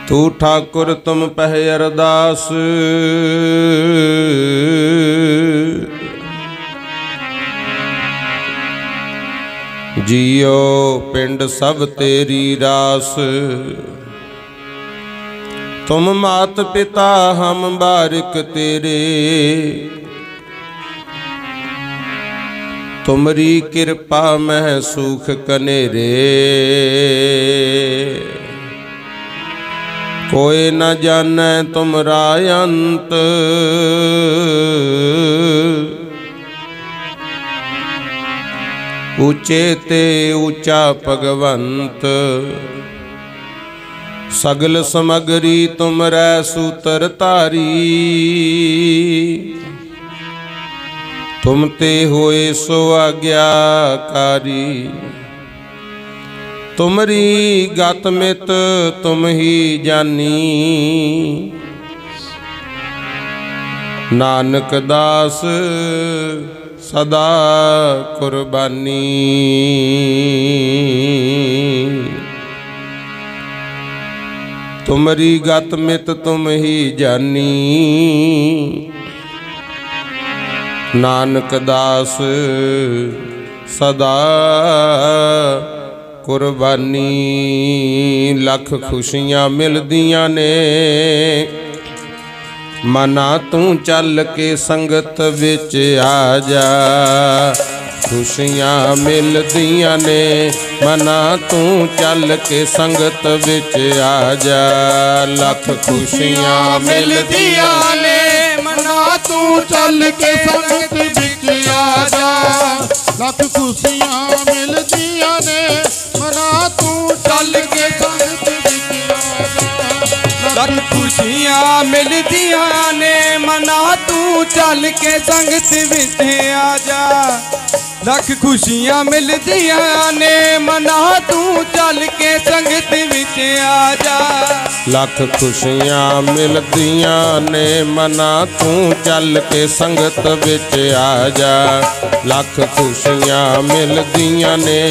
तू ठाकुर तुम पह अरदास, जियो पिंड सब तेरी रास। तुम मात पिता हम बारिक तेरे, तुमरी कृपा मह सुख कनेरे। कोई न जाने तुमरा अंत, ऊंचे ते ऊंचा भगवंत। सगल समगरी तुमरै सूतर तारी, तुम ते होए सो आज्ञाकारी। तुमरी गत मित तुम ही जानी, नानक दास सदा कुर्बानी। तुमरी गत मित तुम ही जानी, नानक दास सदा कुर्बानी। लख खुशियां मिलदियां ने, मना तू चल के संगत विच आ जा। खुशियां मिलदियां ने, मना तू चल के संगत विच आ जा। लख खुशियां मिलदियां ने, मना तू चल के संगत विच आ जा। लख खुशियां मिलदियां ने, मना तू चल के संगत विच आ जा। लख खुशियां मिलदियां ने, मना तू चल के संगत विच आ जा। लख खुशियां मिलदियां ने, मना तू चल के संगत विच आ जा। लख खुशियां मिलदियां ने, मना तू चल के संगत विच आ जा। लख खुशियां मिलदियां ने,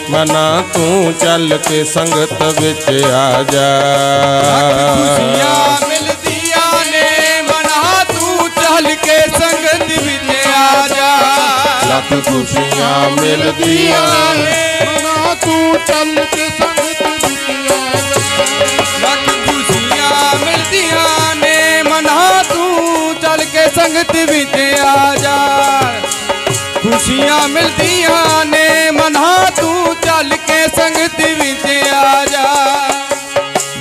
मना तू चल के संगत विच आ जा। खुशियां मिलदियां ने, मना तू चल के संगत विच आ जा। लख खुशियां मिलदियां ने, मना तू चल के संगत विच आ जा। लख खुशियां मिलदियां ने, मना तू चल के संगत विच आ जा। खुशियां मिलदियां ने, मना तू चल के संगत विच आ जा।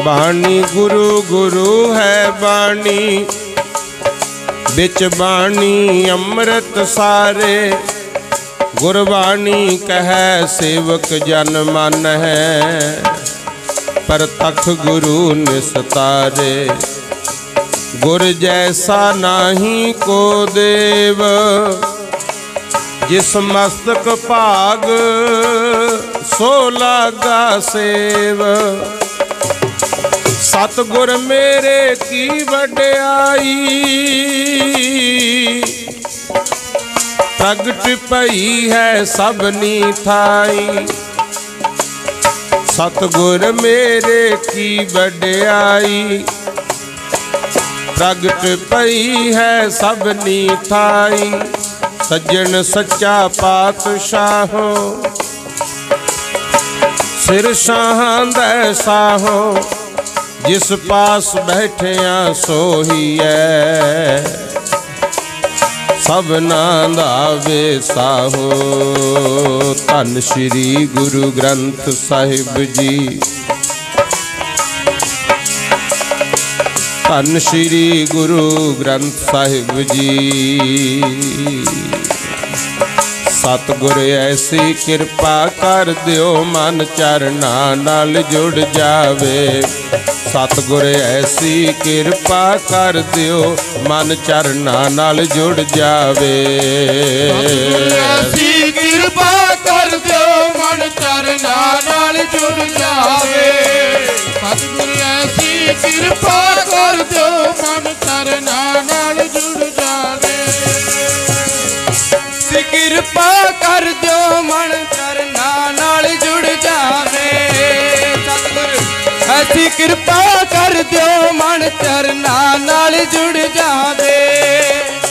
बाणी गुरु गुरु है बाणी, बिच बाणी अमृत सारे। गुरबाणी कह सेवक जन मन है, परतख गुरु निस्तारे। गुर जैसा नाही को देव, जिस मस्तक भाग सो लागा सेव। सतगुर मेरे की वड्याई, प्रगट पई है सबनी थाई। सतगुर मेरे की वड्याई, प्रगट पई है सबनी थाई। सज्जन सच्चा पातशाहो, सिर शाहां दै साहो। जिस पास बैठिया सोहीए, सबना दा वेसाहो। धन श्री गुरु ग्रंथ साहिब जी, धन श्री गुरु ग्रंथ साहिब जी। सतगुर ऐसी कृपा कर दियो, मन चरना नाल जुड़ जावे। सतगुर ऐसी कृपा कर दियो, मन चरना नाल जुड़ जावे। ऐसी कृपा कर दियो, मन चरना नाल जुड़ जावे। सतगुर ऐसी कृपा कर दियो, मन चरना नाल जुड़ जावे। कृपा कर दियो, मन चरना नाल जुड़ जावे। सतगुर ऐसी कृपा कर दियो मन चरना नाल जुड़ जावे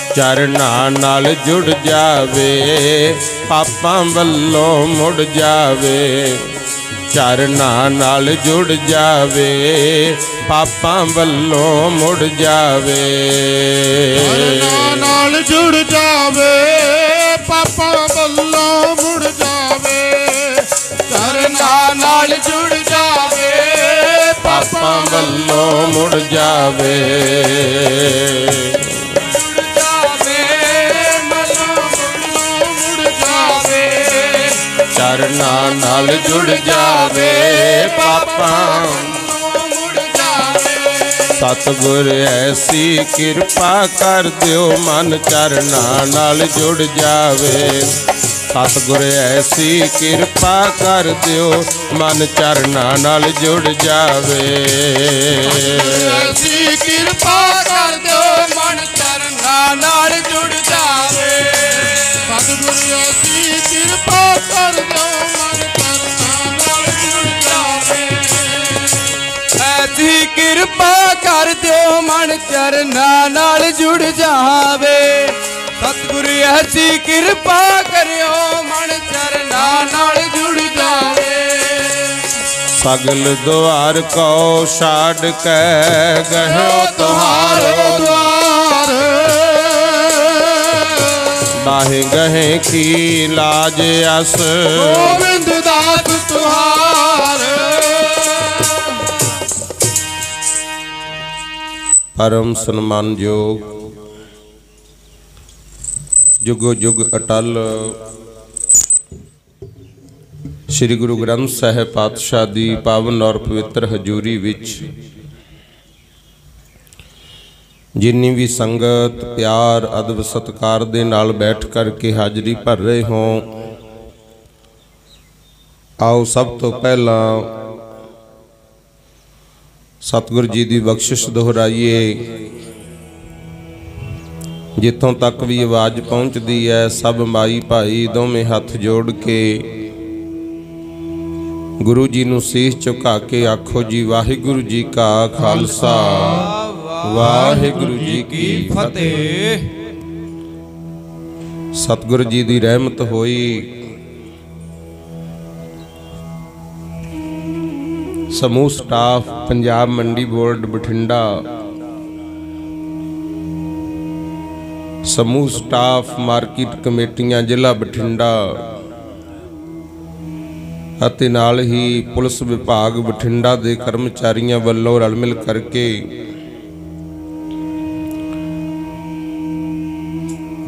चरना नाल जुड़ जावे पापां वल्लों मुड़ जावे चरना नाल जुड़ जावे पापां वल्लों मुड़ जावे चरना नाल जुड़ जावे पापां वल्लों मुड़ जावे चरना नाल जुड़ जावे पापां वल्लों मुड़ जावे चरना नाल जुड़ जावे पापां मुड़ जावे सतगुर ऐसी कृपा कर दियो मन चरना नाल जुड़ जावे सतगुर ऐसी कृपा कर दियो मन चरना नाल जुड़ जावे ऐसी कृपा कर दो मन चरना नाल जुड़ जावे सतगुर ऐसी कृपा कर दो मन चरना नाल जुड़ जावे ऐसी कृपा कर दियो मन चरना नाल जुड़ जावे सतगुरु ऐसी कृपा करियो मन चरना नाल जुड़ जावे सगल द्वार को छाड़ के गहो तुहारो द्वार बाहे गहे की लाज अस गोविंद दास तुहार परम सन्मान योग जुगो जुग अटल श्री गुरु ग्रंथ साहिब पातशाह दी पावन और पवित्र हजूरी विच जिन्नी भी संगत प्यार अदब सत्कार दे नाल बैठ करके हाजरी भर रहे हो आओ सब तो पहला सतगुरु जी की बख्शिश दोहराइए जितों तक भी आवाज़ पहुँचती है सब माई भाई दोवें हाथ जोड़ के गुरु जी नूं सीस झुका के आखो जी वाहिगुरु जी का खालसा वाहिगुरु जी की फतेह। सतगुरु जी की रहमत होई समूह स्टाफ पंजाब मंडी बोर्ड बठिंडा समूह स्टाफ मार्केट कमेटियां जिला बठिंडा ਅਤੇ ਨਾਲ ही पुलिस विभाग बठिंडा के कर्मचारियों वालों रल मिल करके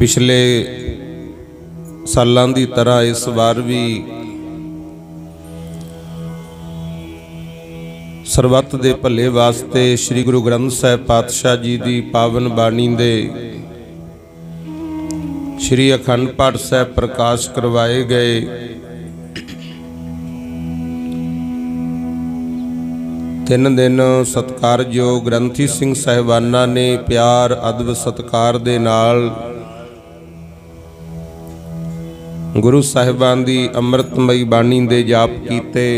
पिछले सालों की तरह इस बार भी सरबत के भले वास्ते श्री गुरु ग्रंथ साहिब पातशाह जी की पावन बाणी दे श्री अखंड पाठ साहिब प्रकाश करवाए गए। तीन दिन सत्कारयोग ग्रंथी सिंह साहिबाना ने प्यार अदब सत्कार दे नाल गुरु साहिबान दी अमृतमई बाणी दे जाप कीते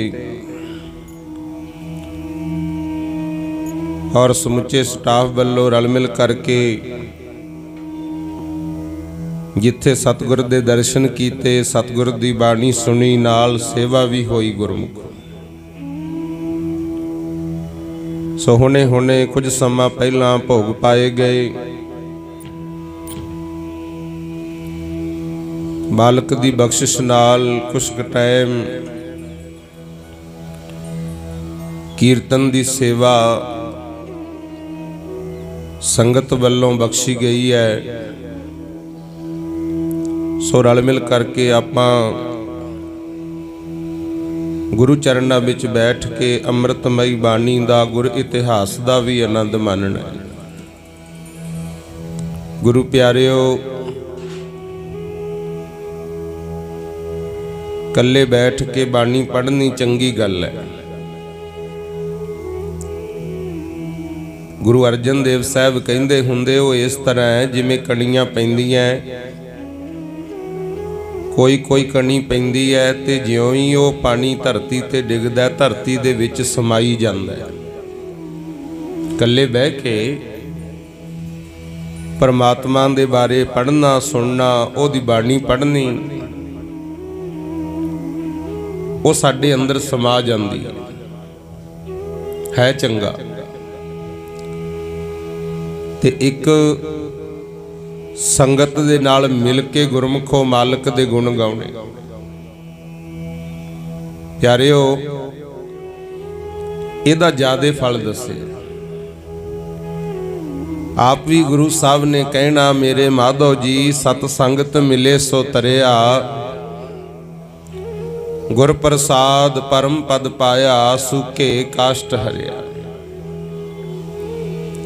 और समुचे स्टाफ वालों रल मिल करके जिथे सतगुर दे दर्शन कीते सतगुर दी बाणी सुनी नाल सेवा भी होई गुरमुख। सो हुणे हुणे कुछ समा पहला भोग पाए गए। मालक दी बख्शिश नाल कुछ टाइम कीर्तन दी सेवा संगत वालों बख्शी गई है। सो रल मिल करके आपां गुरु चरणा विच बैठ के अमृतमई बाणी दा गुर इतिहास दा भी आनंद मानना। गुरु प्यारिओ कल्ले बैठ के बाणी पढ़नी चंगी गल है। गुरु अर्जन देव साहब कहंदे हुंदे हो इस तरह है जिवें कणियां पैंदियां कोई कोई कणी पैंदी है ते जिउं ही वो पानी धरती ते डिगदा धरती दे विच समाई जांदा है। कल्ले बह के परमात्मा दे बारे पढ़ना सुनना, ओदी बाणी पढ़नी, वो साडे अंदर समा जांदी है चंगा। ते एक संगत दे नाल मिल के गुरमुखो मालक दे गुण गाउने। प्यारिओ, इहदा ज्यादा फल दसे। आप भी गुरु साहब ने कहना, मेरे माधव जी सत संगत मिले सो तरिया, गुर प्रसाद परम पद पाया, सूखे काष्ट हरिया।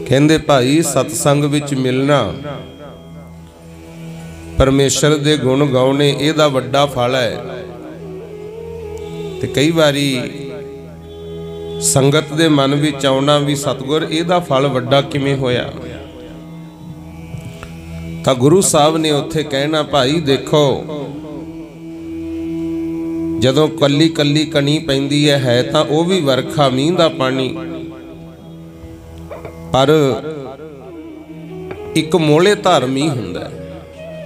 कहंदे भाई सतसंग विच मिलना, परमेश्वर दे गुण गाउने, इहदा वड्डा फल है। ते कई बारी संगत दे मन विच आउणा भी सतगुर इहदा फल वड्डा किवें होया। तां गुरु साहब ने उत्थे कहना, भाई देखो जदों कल्ली कल्ली कणी पैंदी है तां ओह भी वरखा मींह दा पानी, पर एक मोले धार मींह हुंदा है।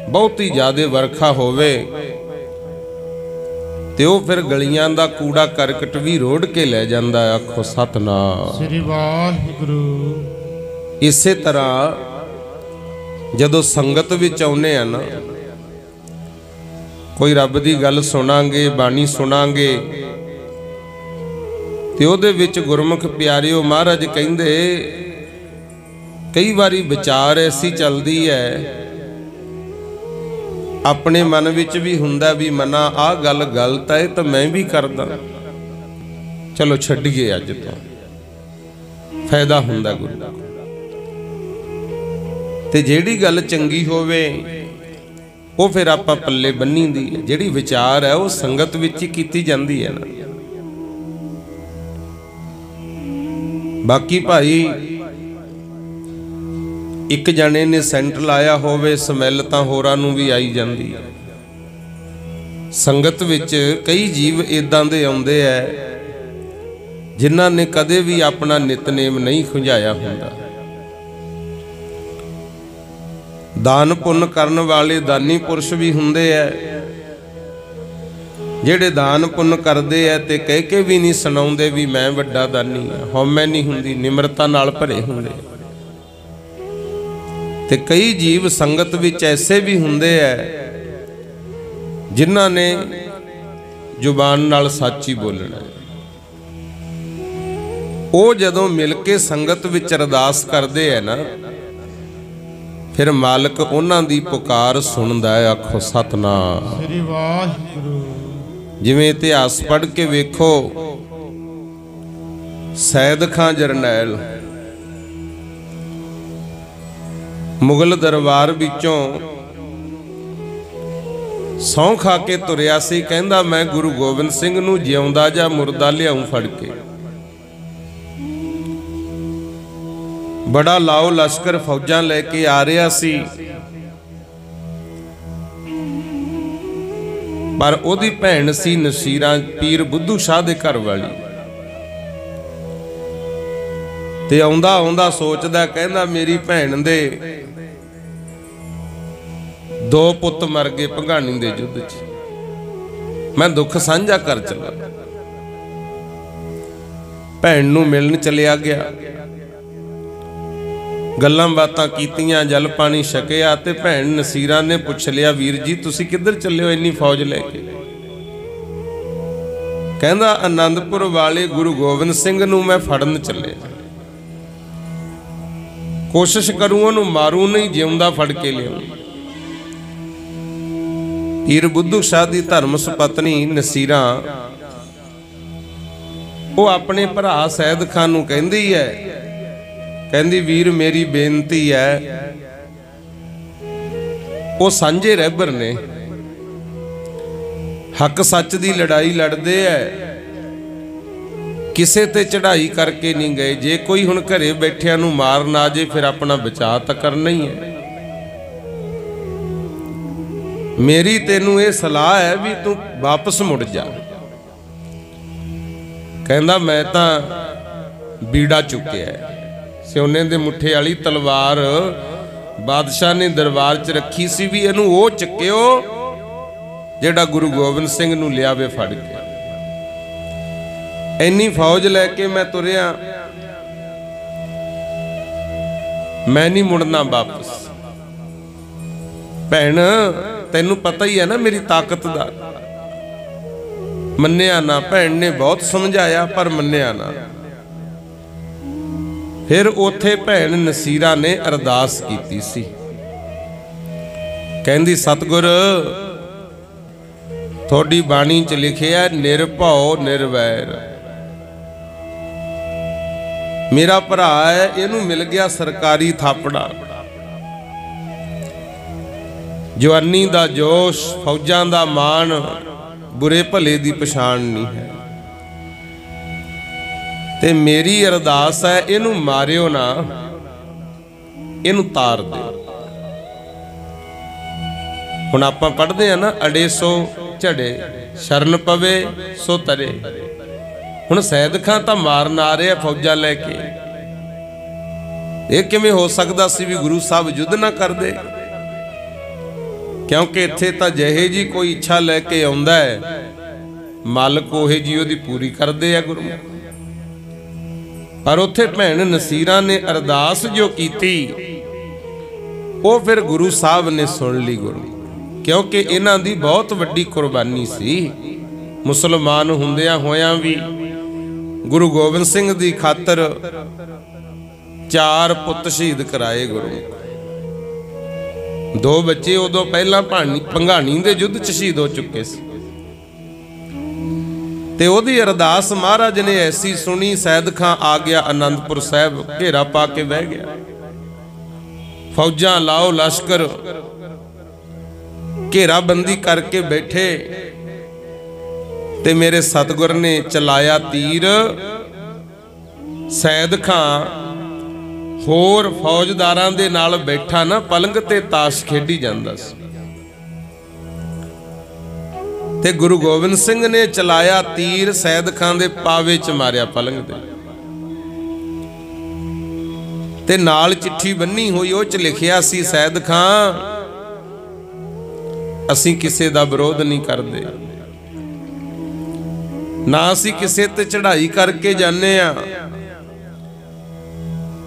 बहुत ही ज्यादा वरखा होवे ते ओह फिर गलियां दा कूड़ा करकट भी रोड़ के ले जांदा है। आखो सतनाम श्री वाहिगुरू। इसे तरह जदों संगत विच आउणे आ ना, कोई रब दी गल सुनांगे, बाणी सुनांगे, ते ओहदे विच गुरमुख प्यारिओ महाराज कहिंदे कई बारी विचार ऐसी चलदी है, अपने मन विच भी हुंदा भी मना आ गल गलत है तो मैं भी करदा, चलो छड्डिए अज तो फायदा हुंदा गुरु दा। ते जेड़ी गल चंगी होवे वो फिर आपां पल्ले बन्नी दी है, जेड़ी विचार है वो संगत विच ही कीती जांदी है ना। बाकी भाई एक जने ने सेंट लाया होवे, समैल तां होरां नूं भी आई जांदी है। संगत विच कई जीव इदां दे आउंदे है जिन्हां ने कदे भी अपना नितनेम नहीं खुंझाया हुंदा। दान पुण्य करन वाले दानी पुरुष भी हुंदे है, जेड़े दान पुण्य करदे है ते कह के भी नहीं सुणाउंदे भी मैं वड्डा दानी हां, हौमै नहीं हुंदी, निमरता नाल भरे हुंदे। ते कई जीव संगत विच ऐसे भी हुंदे है जिन्हां ने जुबान नाल सच ही बोलना है। वो जदों मिल के संगत विच अरदास करदे है ना, फिर मालक उन्हां दी पुकार सुनदा है। आखो सतनाम श्री वाहिगुरू। जिवें इतिहास पढ़ के वेखो, सैयद खां जरनैल मुगल दरबार विचों सौं खा के तुरिया सी, कहंदा मैं गुरु गोबिंद सिंह नूं जिउंदा जा मुर्दा लियाऊं फड़ के। बड़ा लाओ लश्कर फौजां लेके आ रहा सी, पर ओदी भैन सी नसीरा पीर बुद्धू शाह दे घर वाली। ते आउंदा आउंदा सोचदा, कहंदा मेरी भैन दे दो पुत मर गए भंगाणी दे युद्ध च, मैं दुख साझा कर चला। भैन नूं मिलन चलिया गया, गल्लां बातां कीतियां, जल पानी छकिया, ते भैन नसीरा ने पुछ लिया, वीर जी तुसीं किधर चले हो इन्नी फौज लैके? कहंदा आनंदपुर वाले गुरु गोबिंद सिंह नूं मैं फड़न चले, कोशिश करूं उहनूं मारूं नहीं, जिउंदा फड़ के लिआऊं। पीर बुद्धू शाह दी धर्म सुपत्नी नसीरा वो अपने भरा सैयद खान नूं कहंदी है, कहंदी वीर मेरी बेनती है, वो सांझे रहबर ने, हक सच दी लड़ाई लड़दे है, किसे ते चढ़ाई करके नहीं गए। जे कोई हुण घरे बैठिया नूं मार ना जे, फिर अपना बचाव तो करना ही है। मेरी तेनू ये सलाह है भी तू वापस मुड़ जा। कहंदा मैं तां बीड़ा चुकिया है, ਸਿਉਨੇ ਦੇ ਮੁੱਠੇ ਵਾਲੀ ਤਲਵਾਰ ਬਾਦਸ਼ਾਹ ਨੇ ਦਰਬਾਰ 'ਚ ਰੱਖੀ ਸੀ ਵੀ ਇਹਨੂੰ ਉਹ ਚੱਕਿਓ ਜਿਹੜਾ ਗੁਰੂ ਗੋਬਿੰਦ ਸਿੰਘ ਨੂੰ ਲਿਆਵੇ ਫੜ ਕੇ। ਇੰਨੀ ਫੌਜ ਲੈ ਕੇ ਮੈਂ ਤੁਰਿਆ, ਮੈਂ ਨਹੀਂ ਮੁੜਨਾ ਵਾਪਸ। ਭੈਣ ਤੈਨੂੰ ਪਤਾ ਹੀ ਹੈ ਨਾ ਮੇਰੀ ਤਾਕਤ ਦਾ। ਮੰਨਿਆ ਨਾ, ਭੈਣ ਨੇ ਬਹੁਤ ਸਮਝਾਇਆ ਪਰ ਮੰਨਿਆ ਨਾ। ਫਿਰ ਉੱਥੇ ਭੈਣ ਨਸੀਰਾ ਨੇ ਅਰਦਾਸ ਕੀਤੀ ਸੀ, ਕਹਿੰਦੀ ਸਤਿਗੁਰ ਤੁਹਾਡੀ ਬਾਣੀ 'ਚ ਲਿਖਿਆ ਨਿਰਭਉ ਨਿਰਵੈਰ। ਮੇਰਾ ਭਰਾ ਹੈ, ਇਹਨੂੰ ਮਿਲ ਗਿਆ ਸਰਕਾਰੀ ਥਾਪੜਾ, ਜਵਾਨੀ ਦਾ ਜੋਸ਼, ਫੌਜਾਂ ਦਾ ਮਾਣ, ਬੁਰੇ ਭਲੇ ਦੀ ਪਛਾਣ ਨਹੀਂ ਹੈ। ਤੇ ਮੇਰੀ ਅਰਦਾਸ ਹੈ ਇਹਨੂੰ ਮਾਰਿਓ ਨਾ, ਇਹਨੂੰ ਤਾਰ ਦਿਓ। ਹੁਣ ਆਪਾਂ ਪੜ੍ਹਦੇ ਆ ਨਾ ਅੜੇ ਸੋ ਝੜੇ, ਸ਼ਰਨ ਪਵੇ ਸੋ ਤਰੇ। ਹੁਣ ਸੈਦ ਖਾਂ ਤਾਂ ਮਾਰਨ ਆ ਰਿਹਾ ਫੌਜਾਂ ਲੈ ਕੇ। ਇਹ ਕਿਵੇਂ ਹੋ ਸਕਦਾ ਸੀ ਵੀ ਗੁਰੂ ਸਾਹਿਬ ਯੁੱਧ ਨਾ ਕਰਦੇ? ਕਿਉਂਕਿ ਇੱਥੇ ਤਾਂ ਜਿਹੇ ਜੀ ਕੋਈ ਇੱਛਾ ਲੈ ਕੇ ਆਉਂਦਾ ਹੈ, ਮਾਲਕ ਉਹੇ ਜੀ ਉਹਦੀ ਪੂਰੀ ਕਰਦੇ ਆ ਗੁਰੂ। ਪਰ ਉੱਥੇ ਭੈਣ ਨਸੀਰਾ ਨੇ ਅਰਦਾਸ ਜੋ ਕੀਤੀ ਉਹ ਫਿਰ ਗੁਰੂ ਸਾਹਿਬ ਨੇ ਸੁਣ ਲਈ ਗੁਰੂ, ਕਿਉਂਕਿ ਇਹਨਾਂ ਦੀ ਬਹੁਤ ਵੱਡੀ ਕੁਰਬਾਨੀ ਸੀ। ਮੁਸਲਮਾਨ ਹੁੰਦਿਆਂ ਹੋਇਆਂ ਵੀ ਗੁਰੂ ਗੋਬਿੰਦ ਸਿੰਘ ਦੀ ਖਾਤਰ 4 ਪੁੱਤ ਸ਼ਹੀਦ ਕਰਾਏ ਗੁਰੂ। 2 ਬੱਚੇ ਉਦੋਂ ਪਹਿਲਾਂ ਭੰਗਾਣੀ ਦੇ ਯੁੱਧ 'ਚ ਸ਼ਹੀਦ ਹੋ ਚੁੱਕੇ ਸੀ। ਤੇ ਉਹਦੀ ਅਰਦਾਸ ਮਹਾਰਾਜ ਨੇ ਐਸੀ ਸੁਣੀ, ਸੈਦ ਖਾਂ ਆ ਗਿਆ ਅਨੰਦਪੁਰ ਸਾਹਿਬ, ਘੇਰਾ ਪਾ ਕੇ ਬਹਿ ਗਿਆ। ਫੌਜਾਂ ਲਾਓ ਲਸ਼ਕਰ, ਘੇਰਾਬੰਦੀ ਕਰਕੇ ਬੈਠੇ। ਤੇ ਮੇਰੇ ਸਤਿਗੁਰ ਨੇ ਚਲਾਇਆ ਤੀਰ। ਸੈਦ ਖਾਂ ਹੋਰ ਫੌਜਦਾਰਾਂ ਦੇ ਨਾਲ ਬੈਠਾ ਨਾ ਪਲੰਗ ਤੇ ਤਾਸ਼ ਖੇਡੀ ਜਾਂਦਾ ਸੀ। ਤੇ ਗੁਰੂ ਗੋਬਿੰਦ ਸਿੰਘ ਨੇ ਚਲਾਇਆ ਤੀਰ, ਸੈਦ ਖਾਂ ਦੇ ਪਾਵੇ 'ਚ ਮਾਰਿਆ ਪਲੰਗ ਦੇ। ਤੇ ਨਾਲ ਚਿੱਠੀ ਬੰਨੀ ਹੋਈ, ਉਹ 'ਚ ਲਿਖਿਆ ਸੀ ਸੈਦ ਖਾਂ ਅਸੀਂ ਕਿਸੇ ਦਾ ਵਿਰੋਧ ਨਹੀਂ ਕਰਦੇ, ਨਾ ਅਸੀਂ ਕਿਸੇ ਤੇ ਚੜ੍ਹਾਈ ਕਰਕੇ ਜਾਂਦੇ ਆ।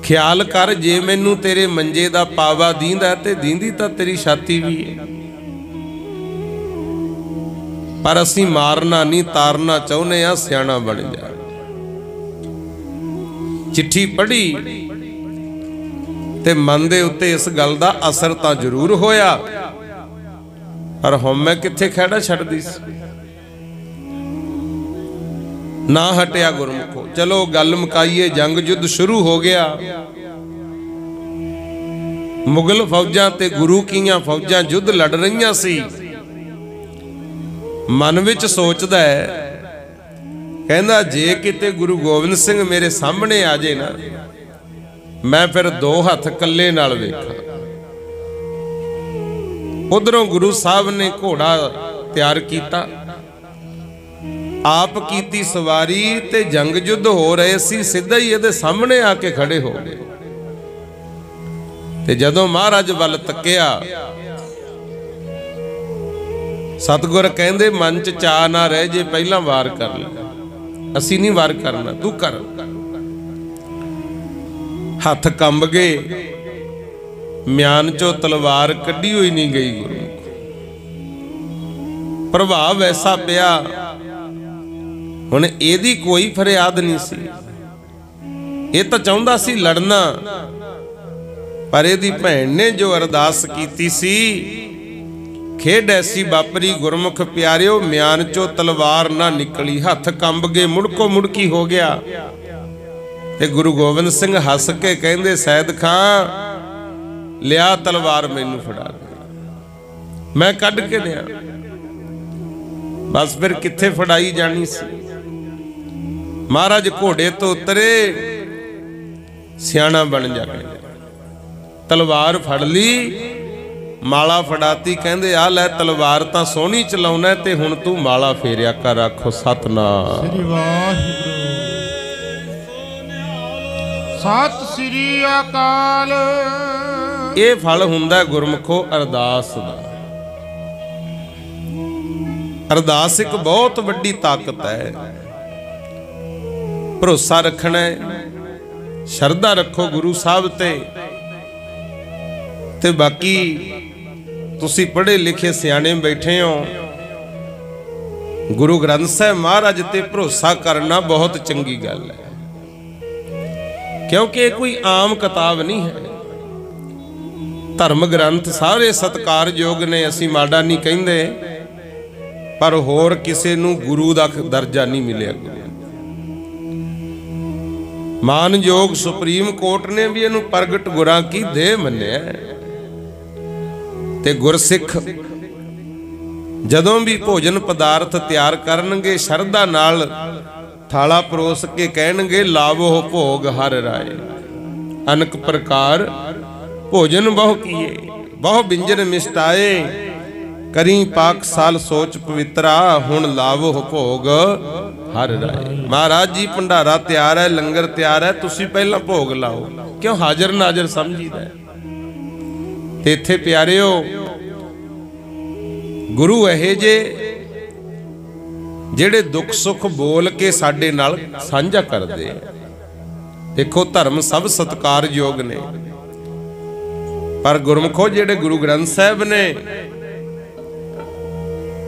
ਖਿਆਲ ਕਰ ਜੇ ਮੈਨੂੰ ਤੇਰੇ ਮੰਜੇ ਦਾ ਪਾਵਾ ਦੀਂਦਾ ਤੇ ਦੀਂਦੀ ਤਾਂ ਤੇਰੀ ਛਾਤੀ ਵੀ ਹੈ, ਪਰ ਅਸੀਂ ਮਾਰਨਾ ਨਹੀਂ ਤਾਰਨਾ ਚਾਹੁੰਦੇ ਆ, ਸਿਆਣਾ ਬਣ ਜਾ। ਚਿੱਠੀ ਪੜ੍ਹੀ ਤੇ ਮਨ ਦੇ ਉੱਤੇ ਇਸ ਗੱਲ ਦਾ ਅਸਰ ਤਾਂ ਜ਼ਰੂਰ ਹੋਇਆ, ਪਰ ਹੁਣ ਮੈਂ ਕਿੱਥੇ ਖਹਿੜਾ ਛੱਡਦੀ ਸੀ। ਨਾ ਹਟਿਆ ਗੁਰਮੁਖੋ। ਚਲੋ ਗੱਲ ਮੁਕਾਈਏ, ਜੰਗ ਯੁੱਧ ਸ਼ੁਰੂ ਹੋ ਗਿਆ। ਮੁਗਲ ਫੌਜਾਂ ਤੇ ਗੁਰੂ ਕੀਆਂ ਫੌਜਾਂ ਯੁੱਧ ਲੜ ਰਹੀਆਂ ਸੀ। ਮਨ ਵਿੱਚ ਸੋਚਦਾ ਹੈ, ਕਹਿੰਦਾ ਜੇ ਕਿਤੇ ਗੁਰੂ ਗੋਬਿੰਦ ਸਿੰਘ ਮੇਰੇ ਸਾਹਮਣੇ ਆ ਜੇ ਨਾ, ਮੈਂ ਫਿਰ 2 ਹੱਥ ਕੱਲੇ ਨਾਲ ਵੇਖਾਂ। ਉਧਰੋਂ ਗੁਰੂ ਸਾਹਿਬ ਨੇ ਘੋੜਾ ਤਿਆਰ ਕੀਤਾ, ਆਪ ਕੀਤੀ ਸਵਾਰੀ, ਤੇ ਜੰਗ ਯੁੱਧ ਹੋ ਰਹੇ ਸੀ। ਸਿੱਧਾ ਹੀ ਇਹਦੇ ਸਾਹਮਣੇ ਆ ਕੇ ਖੜੇ ਹੋ ਗਏ। ਤੇ ਜਦੋਂ ਮਹਾਰਾਜ ਵੱਲ ਤੱਕਿਆ, ਸਤਿਗੁਰ ਕਹਿੰਦੇ ਮਨ 'ਚ ਚਾਅ ਨਾ ਰਹਿ ਜੇ, ਪਹਿਲਾਂ ਵਾਰ ਕਰ ਲੈ। ਅਸੀਂ ਨਹੀਂ ਵਾਰ ਕਰਨਾ, ਤੂੰ ਕਰ। ਹੱਥ ਕੰਬ ਗਏ, ਮਿਆਨ 'ਚੋਂ ਤਲਵਾਰ ਕੱਢੀ ਹੋਈ ਨਹੀਂ ਗਈ ਗੁਰੂ। ਪ੍ਰਭਾਵ ਐਸਾ ਪਿਆ, ਹੁਣ ਇਹਦੀ ਕੋਈ ਫਰਿਆਦ ਨਹੀਂ ਸੀ। ਇਹ ਤਾਂ ਚਾਹੁੰਦਾ ਸੀ ਲੜਨਾ, ਪਰ ਇਹਦੀ ਭੈਣ ਨੇ ਜੋ ਅਰਦਾਸ ਕੀਤੀ ਸੀ, ਖੇਡ ਐਸੀ ਵਾਪਰੀ ਗੁਰਮੁਖ ਪਿਆਰਿਓ, ਮਿਆਨ 'ਚੋਂ ਤਲਵਾਰ ਨਾ ਨਿਕਲੀ। ਹੱਥ ਕੰਬ ਗਏ, ਮੁੜਕੋ ਮੁੜਕੀ ਹੋ ਗਿਆ। ਤੇ ਗੁਰੂ ਗੋਬਿੰਦ ਸਿੰਘ ਹੱਸ ਕੇ ਕਹਿੰਦੇ ਸੈਦ ਖਾਂ ਲਿਆ ਤਲਵਾਰ, ਮੈਨੂੰ ਫੜਾ ਦੇ। ਮੈਂ ਕੱਢ ਕੇ ਲਿਆ। ਬਸ ਫਿਰ ਕਿੱਥੇ ਫੜਾਈ ਜਾਣੀ ਸੀ। ਮਹਾਰਾਜ ਘੋੜੇ ਤੋਂ ਉਤਰੇ, ਸਿਆਣਾ ਬਣ ਜਾ ਕੇ ਤਲਵਾਰ ਫੜ ਲਈ, ਮਾਲਾ ਫੜਾਤੀ। ਕਹਿੰਦੇ ਆ ਲੈ ਤਲਵਾਰ ਤਾਂ ਸੋਹਣੀ ਚਲਾਉਣਾ, ਤੇ ਹੁਣ ਤੂੰ ਮਾਲਾ ਫੇਰਿਆ ਕਰ। ਆਖੋ ਸਤਨਾਮ। ਸ੍ਰੀ ਵਾਹਿਗੁਰੂ ਸਤਿ ਸ੍ਰੀ ਅਕਾਲ। ਇਹ ਫਲ ਹੁੰਦਾ ਗੁਰਮੁਖੋ ਅਰਦਾਸ ਦਾ। ਅਰਦਾਸ ਇੱਕ ਬਹੁਤ ਵੱਡੀ ਤਾਕਤ ਹੈ। ਭਰੋਸਾ ਰੱਖਣਾ ਹੈ, ਸ਼ਰਧਾ ਰੱਖੋ ਗੁਰੂ ਸਾਹਿਬ ਤੇ ਬਾਕੀ ਤੁਸੀਂ ਪੜ੍ਹੇ ਲਿਖੇ ਸਿਆਣੇ ਬੈਠੇ ਹੋ, ਗੁਰੂ ਗ੍ਰੰਥ ਸਾਹਿਬ ਮਹਾਰਾਜ ਤੇ ਭਰੋਸਾ ਕਰਨਾ ਬਹੁਤ ਚੰਗੀ ਗੱਲ ਹੈ, ਕਿਉਂਕਿ ਇਹ ਕੋਈ ਆਮ ਕਿਤਾਬ ਨਹੀਂ ਹੈ। ਧਰਮ ਗ੍ਰੰਥ ਸਾਰੇ ਸਤਿਕਾਰਯੋਗ ਨੇ, ਅਸੀਂ ਮਾੜਾ ਨਹੀਂ ਕਹਿੰਦੇ, ਪਰ ਹੋਰ ਕਿਸੇ ਨੂੰ ਗੁਰੂ ਦਾ ਦਰਜਾ ਨਹੀਂ ਮਿਲਿਆ। ਮਾਨਯੋਗ ਸੁਪਰੀਮ ਕੋਰਟ ਨੇ ਵੀ ਇਹਨੂੰ ਪ੍ਰਗਟ ਗੁਰਾਂ ਕੀ ਦੇਹ ਮੰਨਿਆ। ਤੇ ਗੁਰਸਿੱਖ ਜਦੋਂ ਵੀ ਭੋਜਨ ਪਦਾਰਥ ਤਿਆਰ ਕਰਨਗੇ, ਸ਼ਰਧਾ ਨਾਲ ਥਾਲਾ ਪਰੋਸ ਕੇ ਕਹਿਣਗੇ, ਲਾਵੋ ਭੋਗ ਹਰ ਰਾਏ, ਅਨਕ ਪ੍ਰਕਾਰ ਭੋਜਨ ਬਹੁ ਕੀਏ, ਬਹੁ ਬਿੰਜਨ ਮਿਸ਼ਟਾਏ, ਕਰੀ ਪਾਕ ਸਾਲ ਸੋਚ ਪਵਿੱਤਰਾ, ਹੁਣ ਲਾਵੋ ਭੋਗ ਹਰ ਰਾਏ। ਮਹਾਰਾਜ ਜੀ ਭੰਡਾਰਾ ਤਿਆਰ ਹੈ, ਲੰਗਰ ਤਿਆਰ ਹੈ, ਤੁਸੀਂ ਪਹਿਲਾਂ ਭੋਗ ਲਾਓ, ਕਿਉਂ ਹਾਜ਼ਰ ਨਾਜ਼ਰ ਸਮਝੀਦਾ। ਤੇ ਇੱਥੇ ਪਿਆਰਿਓ, ਗੁਰੂ ਇਹੇ ਜਿਹੜੇ ਦੁੱਖ ਸੁੱਖ ਬੋਲ ਕੇ ਸਾਡੇ ਨਾਲ ਸਾਂਝਾ ਕਰਦੇ ਆ। ਦੇਖੋ ਧਰਮ ਸਭ ਸਤਿਕਾਰਯੋਗ ਨੇ, ਪਰ ਗੁਰਮੁਖੋ ਜਿਹੜੇ ਗੁਰੂ ਗ੍ਰੰਥ ਸਾਹਿਬ ਨੇ,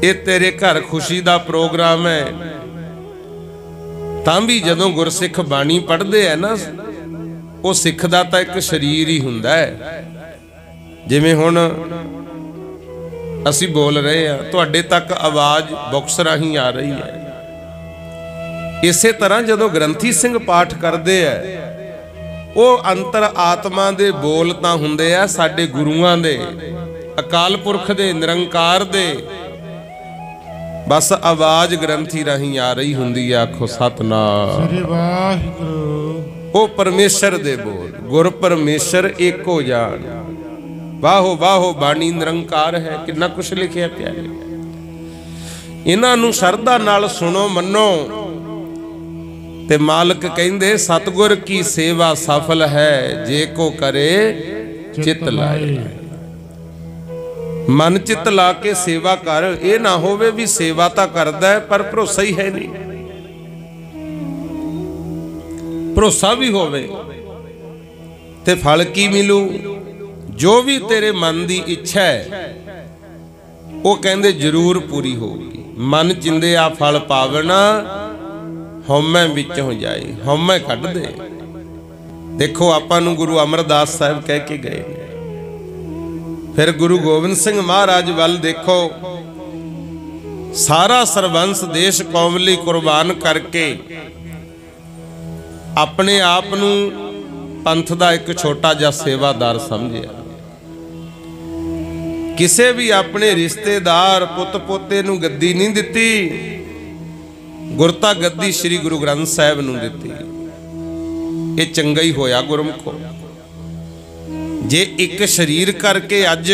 ਇਹ ਤੇਰੇ ਘਰ ਖੁਸ਼ੀ ਦਾ ਪ੍ਰੋਗਰਾਮ ਹੈ, ਤਾਂ ਵੀ ਜਦੋਂ ਗੁਰਸਿੱਖ ਬਾਣੀ ਪੜ੍ਹਦੇ ਆ ਨਾ, ਉਹ ਸਿੱਖ ਦਾ ਤਾਂ ਇੱਕ ਸਰੀਰ ਹੀ ਹੁੰਦਾ ਹੈ। ਜਿਵੇਂ ਹੁਣ ਅਸੀਂ ਬੋਲ ਰਹੇ ਆ, ਤੁਹਾਡੇ ਤੱਕ ਆਵਾਜ਼ ਬਾਕਸ ਰਾਹੀਂ ਆ ਰਹੀ ਹੈ। ਇਸੇ ਤਰ੍ਹਾਂ ਜਦੋਂ ਗ੍ਰੰਥੀ ਸਿੰਘ ਪਾਠ ਕਰਦੇ ਆ, ਉਹ ਅੰਤਰ ਆਤਮਾ ਦੇ ਬੋਲ ਤਾਂ ਹੁੰਦੇ ਆ ਸਾਡੇ ਗੁਰੂਆਂ ਦੇ, ਅਕਾਲ ਪੁਰਖ ਦੇ, ਨਿਰੰਕਾਰ ਦੇ, ਬਸ ਆਵਾਜ਼ ਗ੍ਰੰਥੀ ਰਾਹੀਂ ਆ ਰਹੀ ਹੁੰਦੀ ਆ। ਆਖੋ ਸਤਿਨਾਮ ਸ੍ਰੀ ਵਾਹਿਗੁਰੂ। ਉਹ ਪਰਮੇਸ਼ਰ ਦੇ ਬੋਲ, ਗੁਰ ਪਰਮੇਸ਼ਰ ਏਕੋ ਜਾਣ, ਵਾਹੋ ਵਾਹੋ ਬਾਣੀ ਨਿਰੰਕਾਰ ਹੈ। ਕਿੰਨਾ ਕੁਛ ਲਿਖਿਆ ਪਿਆ ਹੈ। ਇਹਨਾਂ ਨੂੰ ਸ਼ਰਧਾ ਨਾਲ ਸੁਣੋ, ਮੰਨੋ, ਤੇ ਮਾਲਕ ਕਹਿੰਦੇ ਸਤਿਗੁਰ ਕੀ ਸੇਵਾ ਸਫਲ ਹੈ, ਜੇ ਕੋ ਕਰੇ ਚਿਤ ਲਾਏ। ਮਨ ਚਿੱਤ ਲਾ ਕੇ ਸੇਵਾ ਕਰ। ਇਹ ਨਾ ਹੋਵੇ ਵੀ ਸੇਵਾ ਤਾਂ ਕਰਦਾ ਹੈ ਪਰ ਭਰੋਸਾ ਹੀ ਹੈ ਨਹੀਂ। ਭਰੋਸਾ ਵੀ ਹੋਵੇ ਤੇ ਫਲ ਕੀ ਮਿਲੂ? ਜੋ ਵੀ ਤੇਰੇ ਮਨ ਦੀ ਇੱਛਾ ਹੈ, ਉਹ ਕਹਿੰਦੇ ਜ਼ਰੂਰ ਪੂਰੀ ਹੋਊਗੀ। ਮਨ ਚਿੰਦਿਆ ਫਲ ਪਾਵਣਾ, ਹਉਮੈ ਵਿੱਚੋਂ ਜਾਏ, ਹਉਮੈ ਕੱਢ ਦੇ। ਦੇਖੋ ਆਪਾਂ ਨੂੰ ਗੁਰੂ ਅਮਰਦਾਸ ਸਾਹਿਬ ਕਹਿ ਕੇ ਗਏ ਨੇ। ਫਿਰ ਗੁਰੂ ਗੋਬਿੰਦ ਸਿੰਘ ਮਹਾਰਾਜ ਵੱਲ ਦੇਖੋ, ਸਾਰਾ ਸਰਬੰਸ ਦੇਸ਼ ਕੌਮ ਲਈ ਕੁਰਬਾਨ ਕਰਕੇ ਆਪਣੇ ਆਪ ਨੂੰ ਪੰਥ ਦਾ ਇੱਕ ਛੋਟਾ ਜਿਹਾ ਸੇਵਾਦਾਰ ਸਮਝਿਆ। ਕਿਸੇ ਵੀ ਆਪਣੇ ਰਿਸ਼ਤੇਦਾਰ ਪੁੱਤ ਪੋਤੇ ਨੂੰ ਗੱਦੀ ਨਹੀਂ ਦਿੱਤੀ, ਗੁਰਤਾ ਗੱਦੀ ਸ੍ਰੀ ਗੁਰੂ ਗ੍ਰੰਥ ਸਾਹਿਬ ਨੂੰ ਦਿੱਤੀ। ਇਹ ਚੰਗਾ ਹੀ ਹੋਇਆ ਗੁਰਮੁਖੋ। ਜੇ ਇੱਕ ਸਰੀਰ ਕਰਕੇ ਅੱਜ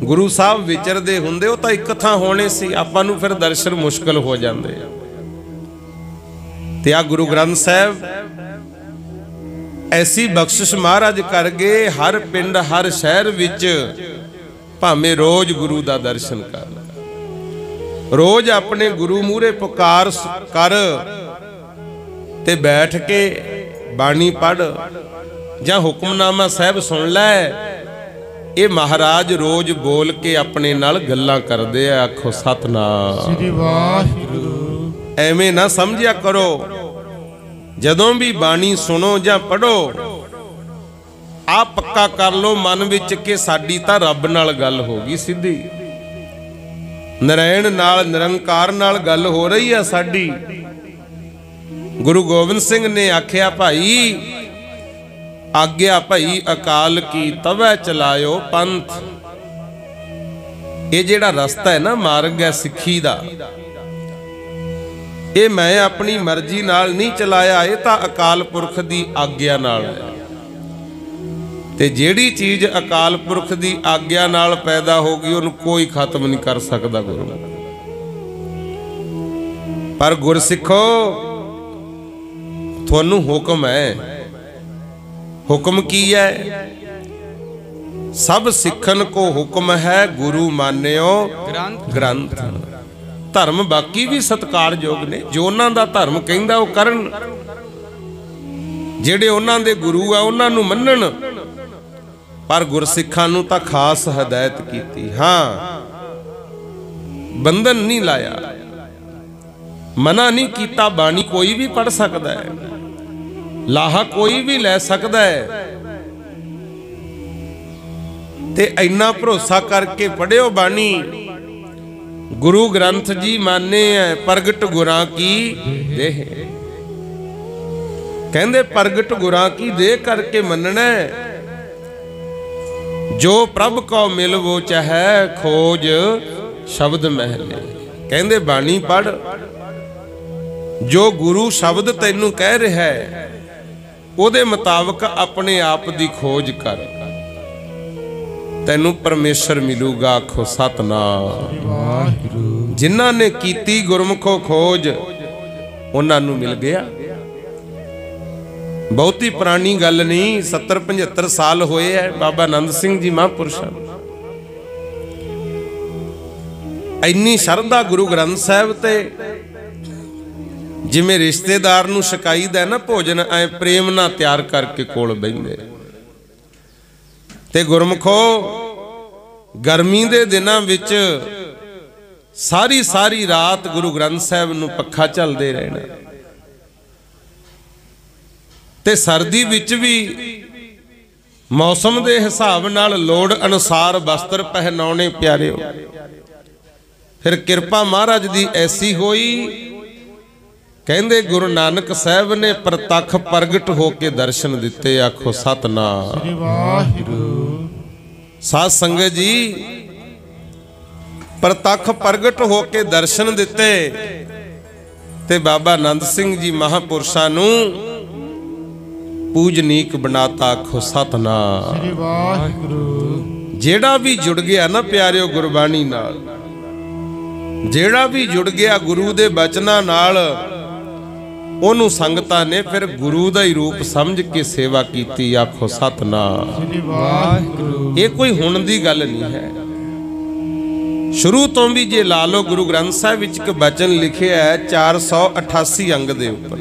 ਗੁਰੂ ਸਾਹਿਬ ਵਿਚਰਦੇ ਹੁੰਦੇ, ਉਹ ਤਾਂ ਇੱਕ ਥਾਂ ਹੋਣੇ ਸੀ, ਆਪਾਂ ਨੂੰ ਫਿਰ ਦਰਸ਼ਨ ਮੁਸ਼ਕਲ ਹੋ ਜਾਂਦੇ। ਤੇ ਆ ਗੁਰੂ ਗ੍ਰੰਥ ਸਾਹਿਬ ਐਸੀ ਬਖਸ਼ਿਸ਼ ਮਹਾਰਾਜ ਕਰ ਗਏ, ਹਰ ਪਿੰਡ ਹਰ ਸ਼ਹਿਰ ਵਿੱਚ ਭਾਵੇਂ ਰੋਜ਼ ਗੁਰੂ ਦਾ ਦਰਸ਼ਨ ਕਰ, ਰੋਜ਼ ਆਪਣੇ ਗੁਰੂ ਮੂਹਰੇ ਪੁਕਾਰ ਕਰ ਤੇ ਬੈਠ ਕੇ ਬਾਣੀ ਪੜ੍ਹ ਜਾਂ ਹੁਕਮਨਾਮਾ ਸਾਹਿਬ ਸੁਣ ਲੈ। ਇਹ ਮਹਾਰਾਜ ਰੋਜ਼ ਬੋਲ ਕੇ ਆਪਣੇ ਨਾਲ ਗੱਲਾਂ ਕਰਦੇ ਆ। ਆਖੋ ਸਤਿਨਾਮ ਸ੍ਰੀ ਵਾਹਿਗੁਰੂ। ਐਵੇਂ ਨਾ ਸਮਝਿਆ ਕਰੋ, ਜਦੋਂ ਵੀ ਬਾਣੀ ਸੁਣੋ ਜਾਂ ਪੜੋ, ਆ ਪੱਕਾ ਕਰ ਲੋ ਮਨ ਵਿੱਚ ਕਿ ਸਾਡੀ ਤਾਂ ਰੱਬ ਨਾਲ ਗੱਲ ਹੋ ਗਈ ਸਿੱਧੀ, ਨਰੈਣ ਨਾਲ, ਨਿਰੰਕਾਰ ਨਾਲ ਗੱਲ ਹੋ ਰਹੀ ਆ ਸਾਡੀ। ਗੁਰੂ ਗੋਬਿੰਦ ਸਿੰਘ ਨੇ ਆਖਿਆ, ਭਾਈ ਆਗਿਆ ਭਈ ਅਕਾਲ ਕੀ ਤਵੈ ਚਲਾਇਓ ਪੰਥ। ਇਹ ਜਿਹੜਾ ਰਸਤਾ ਹੈ ਨਾ, ਮਾਰਗ ਹੈ ਸਿੱਖੀ ਦਾ, ਇਹ ਮੈਂ ਆਪਣੀ ਮਰਜ਼ੀ ਨਾਲ ਨਹੀਂ ਚਲਾਇਆ, ਇਹ ਤਾਂ ਅਕਾਲ ਪੁਰਖ ਦੀ ਆਗਿਆ ਨਾਲ ਹੈ। ਤੇ ਜਿਹੜੀ ਚੀਜ਼ ਅਕਾਲ ਪੁਰਖ ਦੀ ਆਗਿਆ ਨਾਲ ਪੈਦਾ ਹੋ ਗਈ, ਉਹਨੂੰ ਕੋਈ ਖਤਮ ਨਹੀਂ ਕਰ ਸਕਦਾ ਗੁਰੂ। ਪਰ ਗੁਰਸਿੱਖੋ, ਤੁਹਾਨੂੰ ਹੁਕਮ ਹੈ। ਹੁਕਮ ਕੀ ਹੈ? ਸਭ ਸਿੱਖਣ ਕੋ ਹੁਕਮ ਹੈ, ਗੁਰੂ ਮਾਨਿਓ ਗ੍ਰੰਥ। ਧਰਮ ਬਾਕੀ ਵੀ ਸਤਿਕਾਰਯੋਗ ਨੇ, ਜੋ ਉਹਨਾਂ ਦਾ ਧਰਮ ਕਹਿੰਦਾ ਉਹ ਕਰਨ, ਜਿਹੜੇ ਉਹਨਾਂ ਦੇ ਗੁਰੂ ਆ ਉਹਨਾਂ ਨੂੰ ਮੰਨਣ, ਪਰ ਗੁਰਸਿੱਖਾਂ ਨੂੰ ਤਾਂ ਖਾਸ ਹਦਾਇਤ ਕੀਤੀ। ਹਾਂ, ਬੰਧਨ ਨਹੀਂ ਲਾਇਆ, ਮਨਾ ਨਹੀਂ ਕੀਤਾ। ਬਾਣੀ ਕੋਈ ਵੀ ਪੜ ਸਕਦਾ ਹੈ, ਲਾਹਾ ਕੋਈ ਵੀ ਲੈ ਸਕਦਾ ਹੈ, ਤੇ ਇੰਨਾ ਭਰੋਸਾ ਕਰਕੇ ਪੜਿਓ ਬਾਣੀ। ਗੁਰੂ ਗ੍ਰੰਥ ਜੀ ਮਾਨੇ ਹੈ, ਪ੍ਰਗਟ ਗੁਰਾਂ ਕੀ ਦੇਹ। ਕਹਿੰਦੇ ਪ੍ਰਗਟ ਗੁਰਾਂ ਕੀ ਦੇਹ ਕਰਕੇ ਮੰਨਣਾ। ਜੋ ਪ੍ਰਭ ਕੋ ਮਿਲਵੋ ਚਾਹੈ, ਖੋਜ ਸ਼ਬਦ ਮਹਿਲੇ। ਕਹਿੰਦੇ ਬਾਣੀ ਪੜ, ਜੋ ਗੁਰੂ ਸ਼ਬਦ ਤੈਨੂੰ ਕਹਿ ਰਿਹਾ ਹੈ ਉਹਦੇ ਮੁਤਾਬਕ ਆਪਣੇ ਆਪ ਦੀ ਖੋਜ ਕਰ, ਤੈਨੂੰ ਪਰਮੇਸ਼ਰ ਮਿਲੂਗਾ। ਆਖੋ ਸਤਿਨਾਮ। ਜਿਨ੍ਹਾਂ ਨੇ ਕੀਤੀ ਗੁਰਮੁਖੋ ਖੋਜ ਉਹਨਾਂ ਨੂੰ ਮਿਲ ਗਿਆ। ਬਹੁਤੀ ਪੁਰਾਣੀ ਗੱਲ ਨਹੀਂ, 70-75 ਸਾਲ ਹੋਏ ਹੈ ਬਾਬਾ ਆਨੰਦ ਸਿੰਘ ਜੀ ਮਹਾਂਪੁਰਸ਼ਾਂ। ਇੰਨੀ ਸ਼ਰਧਾ ਗੁਰੂ ਗ੍ਰੰਥ ਸਾਹਿਬ ਤੇ, ਜਿਵੇਂ ਰਿਸ਼ਤੇਦਾਰ ਨੂੰ ਸ਼ਿਕਾਇਦਾ ਨਾ ਭੋਜਨ, ਐ ਪ੍ਰੇਮ ਨਾਲ ਤਿਆਰ ਕਰਕੇ ਕੋਲ ਬਹਿੰਦੇ। ਤੇ ਗੁਰਮੁਖੋ ਗਰਮੀ ਦੇ ਦਿਨਾਂ ਵਿੱਚ ਸਾਰੀ ਰਾਤ ਗੁਰੂ ਗ੍ਰੰਥ ਸਾਹਿਬ ਨੂੰ ਪੱਖਾ ਚੱਲਦੇ ਰਹਿਣਾ, ਤੇ ਸਰਦੀ ਵਿੱਚ ਵੀ ਮੌਸਮ ਦੇ ਹਿਸਾਬ ਨਾਲ ਲੋੜ ਅਨੁਸਾਰ ਵਸਤਰ ਪਹਿਨਾਉਣੇ ਪਿਆਰਿਓ। ਫਿਰ ਕਿਰਪਾ ਮਹਾਰਾਜ ਦੀ ਐਸੀ ਹੋਈ, ਕਹਿੰਦੇ ਗੁਰੂ ਨਾਨਕ ਸਾਹਿਬ ਨੇ ਪ੍ਰਤੱਖ ਪ੍ਰਗਟ ਹੋ ਕੇ ਦਰਸ਼ਨ ਦਿੱਤੇ। ਆਖੋ ਸਤਿਨਾਮ। ਸ੍ਰੀ ਵਾਹਿਗੁਰੂ। ਸਾਧ ਸੰਗਤ ਜੀ, ਪ੍ਰਤੱਖ ਪ੍ਰਗਟ ਹੋ ਕੇ ਦਰਸ਼ਨ ਦਿੱਤੇ ਤੇ ਬਾਬਾ ਆਨੰਦ ਸਿੰਘ ਜੀ ਮਹਾਂਪੁਰਸ਼ਾਂ ਨੂੰ ਪੂਜਨੀਕ ਬਣਾਤਾ। ਆਖੋ ਸਤਿਨਾਮ। ਸ੍ਰੀ ਵਾਹਿਗੁਰੂ। ਜਿਹੜਾ ਵੀ ਜੁੜ ਗਿਆ ਨਾ ਪਿਆਰਿਓ ਗੁਰਬਾਣੀ ਨਾਲ, ਜਿਹੜਾ ਵੀ ਜੁੜ ਗਿਆ ਗੁਰੂ ਦੇ ਬਚਨਾਂ ਨਾਲ, ਉਹਨੂੰ ਸੰਗਤਾਂ ਨੇ ਫਿਰ ਗੁਰੂ ਦਾ ਹੀ ਰੂਪ ਸਮਝ ਕੇ ਸੇਵਾ ਕੀਤੀ। ਆਖੋ ਸਤਿਨਾਮ। ਸ੍ਰੀ ਵਾਹਿਗੁਰੂ। ਇਹ ਕੋਈ ਹੁਣ ਦੀ ਗੱਲ ਨਹੀਂ ਹੈ, ਸ਼ੁਰੂ ਤੋਂ ਵੀ ਜੇ ਲਾ ਲਓ ਗੁਰੂ ਗ੍ਰੰਥ ਸਾਹਿਬ ਵਿੱਚ ਇੱਕ ਬਚਨ ਲਿਖਿਆ ਹੈ 488 ਅੰਗ ਦੇ ਉੱਪਰ,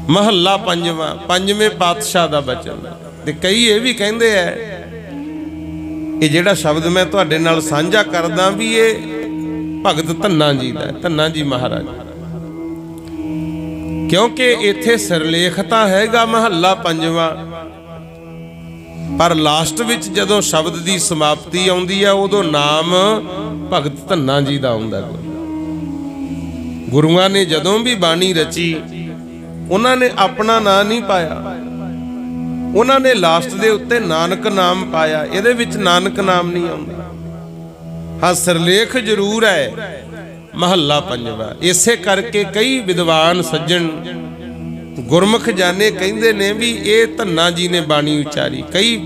ਮਹੱਲਾ ਪੰਜਵਾਂ, ਪੰਜਵੇਂ ਪਾਤਸ਼ਾਹ ਦਾ ਬਚਨ। ਤੇ ਕਈ ਇਹ ਵੀ ਕਹਿੰਦੇ ਐ, ਇਹ ਜਿਹੜਾ ਸ਼ਬਦ ਮੈਂ ਤੁਹਾਡੇ ਨਾਲ ਸਾਂਝਾ ਕਰਦਾ ਵੀ ਇਹ ਭਗਤ ਧੰਨਾ ਜੀ ਦਾ, ਧੰਨਾ ਜੀ ਮਹਾਰਾਜ, ਕਿਉਂਕਿ ਇੱਥੇ ਸਿਰਲੇਖ ਤਾਂ ਹੈਗਾ ਮਹੱਲਾ ਪੰਜਵਾਂ, ਪਰ ਲਾਸਟ ਵਿੱਚ ਜਦੋਂ ਸ਼ਬਦ ਦੀ ਸਮਾਪਤੀ ਆਉਂਦੀ ਹੈ ਉਦੋਂ ਨਾਮ ਭਗਤ ਧੰਨਾ ਜੀ ਦਾ ਆਉਂਦਾ। ਗੁਰੂਆਂ ਨੇ ਜਦੋਂ ਵੀ ਬਾਣੀ ਰਚੀ ਉਹਨਾਂ ਨੇ ਆਪਣਾ ਨਾਂ ਨਹੀਂ ਪਾਇਆ, ਉਹਨਾਂ ਨੇ ਲਾਸਟ ਦੇ ਉੱਤੇ ਨਾਨਕ ਨਾਮ ਪਾਇਆ। ਇਹਦੇ ਵਿੱਚ ਨਾਨਕ ਨਾਮ ਨਹੀਂ ਆਉਂਦਾ। ਹਾਂ, ਸਿਰਲੇਖ ਜ਼ਰੂਰ ਹੈ ਮਹੱਲਾ ਪੰਜਵਾਂ। ਇਸੇ ਕਰਕੇ ਕਈ ਵਿਦਵਾਨ ਸੱਜਣ ਗੁਰਮੁਖ ਜਾਣੇ ਕਹਿੰਦੇ ਨੇ ਵੀ ਇਹ ਧੰਨਾ ਜੀ ਨੇ ਬਾਣੀ ਉਚਾਰੀ। ਕਈ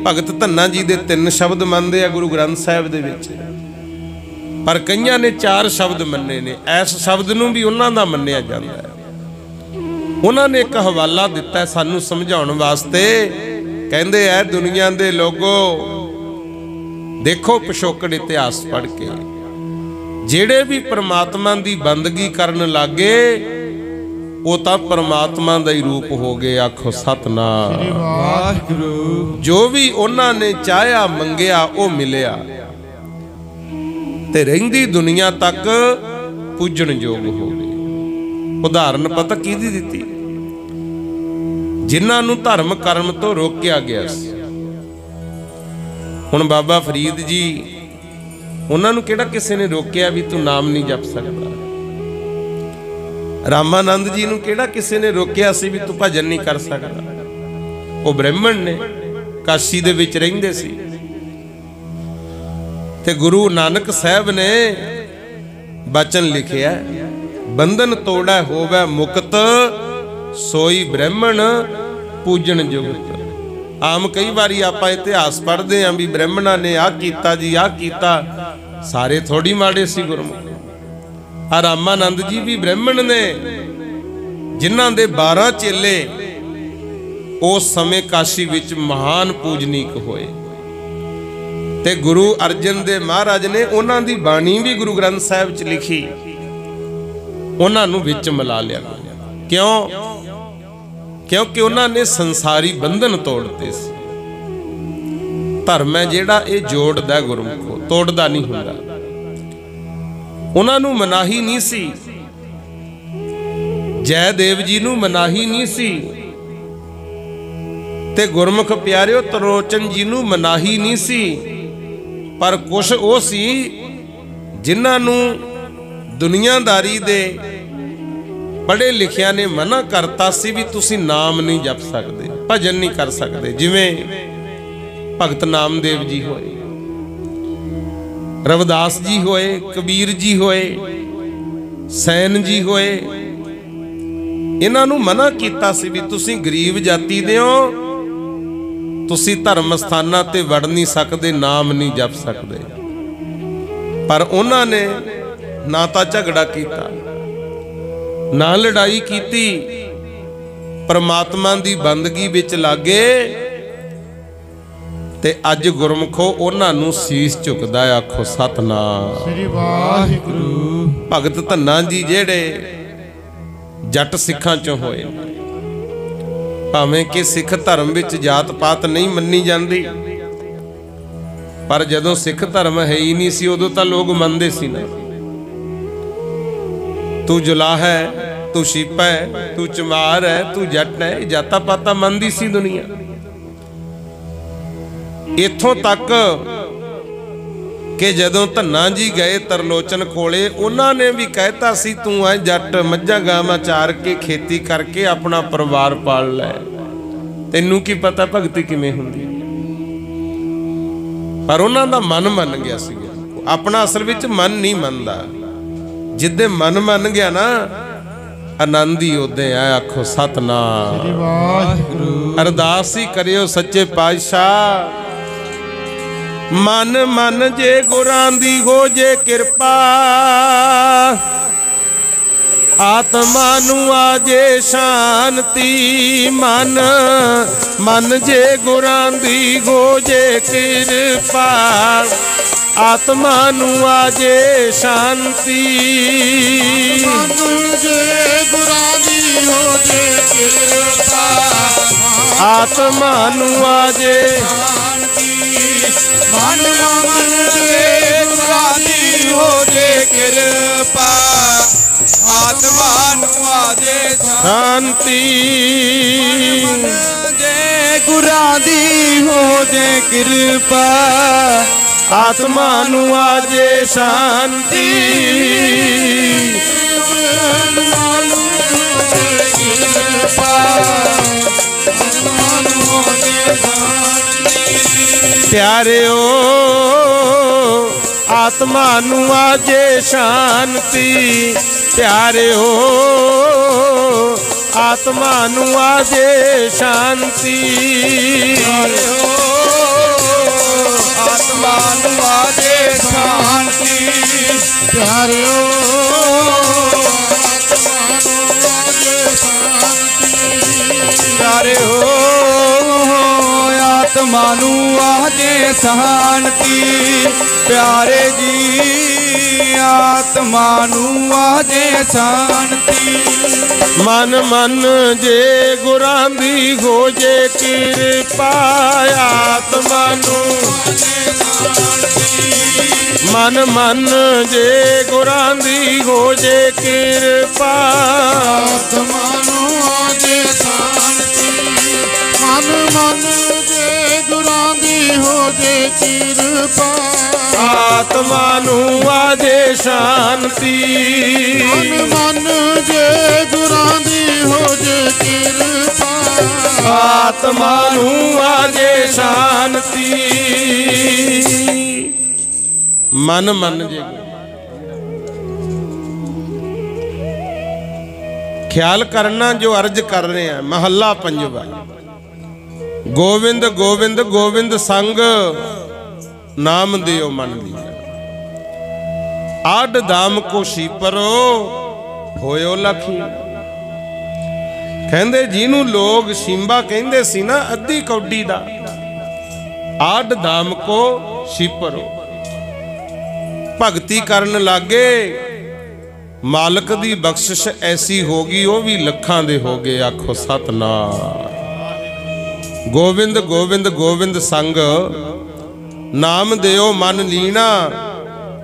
ਭਗਤ ਧੰਨਾ ਜੀ ਦੇ 3 ਸ਼ਬਦ ਮੰਨਦੇ ਆ ਗੁਰੂ ਗ੍ਰੰਥ ਸਾਹਿਬ ਦੇ ਵਿੱਚ, ਪਰ ਕਈਆਂ ਨੇ 4 ਸ਼ਬਦ ਮੰਨੇ ਨੇ। ਇਸ ਸ਼ਬਦ ਨੂੰ ਵੀ ਉਹਨਾਂ ਦਾ ਮੰਨਿਆ ਜਾਂਦਾ ਹੈ। ਉਹਨਾਂ ਨੇ ਇੱਕ ਹਵਾਲਾ ਦਿੱਤਾ ਸਾਨੂੰ ਸਮਝਾਉਣ ਵਾਸਤੇ, ਕਹਿੰਦੇ ਐ ਦੁਨੀਆ ਦੇ ਲੋਗੋ ਦੇਖੋ ਪਿਛੋਕੜ ਇਤਿਹਾਸ ਪੜ੍ਹ ਕੇ, ਜਿਹੜੇ ਵੀ ਪ੍ਰਮਾਤਮਾ ਦੀ ਬੰਦਗੀ ਕਰਨ ਲੱਗੇ ਉਹ ਤਾਂ ਪ੍ਰਮਾਤਮਾ ਦਾ ਹੀ ਰੂਪ ਹੋ ਗਏ। ਆਖੋ ਸਤਿਨਾਮ। ਸ੍ਰੀ ਵਾਹਿਗੁਰੂ। ਜੋ ਵੀ ਉਹਨਾਂ ਨੇ ਚਾਹਿਆ ਮੰਗਿਆ ਉਹ ਮਿਲਿਆ, ਤੇ ਰਹਿੰਦੀ ਦੁਨੀਆ ਤੱਕ ਪੂਜਣ ਯੋਗ ਹੋ ਗਏ। ਉਦਾਹਰਨ ਪਤਾ ਕਿਹਦੀ ਦਿੱਤੀ? ਜਿਨ੍ਹਾਂ ਨੂੰ ਧਰਮ ਕਰਮ ਤੋਂ ਰੋਕਿਆ ਗਿਆ ਸੀ। ਹੁਣ ਬਾਬਾ ਫਰੀਦ ਜੀ, ਉਹਨਾਂ ਨੂੰ ਕਿਹੜਾ ਕਿਸੇ ਨੇ ਰੋਕਿਆ ਵੀ ਤੂੰ ਨਾਮ ਨਹੀਂ ਜਪ ਸਕਦਾ? ਰਾਮਾਨੰਦ ਜੀ ਨੂੰ ਕਿਹੜਾ ਕਿਸੇ ਨੇ ਰੋਕਿਆ ਸੀ ਵੀ ਤੂੰ ਭਜਨ ਨਹੀਂ ਕਰ ਸਕਦਾ? ਉਹ ਬ੍ਰਾਹਮਣ ਨੇ, ਕਾਸ਼ੀ ਦੇ ਵਿੱਚ ਰਹਿੰਦੇ ਸੀ। ਤੇ ਗੁਰੂ ਨਾਨਕ ਸਾਹਿਬ ਨੇ ਬਚਨ ਲਿਖਿਆ, ਬੰਧਨ ਤੋੜੈ ਹੋਵੇ ਮੁਕਤ, ਸੋਈ ਬ੍ਰਾਹਮਣ ਪੂਜਣ ਜੁਗਤ। ਆਮ ਕਈ ਵਾਰੀ ਆਪਾਂ ਇਤਿਹਾਸ ਪੜ੍ਹਦੇ ਆਂ ਵੀ ਬ੍ਰਾਹਮਣਾਂ ਨੇ ਆਹ ਕੀਤਾ ਜੀ, ਆਹ ਕੀਤਾ। ਸਾਰੇ ਥੋੜੀ ਮਾੜੇ ਸੀ ਗੁਰਮੁਖ। ਰਾਮਾਨੰਦ ਜੀ ਵੀ ਬ੍ਰਾਹਮਣ ਨੇ, जिन्हां दे 12 चेले उस समय काशी विच महान पूजनीक होए ते गुरु अर्जन देव महाराज ने उन्हां दी बाणी भी गुरु ग्रंथ साहिब च लिखी, उन्हां नूं विच मिला लिया। क्यों? क्योंकि उन्होंने संसारी बंधन तोड़ते सी। धर्म है जिहड़ा ये जोड़दा गुरमुखो, तोड़दा नहीं हुंदा। उन्होंने मनाही नहीं सी, जयदेव जी नूं मनाही नहीं सी ते गुरमुख प्यारिओ त्रिलोचन जी नूं मनाही नहीं सी, पर कुछ वो सी जिन्हां नूं दुनियादारी दे पढ़े लिखिया ने मना करता सी भी तुसी नाम नहीं जप सकते, भजन नहीं कर सकते। जिवें भगत नामदेव जी होए, रविदास जी होए, कबीर जी होए, सैन जी होए, इन्हां नूं मना कीता सी भी तुसी गरीब जाति दे हो, तुसी धर्म स्थानां ते वड़ नहीं सकते, नाम नहीं जप सकते। पर उन्हां ने ना तां झगड़ा कीता, ना लड़ाई कीती, परमात्मा दी बंदगी विच लागे ते अज गुरमुखो उन्हां नूं सीस झुकदा है। आखो सतनाम श्री वाहिगुरू। भगत धन्ना जी जेड़े जट सिखां चों होए, भावें कि सिख धर्म विच जात पात नहीं मन्नी जाती, पर जदों सिख धर्म है ही नहीं सी उदों तां लोग मनदे सी ना। तू जुला है, तू शीपा है, तू चमार है, तू जट है, जाता पाता मनदी सी दुनिया। इथों तक कि जदों धन्ना जी गए तरलोचन कोले, उन्होंने भी कहता सी तू है जट, मज्झां गावां चार के खेती करके अपना परिवार पाल लै, तैनूं की पता भगती किवें हुंदी। पर उन्हां दा मन मन गया सी, अपना असल विच मन नहीं मनदा। जिदे मन मन गया ना, आनंद ही उदे है। आखो सतनाम। अरदास ही करियो सच्चे पातशाह, मन मन जे गुरां दी हो जे कृपा, आत्मा नूं आजे शांति। मन मन जे गुरां दी हो जे कृपा, आत्मा नूं आजे शांति। मन जे गुरां दी हो जे कृपा, आत्मा नूं आजे शांति। मन मन जे गुरां दी हो जे कृपा, आत्मा नूं आजे शांति। जे गुरां दी हो जे कृपा, आत्मा नूं आजे शांति। प्यारे ओ आत्मा नूं आजे शांति। प्यारे ओ आत्मा नूं आजे शांति। प्यारे ओ आत्मा नूं आजे शांति। प्यारे ओ प्यारे हो आत्मा नूं आजे शांति। प्यारे जी आत्मा नूं आजे शांति। मन मन जे गुरां दी हो जे कृपा, आत्मा नूं मन मन जे गुरां दी हो जे कृपा, आत्मा नूं आजे शांति। मन मन जे गुरां दी हो जे कृपा, आत्मा नूं आजे शांति। मन मन जे गुरां दी हो जे कृपा, आत्मा नूं आजे शांति। मन मन जे ख्याल करना जो अर्ज कर रहे हैं। महला पंजवा। गोविंद गोविंद गोविंद संग नाम दियो मन दिया। आड दाम को शीपरो होयो लखी। ਕਹਿੰਦੇ ਜਿਹਨੂੰ ਲੋਕ ਸ਼ਿੰਬਾ ਕਹਿੰਦੇ ਸੀ ਨਾ ਅੱਧੀ ਕੌਡੀ ਦਾ, ਆਡ ਦਾਮ ਕੋ ਸ਼ਿਪਰੋ, ਭਗਤੀ ਕਰਨ ਲੱਗੇ, ਮਾਲਕ ਦੀ ਬਖਸ਼ਿਸ਼ ਐਸੀ ਹੋ ਗਈ ਉਹ ਵੀ ਲੱਖਾਂ ਦੇ ਹੋ ਗਏ। ਆਖੋ ਸਤਨਾਮ। ਗੋਬਿੰਦ ਗੋਬਿੰਦ ਗੋਬਿੰਦ ਸੰਗ, ਨਾਮ ਦਿਓ ਮਨ ਲੀਣਾ,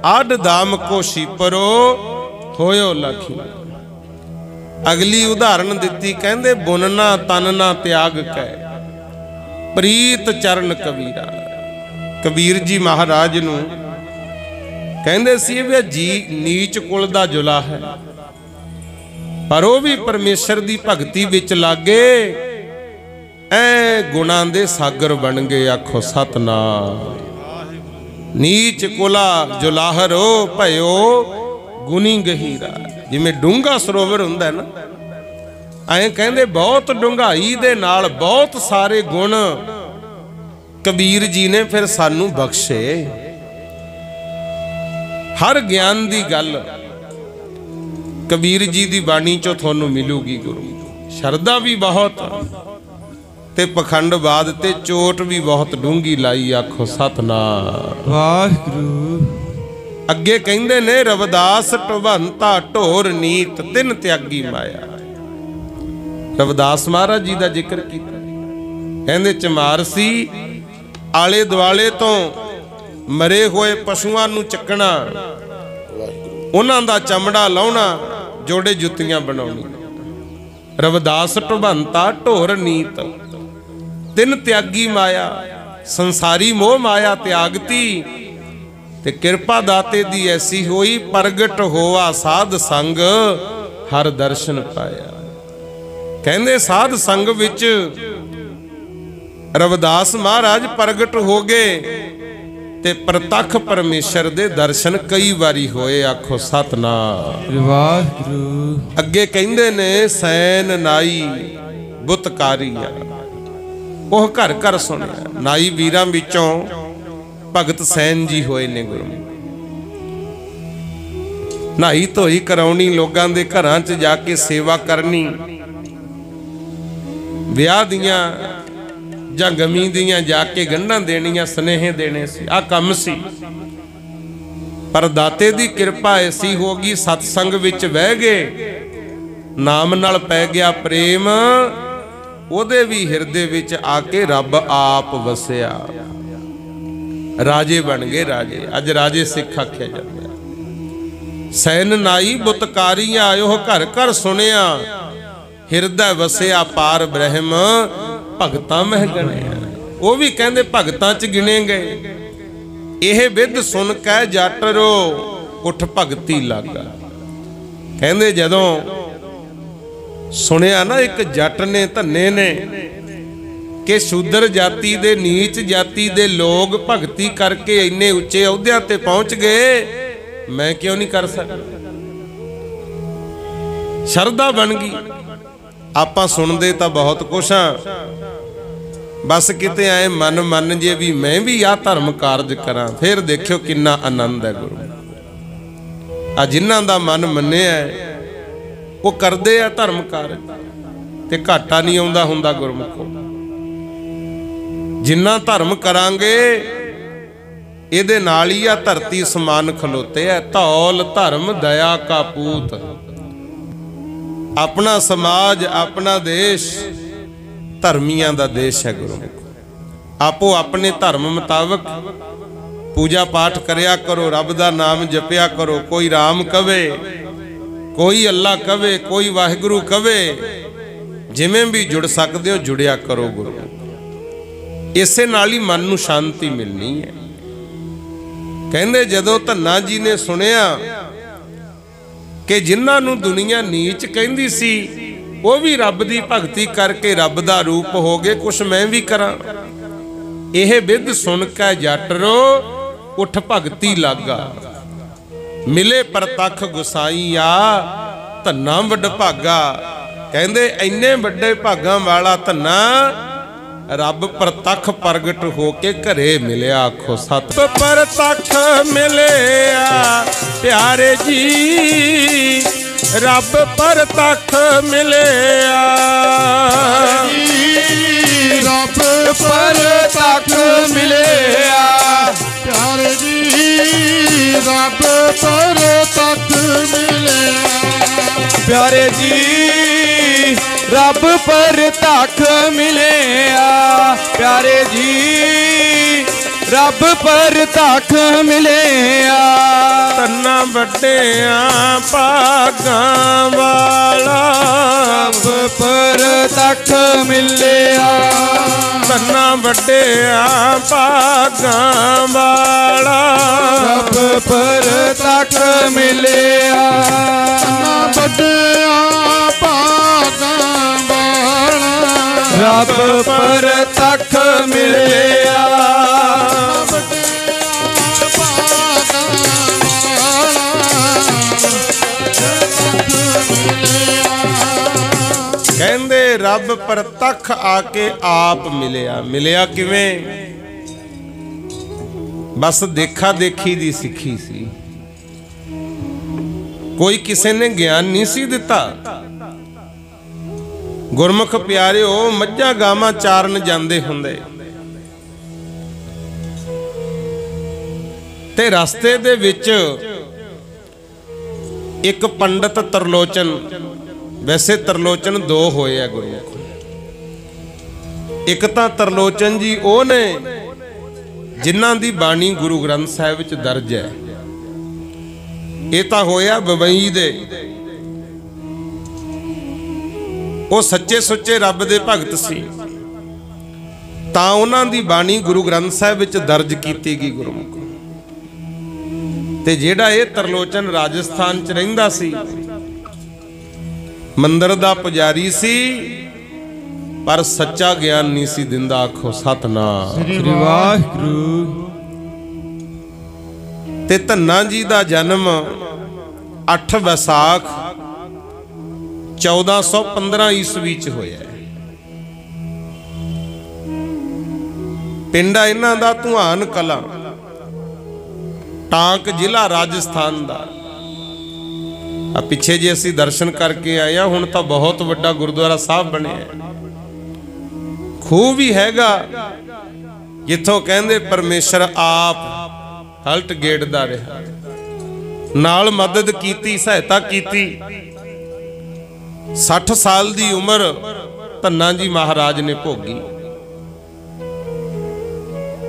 ਆਡ ਦਾਮ ਕੋ ਸ਼ਿਪਰੋ, ਹੋਇਓ ਲਖੀ। ਅਗਲੀ ਉਦਾਹਰਨ ਦਿੱਤੀ, ਕਹਿੰਦੇ ਬੁਨਨਾ ਤਨ ਨਾ ਤਿਆਗ ਕੈ, ਪ੍ਰੀਤ ਚਰਨ ਕਬੀਰਾ। ਕਬੀਰ ਜੀ ਮਹਾਰਾਜ ਨੂੰ ਕਹਿੰਦੇ ਸੀ ਵੀ ਜੀ ਨੀਚ ਕੁਲ ਦਾ ਜੁਲਾ ਹੈ, ਪਰ ਉਹ ਵੀ ਪਰਮੇਸ਼ਰ ਦੀ ਭਗਤੀ ਵਿੱਚ ਲੱਗੇ, ਐ ਗੁਣਾਂ ਦੇ ਸਾਗਰ ਬਣ ਗਏ। ਆਖੋ ਸਤਨਾਮ। ਨੀਚ ਕੁਲਾ ਜੁਲਾਹਰੋ ਭਇਓ ਗੁਣੀ ਗਹੀਰਾ। ਜਿਵੇਂ ਡੂੰਘਾ ਸਰੋਵਰ ਹੁੰਦਾ ਨਾ, ਐਂ ਕਹਿੰਦੇ ਬਹੁਤ ਡੂੰਘਾਈ ਦੇ ਨਾਲ ਬਹੁਤ ਸਾਰੇ ਗੁਣ ਕਬੀਰ ਜੀ ਨੇ ਫਿਰ ਸਾਨੂੰ ਬਖਸ਼ੇ। ਹਰ ਗਿਆਨ ਦੀ ਗੱਲ ਕਬੀਰ ਜੀ ਦੀ ਬਾਣੀ ਚੋਂ ਤੁਹਾਨੂੰ ਮਿਲੂਗੀ। ਗੁਰੂ ਸ਼ਰਧਾ ਵੀ ਬਹੁਤ ਤੇ ਪਖੰਡਵਾਦ ਤੇ ਚੋਟ ਵੀ ਬਹੁਤ ਡੂੰਗੀ ਲਾਈ। ਆਖੋ ਸਤਨਾਮ ਵਾਹਿਗੁਰੂ। ਅੱਗੇ ਕਹਿੰਦੇ ਨੇ ਰਵਿਦਾਸ ਢਵੰਤਾ ਢੋਰ ਨੀਤ, ਤਿੰਨ ਤਿਆਗੀ ਮਾਇਆ। ਰਵਿਦਾਸ ਮਹਾਰਾਜ ਜੀ ਦਾ ਜ਼ਿਕਰ ਕੀਤਾ, ਕਹਿੰਦੇ ਚਮਾਰ ਸੀ, ਆਲੇ ਦੁਆਲੇ ਤੋਂ ਮਰੇ ਹੋਏ ਪਸ਼ੂਆਂ ਨੂੰ ਚੱਕਣਾ, ਉਹਨਾਂ ਦਾ ਚਮੜਾ ਲਾਉਣਾ, ਜੋੜੇ ਜੁੱਤੀਆਂ ਬਣਾਉਣੀ। ਰਵਿਦਾਸ ਢਵੰਤਾ ਢੋਰ ਨੀਤ, ਤਿੰਨ ਤਿਆਗੀ ਮਾਇਆ। ਸੰਸਾਰੀ ਮੋਹ ਮਾਇਆ ਤਿਆਗਤੀ ਤੇ ਕਿਰਪਾ ਦਾਤੇ ਦੀ ਐਸੀ ਹੋਈ, ਪ੍ਰਗਟ ਹੋਆ ਸਾਧ ਸੰਗ, ਹਰ ਦਰਸ਼ਨ ਪਾਇਆ। ਕਹਿੰਦੇ ਸਾਧ ਸੰਗ ਵਿੱਚ ਰਵਿਦਾਸ ਮਹਾਰਾਜ ਪ੍ਰਗਟ ਹੋ ਗਏ ਤੇ ਪ੍ਰਤੱਖ ਪਰਮੇਸ਼ਰ ਦੇ ਦਰਸ਼ਨ ਕਈ ਵਾਰੀ ਹੋਏ। ਆਖੋ ਸਤਨਾਮ ਵਾਹਿਗੁਰੂ। ਅੱਗੇ ਕਹਿੰਦੇ ਨੇ ਸੈਨ ਨਾਈ ਬੁੱਤਕਾਰੀਆ, ਉਹ ਘਰ ਘਰ ਸੁਣਿਆ। ਨਾਈ ਵੀਰਾਂ ਵਿੱਚੋਂ ਭਗਤ ਸੈਨ ਜੀ ਹੋਏ ਨੇ। ਗੁਰੂ ਨਹਾਈ ਧੋਈ ਕਰਾਉਣੀ, ਲੋਕਾਂ ਦੇ ਘਰਾਂ 'ਚ ਜਾ ਕੇ ਸੇਵਾ ਕਰਨੀ, ਵਿਆਹ ਦੀਆਂ ਜਾਂ ਗਮੀ ਦੀਆਂ ਜਾ ਕੇ ਗੰਢਾਂ ਦੇਣੀਆਂ, ਸੁਨੇਹੇ ਦੇਣੇ ਸੀ, ਆਹ ਕੰਮ ਸੀ। ਪਰ ਦਾਤੇ ਦੀ ਕਿਰਪਾ ਐਸੀ ਹੋ ਗਈ, ਸਤਸੰਗ ਵਿੱਚ ਬਹਿ ਗਏ, ਨਾਮ ਨਾਲ ਪੈ ਗਿਆ ਪ੍ਰੇਮ, ਉਹਦੇ ਵੀ ਹਿਰਦੇ ਵਿੱਚ ਆ ਕੇ ਰੱਬ ਆਪ ਵਸਿਆ। ਰਾਜੇ ਬਣ ਗਏ ਰਾਜੇ। ਅੱਜ ਰਾਜੇ ਸਿੱਖ ਆਖਿਆ ਜਾਂਦਾ। ਸੈਨ ਨਾਈ ਬੁੱਤਕਾਰੀਆਂ, ਉਹ ਘਰ ਘਰ ਸੁਣਿਆ, ਹਿਰਦਾ ਵਸਿਆ ਪਾਰ ਬ੍ਰਹਮ, ਭਗਤਾਂ ਮਹਿ ਗਣਿਆ। ਉਹ ਵੀ ਕਹਿੰਦੇ ਭਗਤਾਂ 'ਚ ਗਿਣੇ ਗਏ। ਇਹ ਵਿਦ ਸੁਣ ਕੇ ਜੱਟਰੋ, ਉਠ ਭਗਤੀ ਲਾਗਾ। ਕਹਿੰਦੇ ਜਦੋਂ ਸੁਣਿਆ ਨਾ ਇੱਕ ਜੱਟ ਨੇ, ਧੰਨੇ ਨੇ, ਕਿ ਸ਼ੂਦਰ ਜਾਤੀ ਦੇ, ਨੀਚ ਜਾਤੀ ਦੇ ਲੋਕ ਭਗਤੀ ਕਰਕੇ ਇੰਨੇ ਉੱਚੇ ਅਹੁਦਿਆਂ ਤੇ ਪਹੁੰਚ ਗਏ, ਮੈਂ ਕਿਉਂ ਨਹੀਂ ਕਰ ਸਕਦਾ। ਸ਼ਰਧਾ ਬਣ ਗਈ। ਆਪਾਂ ਸੁਣਦੇ ਤਾਂ ਬਹੁਤ ਕੁਛ ਆ, ਬਸ ਕਿਤੇ ਆਏ ਮਨ ਮੰਨ ਜੇ ਵੀ ਮੈਂ ਵੀ ਆਹ ਧਰਮ ਕਾਰਜ ਕਰਾਂ, ਫਿਰ ਦੇਖਿਓ ਕਿੰਨਾ ਆਨੰਦ ਹੈ। ਗੁਰੂ ਆ ਜਿਨ੍ਹਾਂ ਦਾ ਮਨ ਮੰਨਿਆ ਉਹ ਕਰਦੇ ਆ ਧਰਮ ਕਾਰਜ, ਤੇ ਘਾਟਾ ਨਹੀਂ ਆਉਂਦਾ ਹੁੰਦਾ ਗੁਰਮੁਖੋ। ਜਿੰਨਾ ਧਰਮ ਕਰਾਂਗੇ ਇਹਦੇ ਨਾਲ ਹੀ ਆ ਧਰਤੀ ਸਮਾਨ ਖਲੋਤੇ ਆ। ਧੌਲ ਧਰਮ ਦਇਆ ਕਾ ਪੂਤ। ਆਪਣਾ ਸਮਾਜ, ਆਪਣਾ ਦੇਸ਼ ਧਰਮੀਆਂ ਦਾ ਦੇਸ਼ ਹੈ। ਗੁਰੂ ਆਪੋ ਆਪਣੇ ਧਰਮ ਮੁਤਾਬਕ ਪੂਜਾ ਪਾਠ ਕਰਿਆ ਕਰੋ, ਰੱਬ ਦਾ ਨਾਮ ਜਪਿਆ ਕਰੋ। ਕੋਈ ਰਾਮ ਕਵੇ, ਕੋਈ ਅੱਲਾ ਕਵੇ, ਕੋਈ ਵਾਹਿਗੁਰੂ ਕਵੇ, ਜਿਵੇਂ ਵੀ ਜੁੜ ਸਕਦੇ ਹੋ ਜੁੜਿਆ ਕਰੋ। ਗੁਰੂ ਇਸੇ ਨਾਲ ਹੀ ਮਨ ਨੂੰ ਸ਼ਾਂਤੀ ਮਿਲਣੀ ਹੈ। ਕਹਿੰਦੇ ਜਦੋਂ ਧੰਨਾ ਜੀ ਨੇ ਸੁਣਿਆ ਕਿ ਜਿਨ੍ਹਾਂ ਨੂੰ ਦੁਨੀਆ ਨੀਚ ਕਹਿੰਦੀ ਸੀ ਉਹ ਵੀ ਰੱਬ ਦੀ ਭਗਤੀ ਕਰਕੇ ਰੱਬ ਦਾ ਰੂਪ ਹੋ ਗਏ, ਕੁਛ ਮੈਂ ਵੀ ਕਰਾਂ। ਇਹ ਵਿਦ ਸੁਣ ਕੇ ਜੱਟਰੋ, ਉਠ ਭਗਤੀ ਲਾਗਾ। ਮਿਲੇ ਪ੍ਰਤੱਖ ਗੁਸਾਈ ਆ, ਧੰਨਾ ਵੱਡ ਭਾਗਾ। ਕਹਿੰਦੇ ਇੰਨੇ ਵੱਡੇ ਭਾਗਾਂ ਵਾਲਾ ਧੰਨਾ ਰੱਬ ਪ੍ਰਤੱਖ ਪ੍ਰਗਟ ਹੋ ਕੇ ਘਰੇ ਮਿਲਿਆ। ਆਖੋ ਸਤ ਪ੍ਰਤੱਖ ਮਿਲਿਆ ਪਿਆਰੇ ਜੀ, रब परतख मिलिया रब परतख मिलिया प्यारे जी रब परतख मिलिया प्यारे जी रब परतख मिलिया प्यारे जी रब परतख मिलिया तन्ना वड्डिया भागां वाला रब परतख मिलिया तन्ना वड्डिया भागां वाला रब परतख मिलिया ਵੱਡਿਆ ਭਾਗਾਂ ਵਾਲਾ रब परतख मिलिया ਵੱਡਿਆ ਭਾਗਾਂ ਵਾਲਾ ਕਹਿੰਦੇ ਰੱਬ ਪ੍ਰਤੱਖ ਆ ਕੇ ਆਪ ਮਿਲਿਆ। ਮਿਲਿਆ ਕਿਵੇਂ? ਬਸ ਦੇਖਾ ਦੇਖੀ ਦੀ ਸਿੱਖੀ ਸੀ, ਕੋਈ ਕਿਸੇ ਨੇ ਗਿਆਨ ਨਹੀਂ ਸੀ ਦਿੱਤਾ। ਗੁਰਮੁਖ ਪਿਆਰਿਓ ਮੱਝਾਂ ਗਾਵਾਂ ਚਾਰਨ ਜਾਂਦੇ ਹੁੰਦੇ ਤੇ ਰਸਤੇ ਦੇ ਵਿੱਚ ਇੱਕ ਪੰਡਤ ਤਰਲੋਚਨ, ਵੈਸੇ ਤਰਲੋਚਨ ਦੋ ਹੋਏ ਆ ਗੁਰਮੁਖ, ਇੱਕ ਤਾਂ ਤਰਲੋਚਨ ਜੀ ਉਹ ਨੇ ਜਿਨ੍ਹਾਂ ਦੀ ਬਾਣੀ ਗੁਰੂ ਗ੍ਰੰਥ ਸਾਹਿਬ ਵਿੱਚ ਦਰਜ ਹੈ, ਇਹ ਤਾਂ ਹੋਇਆ ਬਵਈ ਦੇ, ਉਹ ਸੱਚੇ ਸੁੱਚੇ ਰੱਬ ਦੇ ਭਗਤ ਸੀ, ਤਾਂ ਉਹਨਾਂ ਦੀ ਬਾਣੀ ਗੁਰੂ ਗ੍ਰੰਥ ਸਾਹਿਬ ਵਿੱਚ ਦਰਜ ਕੀਤੀ ਗਈ ਗੁਰਮੁਖ। ਤੇ ਜਿਹੜਾ ਇਹ ਤਰਲੋਚਨ ਰਾਜਸਥਾਨ 'ਚ ਰਹਿੰਦਾ ਸੀ, ਮੰਦਰ ਦਾ ਪੁਜਾਰੀ ਸੀ, ਪਰ ਸੱਚਾ ਗਿਆਨ ਨਹੀਂ ਸੀ ਦਿੰਦਾ। ਆਖੋ ਸਤਨਾਮ ਸ੍ਰੀ ਵਾਹਿਗੁਰੂ। ਤੇ ਧੰਨਾ ਜੀ ਦਾ ਜਨਮ 8 ਵਿਸਾਖ 1415 ਈਸਵੀ ਚ ਹੋਇਆ। ਪਿੰਡ ਆ ਇਹਨਾਂ ਦਾ ਧੁਆਨ ਕਲਾਂ, ਟਾਂਕ ਜ਼ਿਲ੍ਹਾ ਰਾਜਸਥਾਨ ਦਾ। ਆ ਪਿੱਛੇ ਜੇ ਅਸੀਂ ਦਰਸ਼ਨ ਕਰਕੇ ਆਏ ਆ, ਹੁਣ ਤਾਂ ਬਹੁਤ ਵੱਡਾ ਗੁਰਦੁਆਰਾ ਸਾਹਿਬ ਬਣਿਆ, ਖੂਹ ਵੀ ਹੈਗਾ ਜਿੱਥੋਂ ਕਹਿੰਦੇ ਪਰਮੇਸ਼ਰ ਆਪ ਹਲਟ ਗੇੜਦਾ ਰਿਹਾ, ਨਾਲ ਮਦਦ ਕੀਤੀ, ਸਹਾਇਤਾ ਕੀਤੀ। 60 ਸਾਲ ਦੀ ਉਮਰ ਧੰਨਾ ਜੀ ਮਹਾਰਾਜ ਨੇ ਭੋਗੀ।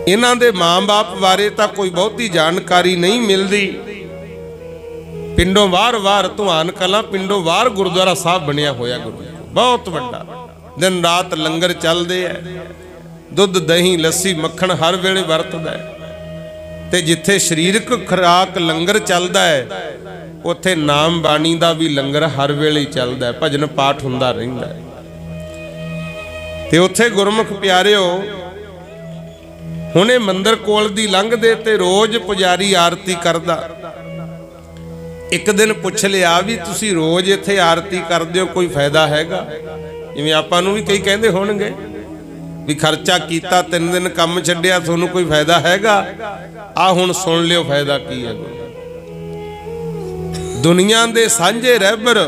ਇਹਨਾਂ ਦੇ ਮਾਂ-ਬਾਪ ਬਾਰੇ ਤਾਂ ਕੋਈ ਬਹੁਤੀ ਜਾਣਕਾਰੀ ਨਹੀਂ ਮਿਲਦੀ। ਪਿੰਡੋਂ ਵਾਰ-ਵਾਰ ਧੁਆਨ ਕਲਾਂ ਪਿੰਡੋਂ ਬਾਹਰ ਗੁਰਦੁਆਰਾ ਸਾਹਿਬ ਬਣਿਆ ਹੋਇਆ, ਗੁਰੂ ਬਹੁਤ ਵੱਡਾ, ਦਿਨ ਰਾਤ ਲੰਗਰ ਚੱਲਦੇ ਐ, ਦੁੱਧ ਦਹੀਂ ਲੱਸੀ ਮੱਖਣ ਹਰ ਵੇਲੇ ਵਰਤਦਾ ਹੈ। ਤੇ ਜਿੱਥੇ ਸਰੀਰਕ ਖੁਰਾਕ ਲੰਗਰ ਚੱਲਦਾ ਹੈ, ਉੱਥੇ ਨਾਮ ਬਾਣੀ ਦਾ ਵੀ ਲੰਗਰ ਹਰ ਵੇਲੇ ਹੀ ਚੱਲਦਾ ਹੈ, ਭਜਨ ਪਾਠ ਹੁੰਦਾ ਰਹਿੰਦਾ ਹੈ। ਤੇ ਉੱਥੇ ਗੁਰਮੁਖ ਪਿਆਰਿਓ ਹੁਣੇ ਮੰਦਰ ਕੋਲ ਦੀ ਲੰਘਦੇ ਤੇ ਰੋਜ਼ ਪੁਜਾਰੀ ਆਰਤੀ ਕਰਦਾ। ਇੱਕ ਦਿਨ ਪੁੱਛ ਲਿਆ ਵੀ ਤੁਸੀਂ ਰੋਜ਼ ਇੱਥੇ ਆਰਤੀ ਕਰਦੇ ਹੋ, ਕੋਈ ਫਾਇਦਾ ਹੈਗਾ? ਜਿਵੇਂ ਆਪਾਂ ਨੂੰ ਵੀ ਕਈ ਕਹਿੰਦੇ ਹੋਣਗੇ ਵੀ ਖਰਚਾ ਕੀਤਾ, 3 ਦਿਨ ਕੰਮ ਛੱਡਿਆ, ਤੁਹਾਨੂੰ ਕੋਈ ਫਾਇਦਾ ਹੈਗਾ? ਆ ਹੁਣ ਸੁਣ ਲਿਓ ਫਾਇਦਾ ਕੀ ਹੈ। ਦੁਨੀਆ ਦੇ ਸਾਂਝੇ ਰਹਿਬਰ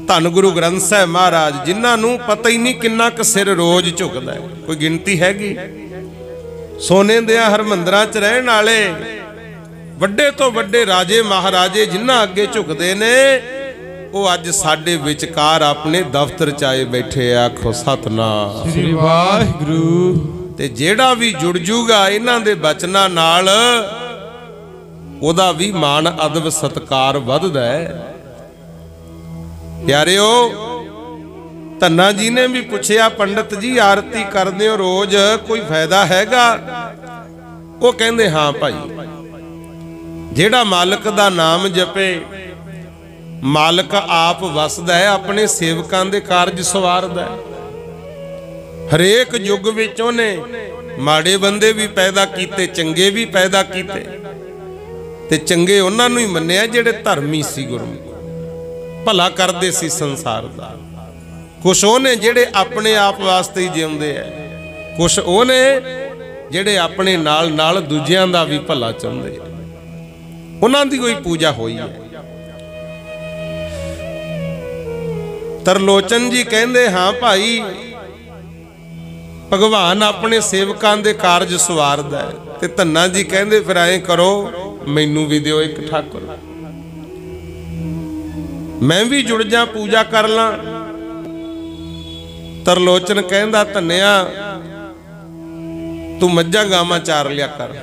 ਧੰਨ ਗੁਰੂ ਗ੍ਰੰਥ ਸਾਹਿਬ ਮਹਾਰਾਜ, ਜਿਨ੍ਹਾਂ ਨੂੰ ਪਤਾ ਹੀ ਨਹੀਂ ਕਿੰਨਾ ਕੁ ਸਿਰ ਰੋਜ਼ ਝੁਕਦਾ ਹੈ, ਕੋਈ ਗਿਣਤੀ ਹੈਗੀ? ਸੋਨੇ ਦੇ ਹਰਮੰਦਰਾਂ 'ਚ ਰਹਿਣ ਵਾਲੇ ਵੱਡੇ ਤੋਂ ਵੱਡੇ ਰਾਜੇ ਮਹਾਰਾਜੇ ਜਿਨ੍ਹਾਂ ਅੱਗੇ ਝੁਕਦੇ ਨੇ, ਉਹ ਅੱਜ ਸਾਡੇ ਵਿਚਕਾਰ ਆਪਣੇ ਦਫ਼ਤਰ 'ਚ ਆਏ ਬੈਠੇ। ਆਖੋ ਸਤਨਾਮ ਸ੍ਰੀ ਵਾਹਿਗੁਰੂ। ਤੇ ਜਿਹੜਾ ਵੀ ਜੁੜ ਜੂਗਾ ਇਹਨਾਂ ਦੇ ਬਚਨਾਂ ਨਾਲ, ਉਹਦਾ ਵੀ ਮਾਣ ਅਦਬ ਸਤਕਾਰ ਵੱਧਦਾ ਹੈ। ਪਿਆਰਿਓ ਧੰਨਾ ਜੀ ਨੇ ਵੀ ਪੁੱਛਿਆ, ਪੰਡਤ ਜੀ ਆਰਤੀ ਕਰਦੇ ਹੋ ਰੋਜ਼, ਕੋਈ ਫਾਇਦਾ ਹੈਗਾ? ਉਹ ਕਹਿੰਦੇ ਹਾਂ ਭਾਈ, ਜਿਹੜਾ ਮਾਲਕ ਦਾ ਨਾਮ ਜਪੇ, ਮਾਲਕ ਆਪ ਵਸਦਾ ਹੈ, ਆਪਣੇ ਸੇਵਕਾਂ ਦੇ ਕਾਰਜ ਸਵਾਰਦਾ ਹੈ। ਹਰੇਕ ਯੁੱਗ ਵਿੱਚ ਉਹਨੇ ਮਾੜੇ ਬੰਦੇ ਵੀ ਪੈਦਾ ਕੀਤੇ, ਚੰਗੇ ਵੀ ਪੈਦਾ ਕੀਤੇ, ਤੇ ਚੰਗੇ ਉਹਨਾਂ ਨੂੰ ਹੀ ਮੰਨਿਆ ਜਿਹੜੇ ਧਰਮੀ ਸੀ, ਗੁਰਮੁਖ ਭਲਾ ਕਰਦੇ ਸੀ ਸੰਸਾਰ ਦਾ। ਕੁਛ ਉਹਨੇ ਜਿਹੜੇ ਆਪਣੇ ਆਪ ਵਾਸਤੇ ਹੀ ਜਿਉਂਦੇ ਆ, ਕੁਛ ਉਹਨੇ ਜਿਹੜੇ ਆਪਣੇ ਨਾਲ ਨਾਲ ਦੂਜਿਆਂ ਦਾ ਵੀ ਭਲਾ ਚਾਹੁੰਦੇ ਆ। ਉਹਨਾਂ ਦੀ ਕੋਈ ਪੂਜਾ ਹੋਈ ਹੈ। ਤਰਲੋਚਨ ਜੀ ਕਹਿੰਦੇ ਹਾਂ ਭਾਈ, ਭਗਵਾਨ ਆਪਣੇ ਸੇਵਕਾਂ ਦੇ ਕਾਰਜ ਸਵਾਰਦਾ ਹੈ। ਤੇ ਧੰਨਾ ਜੀ ਕਹਿੰਦੇ ਫਿਰ ਐਂ ਕਰੋ, ਮੈਨੂੰ ਵੀ ਦਿਓ ਇੱਕ ਠਾਕੁਰ, ਮੈਂ ਵੀ ਜੁੜ ਜਾ, ਪੂਜਾ ਕਰ ਲਾਂ। ਤਰਲੋਚਨ ਕਹਿੰਦਾ ਧੰਨਿਆ ਤੂੰ ਮੱਝਾਂ ਗਾਵਾਂ ਚਾਰ ਲਿਆ ਕਰ,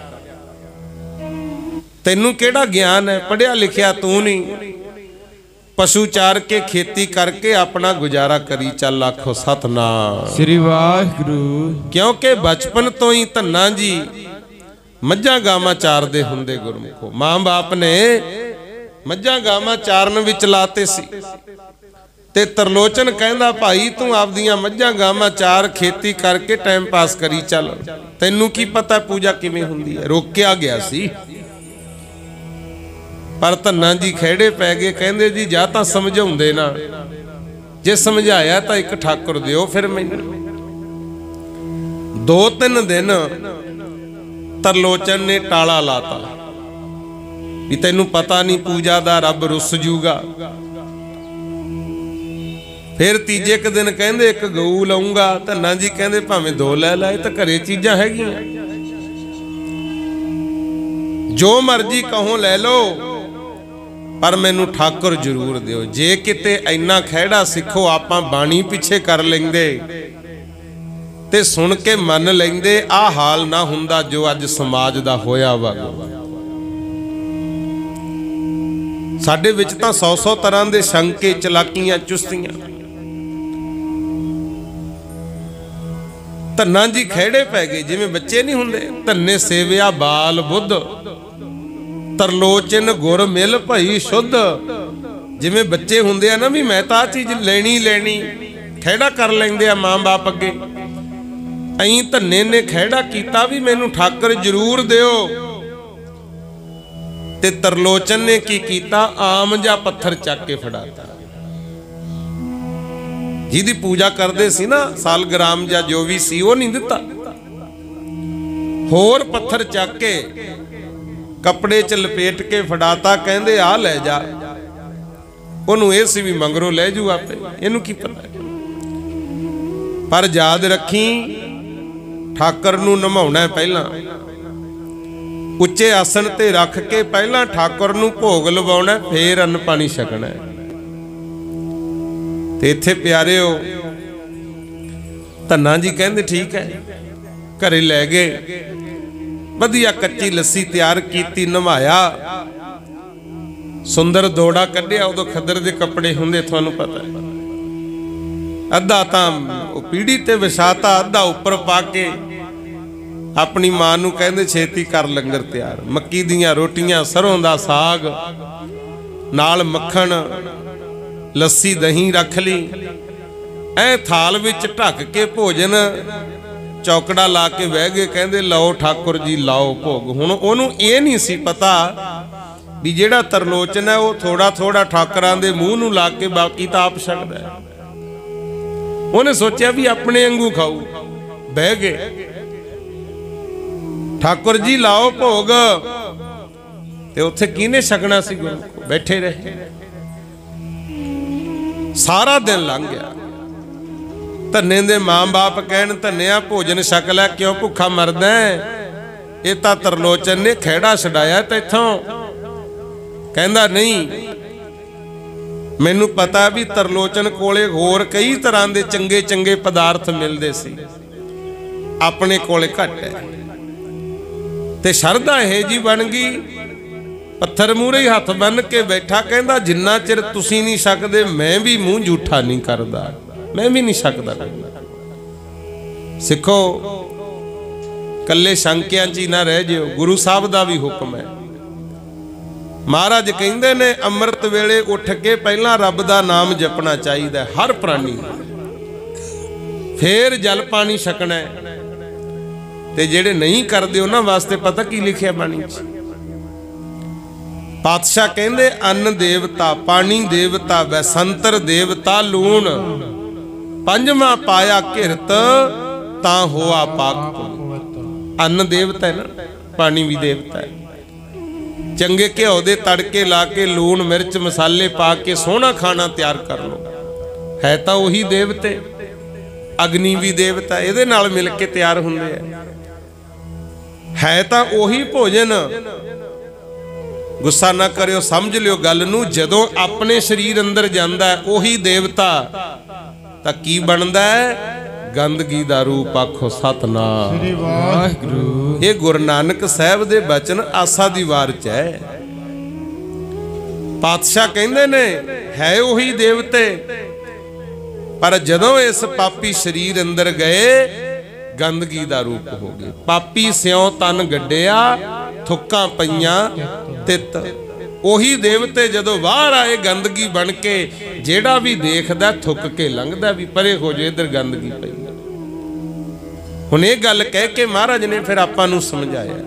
ਤੈਨੂੰ ਕਿਹੜਾ ਗਿਆਨ ਹੈ, ਪੜਿਆ ਲਿਖਿਆ ਤੂੰ ਨਹੀਂ, ਪਸ਼ੂ ਚਾਰ ਕੇ ਖੇਤੀ ਕਰਕੇ ਆਪਣਾ ਗੁਜ਼ਾਰਾ ਕਰੀ ਚੱਲ। ਆਖੋ ਸਤਨਾਮ ਸ੍ਰੀ ਵਾਹਿਗੁਰੂ। ਕਿਉਂਕਿ ਬਚਪਨ ਤੋਂ ਹੀ ਧੰਨਾ ਜੀ ਮੱਝਾਂ ਗਾਵਾਂ ਚਾਰਦੇ ਹੁੰਦੇ ਗੁਰਮੁਖੋ, ਮਾਂ ਬਾਪ ਨੇ ਮੱਝਾਂ ਗਾਵਾਂ ਚਾਰਨ ਵਿੱਚ ਲਾਤੇ ਸੀ। ਤੇ ਤਰਲੋਚਨ ਕਹਿੰਦਾ ਭਾਈ ਤੂੰ ਆਪਦੀਆਂ ਮੱਝਾਂ ਗਾਵਾਂ ਚਾਰ, ਖੇਤੀ ਕਰਕੇ ਟਾਈਮ ਪਾਸ ਕਰੀ ਚੱਲ, ਤੈਨੂੰ ਕੀ ਪਤਾ ਪੂਜਾ ਕਿਵੇਂ ਹੁੰਦੀ ਹੈ। ਰੋਕਿਆ ਗਿਆ ਸੀ ਪਰ ਧੰਨਾ ਜੀ ਖਹਿੜੇ ਪੈ ਗਏ, ਕਹਿੰਦੇ ਜੀ ਜਾਂ ਤਾਂ ਸਮਝਾਉਂਦੇ ਨਾ, ਜੇ ਸਮਝਾਇਆ ਤਾਂ ਇੱਕ ਠਾਕੁਰ ਦਿਓ ਫਿਰ ਮੈਨੂੰ। 2-3 ਦਿਨ ਤਰਲੋਚਨ ਨੇ ਟਾਲਾ ਲਾਤਾ ਵੀ ਤੈਨੂੰ ਪਤਾ ਨਹੀਂ ਪੂਜਾ ਦਾ, ਰੱਬ ਰੁੱਸ ਜੂਗਾ। ਫਿਰ ਤੀਜੇ ਇੱਕ ਦਿਨ ਕਹਿੰਦੇ ਇੱਕ ਗਊ ਲਾਉਂਗਾ। ਧੰਨਾ ਜੀ ਕਹਿੰਦੇ ਭਾਵੇਂ 2 ਲੈ ਲੈ, ਤਾਂ ਘਰੇ ਚੀਜ਼ਾਂ ਹੈਗੀਆਂ, ਜੋ ਮਰਜ਼ੀ ਕਹੋ ਲੈ ਲਓ, ਪਰ ਮੈਨੂੰ ਠਾਕੁਰ ਜ਼ਰੂਰ ਦਿਓ। ਜੇ ਕਿਤੇ ਇੰਨਾ ਖਹਿੜਾ ਸਿੱਖੋ ਆਪਾਂ ਬਾਣੀ ਪਿੱਛੇ ਕਰ ਲੈਂਦੇ ਤੇ ਸੁਣ ਕੇ ਮੰਨ ਲੈਂਦੇ, ਆਹ ਹਾਲ ਨਾ ਹੁੰਦਾ ਜੋ ਅੱਜ ਸਮਾਜ ਦਾ ਹੋਇਆ ਵਾ। ਸਾਡੇ ਵਿੱਚ ਤਾਂ 100-100 ਤਰ੍ਹਾਂ ਦੇ ਸ਼ੰਕੇ, ਚਲਾਕੀਆਂ, ਚੁਸਤੀਆਂ। ਧੰਨਾ ਜੀ ਖਹਿੜੇ ਪੈ ਗਏ ਜਿਵੇਂ ਬੱਚੇ ਨਹੀਂ ਹੁੰਦੇ। ਧੰਨੇ ਸੇਵਿਆ ਬਾਲ ਬੁੱਧ, ਤਰਲੋਚਨ ਗੁਰ ਮਿਲ ਭਈ ਸ਼ੁੱਧ। ਜਿਵੇਂ ਬੱਚੇ ਹੁੰਦੇ ਆ ਨਾ ਵੀ ਮੈਂ ਤਾਂ ਆ ਚੀਜ਼ ਲੈਣੀ ਲੈਣੀ, ਖਹਿੜਾ ਕਰ ਲੈਂਦੇ ਆ ਮਾਂ ਬਾਪ ਅੱਗੇ, ਐਂ ਧੰਨੇ ਨੇ ਖਹਿੜਾ ਕੀਤਾ ਵੀ ਮੈਨੂੰ ਠਾਕੁਰ ਜ਼ਰੂਰ ਦਿਓ। ਤੇ ਤਰਲੋਚਨ ਨੇ ਕੀ ਕੀਤਾ, ਆਮ ਜਾਂ ਪੱਥਰ ਚੱਕ ਕੇ ਫੜਾਤਾ। ਜਿਹਦੀ ਪੂਜਾ ਕਰਦੇ ਸੀ ਨਾ, ਸਾਲਗ੍ਰਾਮ ਜਾਂ ਜੋ ਵੀ ਸੀ, ਉਹ ਨਹੀਂ ਦਿੱਤਾ। ਹੋਰ ਪੱਥਰ ਚੱਕ ਕੇ ਕੱਪੜੇ 'ਚ ਲਪੇਟ ਕੇ ਫੜਾਤਾ। ਕਹਿੰਦੇ ਆ ਲੈ ਜਾ। ਉਹਨੂੰ ਇਹ ਸੀ ਵੀ ਮੰਗਰੋਂ ਲੈ ਜੂ ਆਪੇ, ਇਹਨੂੰ ਕੀ ਪਤਾ। ਪਰ ਯਾਦ ਰੱਖੀ ਠਾਕੁਰ ਨੂੰ ਨਮਾਉਣਾ ਪਹਿਲਾਂ, ਉੱਚੇ ਆਸਣ ਤੇ ਰੱਖ ਕੇ ਪਹਿਲਾਂ ਠਾਕੁਰ ਨੂੰ ਭੋਗ ਲਵਾਉਣਾ, ਫੇਰ ਅੰਨ ਪਾਣੀ ਛਕਣਾ। ਤੇ ਇੱਥੇ ਪਿਆਰਿਓ ਧੰਨਾ ਜੀ ਕਹਿੰਦੇ ਠੀਕ ਹੈ, ਘਰੇ ਲੈ ਗਏ, ਵਧੀਆ ਕੱਚੀ ਲੱਸੀ ਤਿਆਰ ਕੀਤੀ, ਨਵਾਇਆ, ਸੁੰਦਰ ਦੋੜਾ ਕੱਢਿਆ। ਉਦੋਂ ਖੱਦਰ ਦੇ ਕੱਪੜੇ ਹੁੰਦੇ, ਤੁਹਾਨੂੰ ਪਤਾ ਹੈ। ਅੱਧਾ ਤਾਂ ਉਹ ਪੀੜੀ ਤੇ ਵਿਛਾਤਾ, ਅੱਧਾ ਉੱਪਰ ਪਾ ਕੇ ਆਪਣੀ ਮਾਂ ਨੂੰ ਕਹਿੰਦੇ ਛੇਤੀ ਕਰ ਲੰਗਰ ਤਿਆਰ। ਮੱਕੀ ਦੀਆਂ ਰੋਟੀਆਂ, ਸਰੋਂ ਦਾ ਸਾਗ, ਨਾਲ ਮੱਖਣ, ਲੱਸੀ, ਦਹੀਂ ਰੱਖ ਲਈ। ਐ ਥਾਲ ਵਿੱਚ ਢੱਕ ਕੇ ਭੋਜਨ ਚੌਕੜਾ ਲਾ ਕੇ ਬਹਿ ਗਏ। ਕਹਿੰਦੇ ਲਓ ਠਾਕੁਰ ਜੀ ਲਾਓ ਭੋਗ। ਹੁਣ ਉਹਨੂੰ ਇਹ ਨਹੀਂ ਸੀ ਪਤਾ ਵੀ ਜਿਹੜਾ ਤਰਲੋਚਨ ਹੈ ਉਹ ਥੋੜਾ ਥੋੜਾ ਠਾਕਰਾਂ ਦੇ ਮੂੰਹ ਨੂੰ ਲਾ ਕੇ ਬਾਕੀ ਤਾਂ ਆਪ ਛਕਦਾ ਹੈ। ਉਹਨੇ ਸੋਚਿਆ ਵੀ ਆਪਣੇ ਵਾਂਗੂ ਖਾਊ। ਬਹਿ ਗਏ, ਠਾਕੁਰ ਜੀ ਲਾਓ ਭੋਗ। ਤੇ ਉੱਥੇ ਕਿਹਨੇ ਛਕਣਾ ਸੀ? ਗੁਰੂ ਬੈਠੇ ਰਹੇ। ਸਾਰਾ ਦਿਨ ਲੰਘ ਗਿਆ। ਧੰਨੇ ਦੇ ਮਾਂ ਬਾਪ ਕਹਿਣ ਧੰਨਿਆ ਭੋਜਨ ਛਕ ਲੈ, ਕਿਉਂ ਭੁੱਖਾ ਮਰਦਾ? ਇਹ ਤਾਂ ਤਰਲੋਚਨ ਨੇ ਖਹਿੜਾ ਛਡਾਇਆ ਤੈਥੋਂ। ਕਹਿੰਦਾ ਨਹੀਂ, ਮੈਨੂੰ ਪਤਾ ਵੀ ਤਰਲੋਚਨ ਕੋਲੇ ਹੋਰ ਕਈ ਤਰ੍ਹਾਂ ਦੇ ਚੰਗੇ ਚੰਗੇ ਪਦਾਰਥ ਮਿਲਦੇ ਸੀ, ਆਪਣੇ ਕੋਲੇ ਘੱਟ ਹੈ। ਤੇ ਸ਼ਰਧਾ ਇਹ ਜੀ ਬਣ ਗਈ, ਪੱਥਰ ਮੂਹਰੇ ਹੱਥ ਬੰਨ ਕੇ ਬੈਠਾ। ਕਹਿੰਦਾ ਜਿੰਨਾ ਚਿਰ ਤੁਸੀਂ ਨਹੀਂ ਛਕਦੇ ਮੈਂ ਵੀ ਮੂੰਹ ਝੂਠਾ ਨਹੀਂ ਕਰਦਾ, ਮੈਂ ਵੀ ਨਹੀਂ ਛਕਦਾ। ਸਿੱਖੋ, ਕੱਲੇ ਸ਼ੰਕਿਆਂ 'ਚ ਹੀ ਨਾ ਰਹਿ ਜਿਓ, ਗੁਰੂ ਸਾਹਿਬ ਦਾ ਵੀ ਹੁਕਮ ਹੈ। ਮਹਾਰਾਜ ਕਹਿੰਦੇ ਨੇ ਅੰਮ੍ਰਿਤ ਵੇਲੇ ਉੱਠ ਕੇ ਪਹਿਲਾਂ ਰੱਬ ਦਾ ਨਾਮ ਜਪਣਾ ਚਾਹੀਦਾ ਹਰ ਪ੍ਰਾਣੀ, ਫੇਰ ਜਲ ਪਾਣੀ ਛਕਣਾ। ਤੇ ਜਿਹੜੇ ਨਹੀਂ ਕਰਦੇ ਉਹਨਾਂ ਵਾਸਤੇ ਪਤਾ ਕੀ ਲਿਖਿਆ ਬਾਣੀ 'ਚ? ਪਾਤਸ਼ਾਹ ਕਹਿੰਦੇ ਅੰਨ ਦੇਵਤਾ, ਪਾਣੀ ਦੇਵਤਾ, ਵੈਸੰਤਰ ਦੇਵਤਾ, ਲੂਣ, ਪੰਜਵਾਂ ਪਾਇਆ ਘਿਰਤ ਤਾਂ ਹੋਆ ਪਾਕ। ਅੰਨ ਦੇਵਤਾ ਹੈ ਨਾ, ਪਾਣੀ ਵੀ ਦੇਵਤਾ ਹੈ। ਚੰਗੇ ਘਿਓ ਦੇ ਤੜਕੇ ਲਾ ਕੇ ਲੂਣ ਮਿਰਚ ਮਸਾਲੇ ਪਾ ਕੇ ਸੋਹਣਾ ਖਾਣਾ ਤਿਆਰ ਕਰ ਲਓ, है तो उही देवते, अग्नि भी देवता, इहदे नाल मिल के तैयार हुंदे है तो उही भोजन। गुस्सा ना करियो, समझ लियो गल नूं। जदों अपने शरीर अंदर जांदा है उही देवता, तां की बनदा है? गंदगी दा रूप। आखो सतनाम वाहिगुरू। ये गुरु नानक साहब दे बचन आसा दी वार च है। पातशाह कहंदे ने है उही देवते, पर जदों इस पापी शरीर अंदर गए गंदगी दा रूप हो गए। पापी स्यों तन गड्डिया, थुक्कां पईयां तित। उही देवते जदों बाहर आए गंदगी बन के, जेड़ा भी देखदा थुक के लंघदा भी परे हो जाए, इधर गंदगी पई। हुण ये गल कह के महाराज ने फिर आपां नूं समझाया।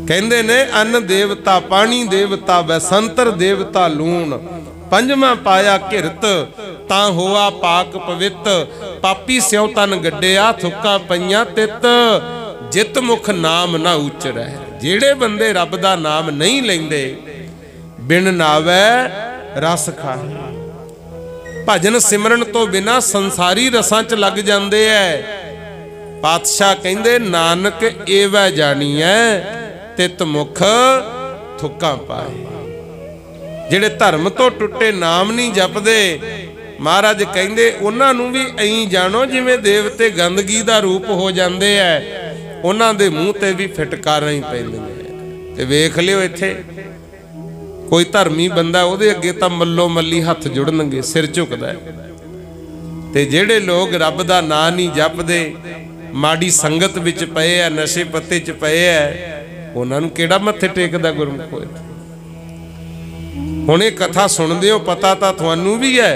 कहंदे ने अन्न देवता, पानी देवता, वैसंतर देवता लूण, पंजवां पाया घिरत, तां होआ पाक पवित। पापी स्यों तन गड्डिया, थुक्कां पईयां तित, जित मुख नाम ना उचरै। जेड़े बंदे रब दा नाम नहीं लेंदे, बिन नावै रस खाए। भजन सिमरन तो बिना संसारी रसां च लग जांदे ऐ। पातशाह कहंदे नानक एवै जाणीਐ, तित मुख थुक्कां पाए। जेड़े धर्म तो टुटे नाम नहीं जपदे, महाराज कहंदे उन्हां नूं भी ऐं जाणो जिवें देवते गंदगी दा रूप हो जांदे ऐ। उन्हां दे मूंह ते भी फिटकारां ही पैंदियां। ते वेख लिओ इत्थे कोई धर्मी बंदा, उहदे अगे तां मल्लो मल्ली हत्थ जुड़नगे, सिर झुकदा है। ते जेड़े लोग रब दा नां नहीं जपदे, माड़ी संगत विच पए आ, नशे पत्ते च पए आ, उन्हां नूं किहड़ा मत्थे टेकदा गुरमुखो। हुण ये कथा सुणदे हो, पता तां तुहानूं भी है,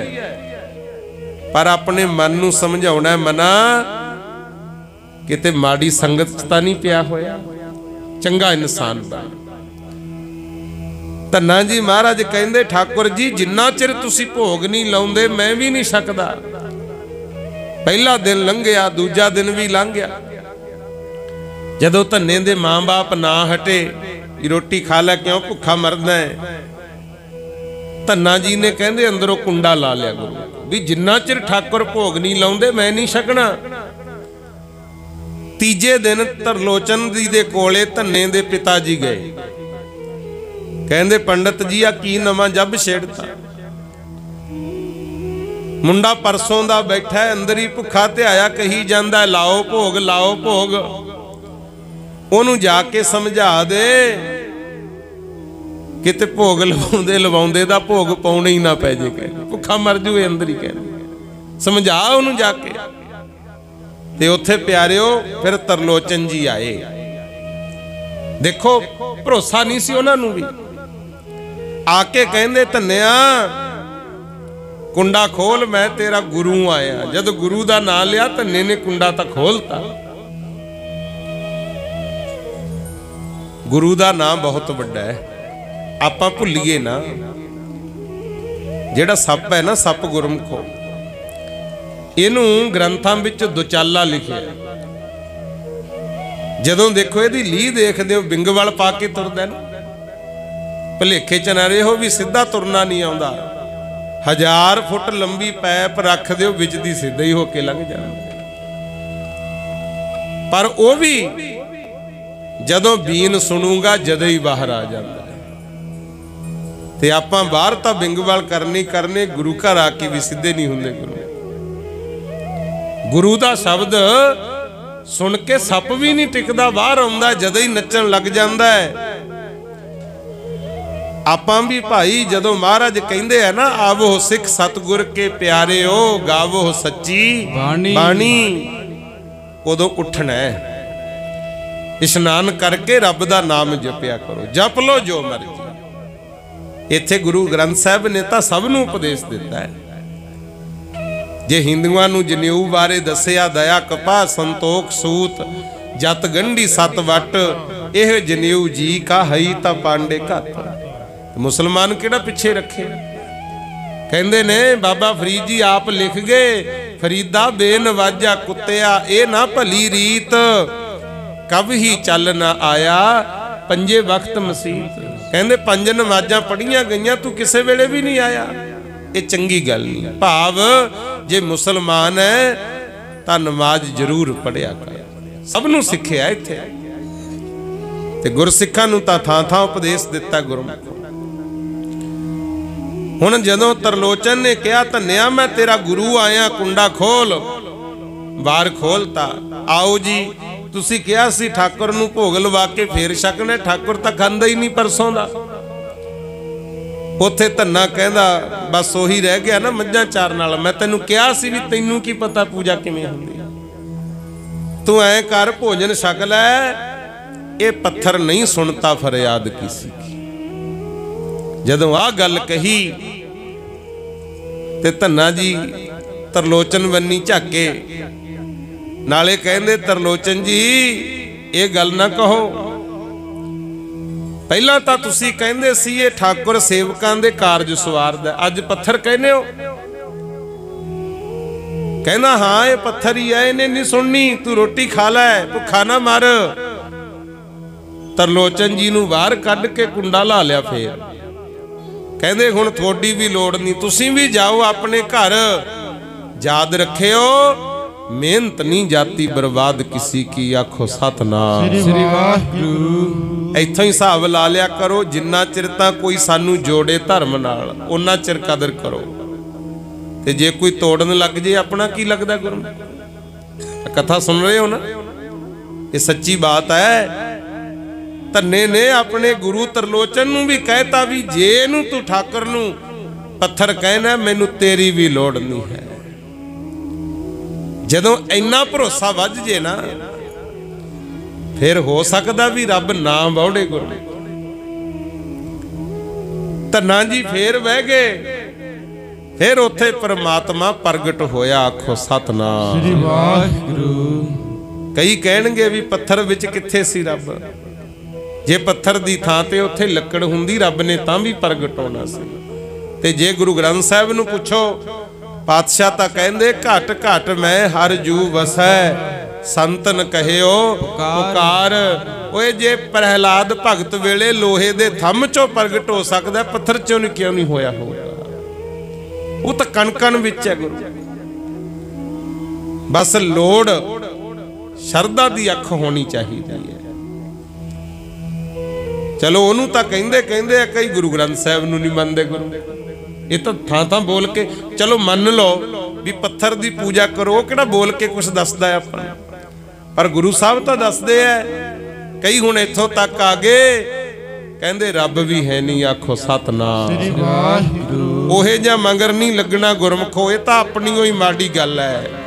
पर अपने मन नूं समझाउणा है। मना किते माड़ी संगत च तां नहीं पिया होया, चंगा इंसान बन। धन्ना जी महाराज कहंदे ठाकुर जी जिन्ना चिर तुसी भोग नहीं लाउंदे मैं भी नहीं सकदा। पहला दिन लंघिया, दूजा दिन भी लंघ गया। जदों धन्ने दे मां बाप ना हटे, रोटी खा लै, क्यों भुखा मरदा है। धन्ना जी ने कहंदे अंदरों कुंडा ला लिया गुरु भी जिन्ना चिर ठाकुर भोग नहीं लाउंदे मैं नहीं छकना। तीजे दिन तरलोचन जी दे कोले धन्ने दे पिता जी गए। कहंदे पंडित जी आ की नवां जब छेड़ता, मुंडा परसों दा बैठा है अंदर ही भुखा ते आया कही जांदा लाओ भोग लाओ भोग। ओनू जाके समझा दे किते भोग लवाउंदे लवाउंदे दा भोग पाउणे ही ना पै जे, भुखा मर जूए अंदर ही। कहने समझा ओनू जाके। ते उत्थे प्यारिओ फिर तरलोचन जी आए। देखो भरोसा नहीं सी उन्हां नूं भी। आके कहंदे धन्निया कुंडा खोल, मैं तेरा गुरु आया। जद गुरु दा नाम लिया धन्ने ने कुंडा तां खोलता। गुरु दा नाम बहुत वड्डा है, आपां भुल्लीए ना। जिहड़ा सप है ना, सप गुरमुखो, इनू ग्रंथां विच दुचाला लिखिया। जदों देखो इहदी लीह देखदे हो, बिंगवल पा के तुरदा ना, भलेखे च ना रहो भी सीधा तुरना नहीं आउंदा। 1000 फुट लंबी पैप रख दिओ, विच दी सीधा ही होके लंघ जांदा। पर वो भी जदों बीन सुनूंगा जदों ही बाहर आ जाता है। ते आपां बाहर तां बिंगवल करने गुरु घर आके भी सीधे नहीं हुंदे। गुरु दा शब्द सुन के सप भी नहीं टिकदा, बाहर आउंदा जदों ही नच्चण लग जांदा है। आपां भी भाई जदों महाराज कहंदे है ना, आवो सिख सतगुर के प्यारे हो, गावो सच्ची बाणी, उदों उठना है। इशनान करके रब दा नाम जपिया करो, जप लो जो मर्जी। इत्थे गुरु ग्रंथ साहब ने तां सब नूं उपदेश दिता है। जे हिंदुआं नूं जनेऊ बारे दसिया, दया कपा संतोख सूत जत गंढी सत वट, यह जनेऊ जी का हई तां पांडे घत। मुसलमान किहड़ा पिछे रखे। कहंदे ने बाबा फरीद जी आप लिख गए, फरीदा बेनवाजा कुत्तिया ए ना भली रीत, कब ही चल ना आया पंजे वक्त मसीत। कहंदे पंज नमाजां पढ़ियां गईयां, तू किसे वेले भी नहीं आया। ये चंगी गल नहीं। भाव जे मुसलमान है तां नमाज जरूर पढ़िया कर, सबनों सिक्ख्या इत्थे ते गुरसिखां नूं तां थां थां उपदेश दिता गुरमुख। हुण जदों तरलोचन ने कहा धन्या मैं तेरा गुरु आया, कुंडा खोल, बार खोलता। आओ जी तुसी कहा सी ठाकुर नूं भोग लवा के फेर छकना, ठाकुर तां खांदा ही नहीं परसों दा। उत्थे धन्ना कहंदा बस ओही रह गया ना मझां चारन वाला, मैं तैनूं कहा सी भी तैनूं की पता पूजा किवें हुंदी है, तू ऐ कर भोजन छक लै। ये पत्थर नहीं सुनता फरियाद किसी की। जदों आ गल कही ते धन्ना जी तरलोचन बन्नी झाके, नाले कहंदे तरलोचन जी ये गल ना कहो, पहला तां तुसी कहंदे सी ये ठाकुर सेवकां दे कारज सवारदा, अज पत्थर कहने हो। कहना हाँ ये पत्थर ही है, इन्हें नहीं सुननी, तू रोटी खा लै, भुखा ना मर। तरलोचन जी नूं बाहर कढ के कुंडा ला लिया। फेर कहंदे हुण थोड़ी भी लोड़ नहीं, तुसी भी जाओ अपने घर, याद रखियो मेहनत नहीं जाती बर्बाद किसी की, आखो सतनाम श्री वाहिगुरू। इत्थों ही हिसाब ला लिया करो, जिन्ना चिर तां कोई सानू जोड़े धर्म नाल उन्ना चिर कदर करो, ते जे कोई तोड़न लग जे अपना की लगदा। गुरु कथा सुन रहे हो ना, ये सच्ची बात है। धन्ने ने अपने गुरु तरलोचन नूं भी कहता भी जे नूं तू ठाकुर नूं पत्थर कहना मैनू तेरी भी लोड़ नहीं है। जदों इन्ना भरोसा वज जे ना फिर हो सकदा भी रब ना बहुड़े गुरु। धन्ना जी फिर बह गए, फिर उत्थे परमात्मा प्रगट होया, आखो सतनाम श्री वाहिगुरू। कई कहणगे भी पत्थर विच कित्थे सी रब, जे पत्थर दी थां ते उत्थे लकड़ हुंदी रब ने तां भी प्रगट होना सी। ते जे गुरु ग्रंथ साहिब नूं पुछो, पातशाह तां कहंदे घट घट मैं हर जू वसै, संतन कहियो पुकार। ओए जे प्रहलाद भगत वेले लोहे दे थंम चों प्रगट हो सकदा, पत्थर चों क्यों नहीं होया होगा? वो तां कण कण विच है गुरु। बस लोड़ शरदा दी अख होनी चाहिदी है। चलो ओनू तां कहंदे कहंदे कई गुरु ग्रंथ साहिब नूं नहीं मनदे गुरु। ये तो थां थां बोल के चलो मन लो भी पत्थर दी पूजा करो, किहड़ा बोल के कुछ दसदा है अपन, पर गुरु साहब तो दसदे है। कई हुण इत्थों तक आ गए कहंदे रब भी है नहीं, आखो सतनाम श्री वाहिगुरू। ओहे जा मंगर नहीं लगना गुरमुखो, ये तां अपनी ही माड़ी गल है।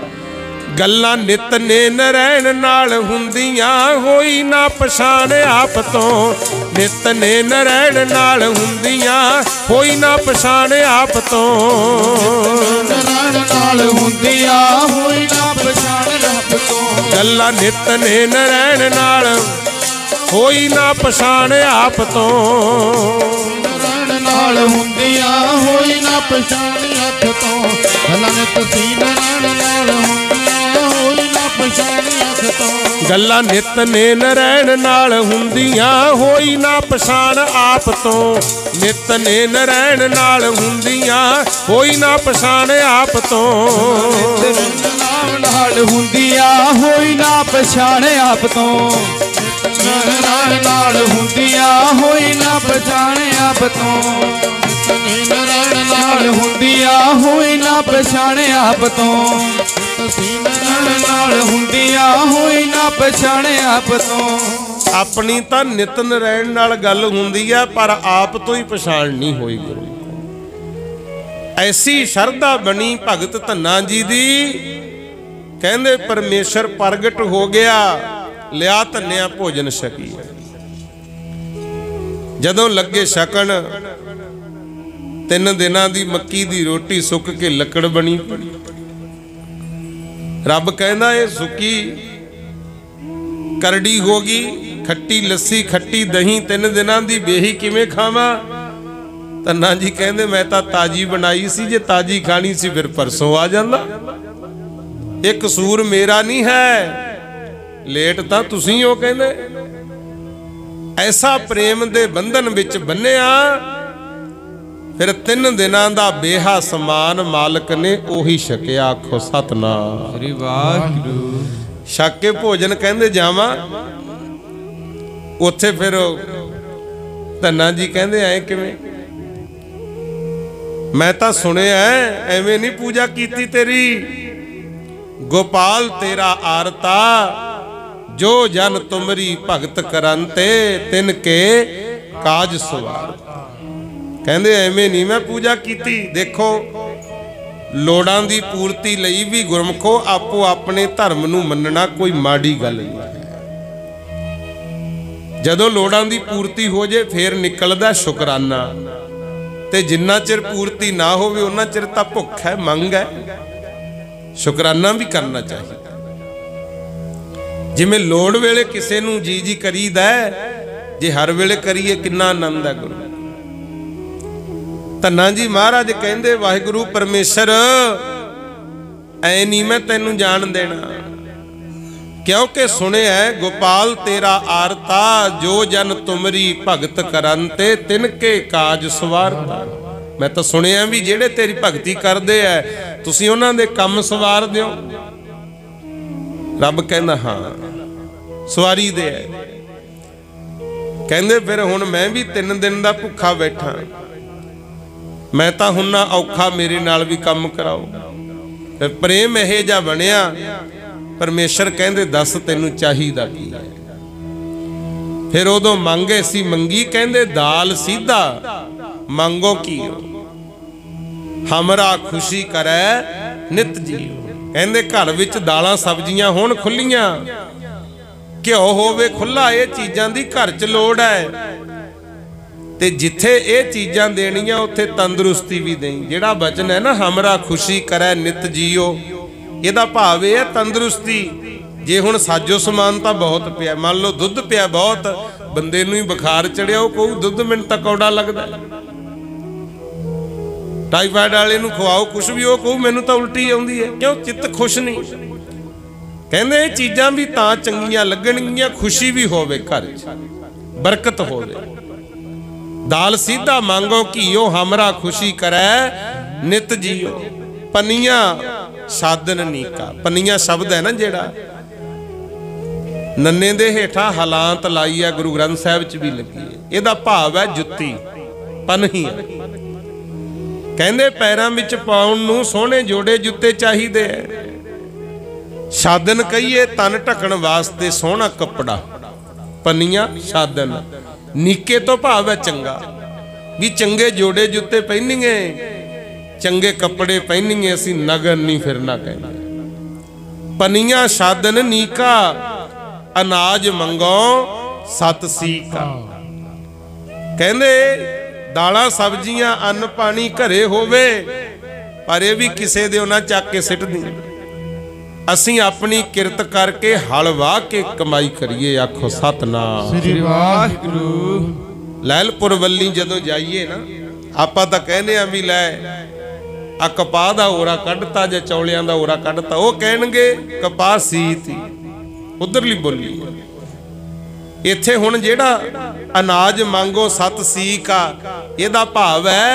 गल्लां नित ने नरैण नाल हुंदियां, होई ना पछाण आप तो। नित ने नरैण नाल हुंदियां, होई ना पछाण आप तो। नरैण नाल हुंदियां, होई ना पछाण आप तो। गल्लां नित ने नरैण नाल, होई ना पछाण आप तो। नरैण नाल हुंदियां, होई ना पछाण आप तो। गल्लां नित सी नरैण नाल हुंदियां, होई ना पछाण आप तो। गल्लां नित ने नरैण नाल हुंदियां, होई ना पछाण आप तो। नित ने नरैण नाल हुंदियां, होई ना पछाण आप तो। नाल हुंदियां, होई ना पछाण आप तो। नरैण नाल हुंदियां, होई ना पछाण आप तो। नरैण नाल हुंदियां, होई ना पछाण आप तो। नरैण नाल हुंदियां, होई ना पछाण आप तो। अपनी तां नित नरैण नाल गल हुंदी है, पर आप तो ही पछाण नहीं होई गुरु। ऐसी शरधा बनी भगत धन्ना जी दी, कहंदे परमेश्वर प्रगट हो गया, लिया धन्या भोजन छकी। जदों लगे छकन, 3 दिनां दी मक्की दी रोटी सुक के लकड़ बनी। रब कहंदा ये सुकी करड़ी होगी, खट्टी लस्सी खट्टी दही 3 दिनां दी बेही किवें खावां? धन्ना जी कहंदे मैं तां ताजी बनाई सी, जे ताजी खानी सी फिर परसों आ जांदा। ये कसूर मेरा नहीं है, लेट तां तुसीं हो। कहंदे ऐसा प्रेम दे बंधन विच बन्निया, फिर 3 दिनां दा बेहा समान मालक ने ओही छकिया। आखो सतनाम श्री वाहिगुरू। छक के भोजन कहंदे जावां उत्थे फिर धन्ना जी कहंदे ऐ किवें? मैं तां सुनिया एवें नहीं पूजा कीती तेरी। गोपाल तेरा आरता जो जन तुमरी भगत करंते तिनके काज सवार। कहंदे एवें नहीं मैं पूजा कीती। देखो लोड़ां दी पूर्ति लई भी गुरमुखो आपो अपने धर्म नूं मन्नना कोई माड़ी गल नहीं है। जदों लोड़ां दी पूर्ति हो जे फिर निकलदा शुकराना, ते जिन्ना चिर पूर्ति ना होवे उन्ना चिर तां भुख है, मंग है। शुकराना भी करना चाहिए। जिवें लोड़ वेले किसे नूं जी जी करीदा जे हर वेले करिए किन्ना आनंद है। गुरु धन्ना जी महाराज कहंदे वाहिगुरू परमेश्वर ऐ नहीं मैं तैनूं जान देना, क्योंकि सुने है गोपाल तेरा आरता जो जन तुमरी भगत करंते तिनके काज सवारता। मैं तो सुनिया भी जेड़े तेरी भगती करते है तुसीं उन्हां दे काम सवार दिओ। रब कहंदा हाँ सवारी दे है। कहंदे फिर हुण मैं भी 3 दिन दा भुखा बैठा, मैं तां हुण ना औखा, मेरे नाल भी काम कराओ। फिर प्रेम इहे जा बनिया। परमेश्वर कहंदे दस तैनूं चाहीदा की है। फिर उदों मंगे सी मंगी, कहंदे दाल सीधा मंगो की हमरा खुशी करे नित जीओ। कहंदे घर विच दालां सब्जियां होण खुल्लियां, घिओ होवे खुला, ये चीज़ां दी घर च लोड़ है। ते जिथे ये चीज़ां देनियां उत्थे तंदुरुस्ती भी देई। जिहड़ा वचन है ना हमरा खुशी करे नित जीओ, ਇਹਦਾ ਭਾਵ ਇਹ ਹੈ ਤੰਦਰੁਸਤੀ। ਜੇ ਹੁਣ ਸਾਜੋ ਸਮਾਨ ਤਾਂ ਬਹੁਤ ਪਿਆ, ਮੰਨ ਲਓ ਦੁੱਧ ਪਿਆ ਬਹੁਤ, ਬੰਦੇ ਨੂੰ ਹੀ ਬੁਖਾਰ ਚੜਿਆ, ਉਹ ਕਹੂ ਦੁੱਧ ਮੈਨੂੰ ਤਾਂ ਕੌੜਾ ਲੱਗਦਾ। ਟਾਈਫਾਇਡ ਵਾਲੇ ਨੂੰ ਖਵਾਓ ਕੁਛ ਵੀ, ਉਹ ਕਹੂ ਮੈਨੂੰ ਤਾਂ ਉਲਟੀ ਆਉਂਦੀ ਹੈ। ਕਿਉਂ? ਚਿੱਤ ਖੁਸ਼ ਨਹੀਂ। ਕਹਿੰਦੇ ਇਹ ਚੀਜ਼ਾਂ ਵੀ ਤਾਂ ਚੰਗੀਆਂ ਲੱਗਣਗੀਆਂ ਖੁਸ਼ੀ ਵੀ ਹੋਵੇ, ਘਰ 'ਚ ਬਰਕਤ ਹੋਵੇ। ਦਾਲ सीधा ਮੰਗੋ ਘੀਓ हमरा खुशी करे नित जीओ। पनिया साधन नीका, पनिया शब्द है ना जेड़ा नन्ने दे हेठा हलांत लाई है, गुरु ग्रंथ साहिब च भी लगी है। इहदा भाव है जुत्ती पनही। कहंदे पैरां विच पाउण नूं सोहणे जोड़े जुत्ते चाहीदे है। साधन कहिए तन ढकण वास्ते सोहना कपड़ा, पनिया साधन। नीके तो भाव है चंगा, भी चंगे जोड़े जुत्ते पहनीए, चंगे कपड़े पहनीए, असी नगर नहीं फिरना। कहना पनिया साधन नीका, अनाज मंगो सत सीका। कहंदे दालां सब्जियां अन्न पानी घरे होवे, पर यह भी किसे दे ना चक के सिट दी। असी अपनी किरत करके हल वाह के कमाई करिए। आखो सतनाम श्री वाहिगुरू। लैलपुर वल्ली जदों जाइए ना, आपां तां कहने आ भी लै आ कपाह दा ओरा कढ़ता जां चौलियां दा ओरा कढ़ता, वो कहणगे कपाह सीत। उधरली बोली इत्थे हुण जिहड़ा अनाज मंगो सत सीक आ, इहदा भाव है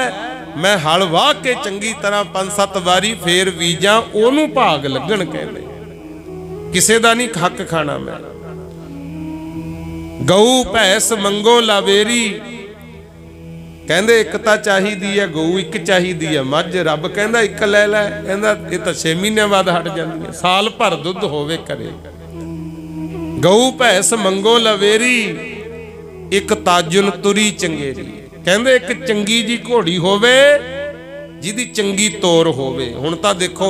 मैं हल वाह के चंगी तरह 5-7 वारी फेर बीजां, ओनू भाग लगण। कहंदे किसे दा नहीं हक खाना मैं। गऊ भैंस मंगो लावेरी। कहंदे एक तां चाहीदी है गऊ, एक चाहीदी है मझ। रब कहंदा एक लै लै, कहंदा ये तां 6 महीने बाद हट जांदी है, साल भर दुध होवे करे। गऊ भैंस मंगो लावेरी, एक ताजुन तुरी चंगेरी। कहंदे एक चंगी जी घोड़ी होवे जिहदी चंगी तोर होवे। हुण तां देखो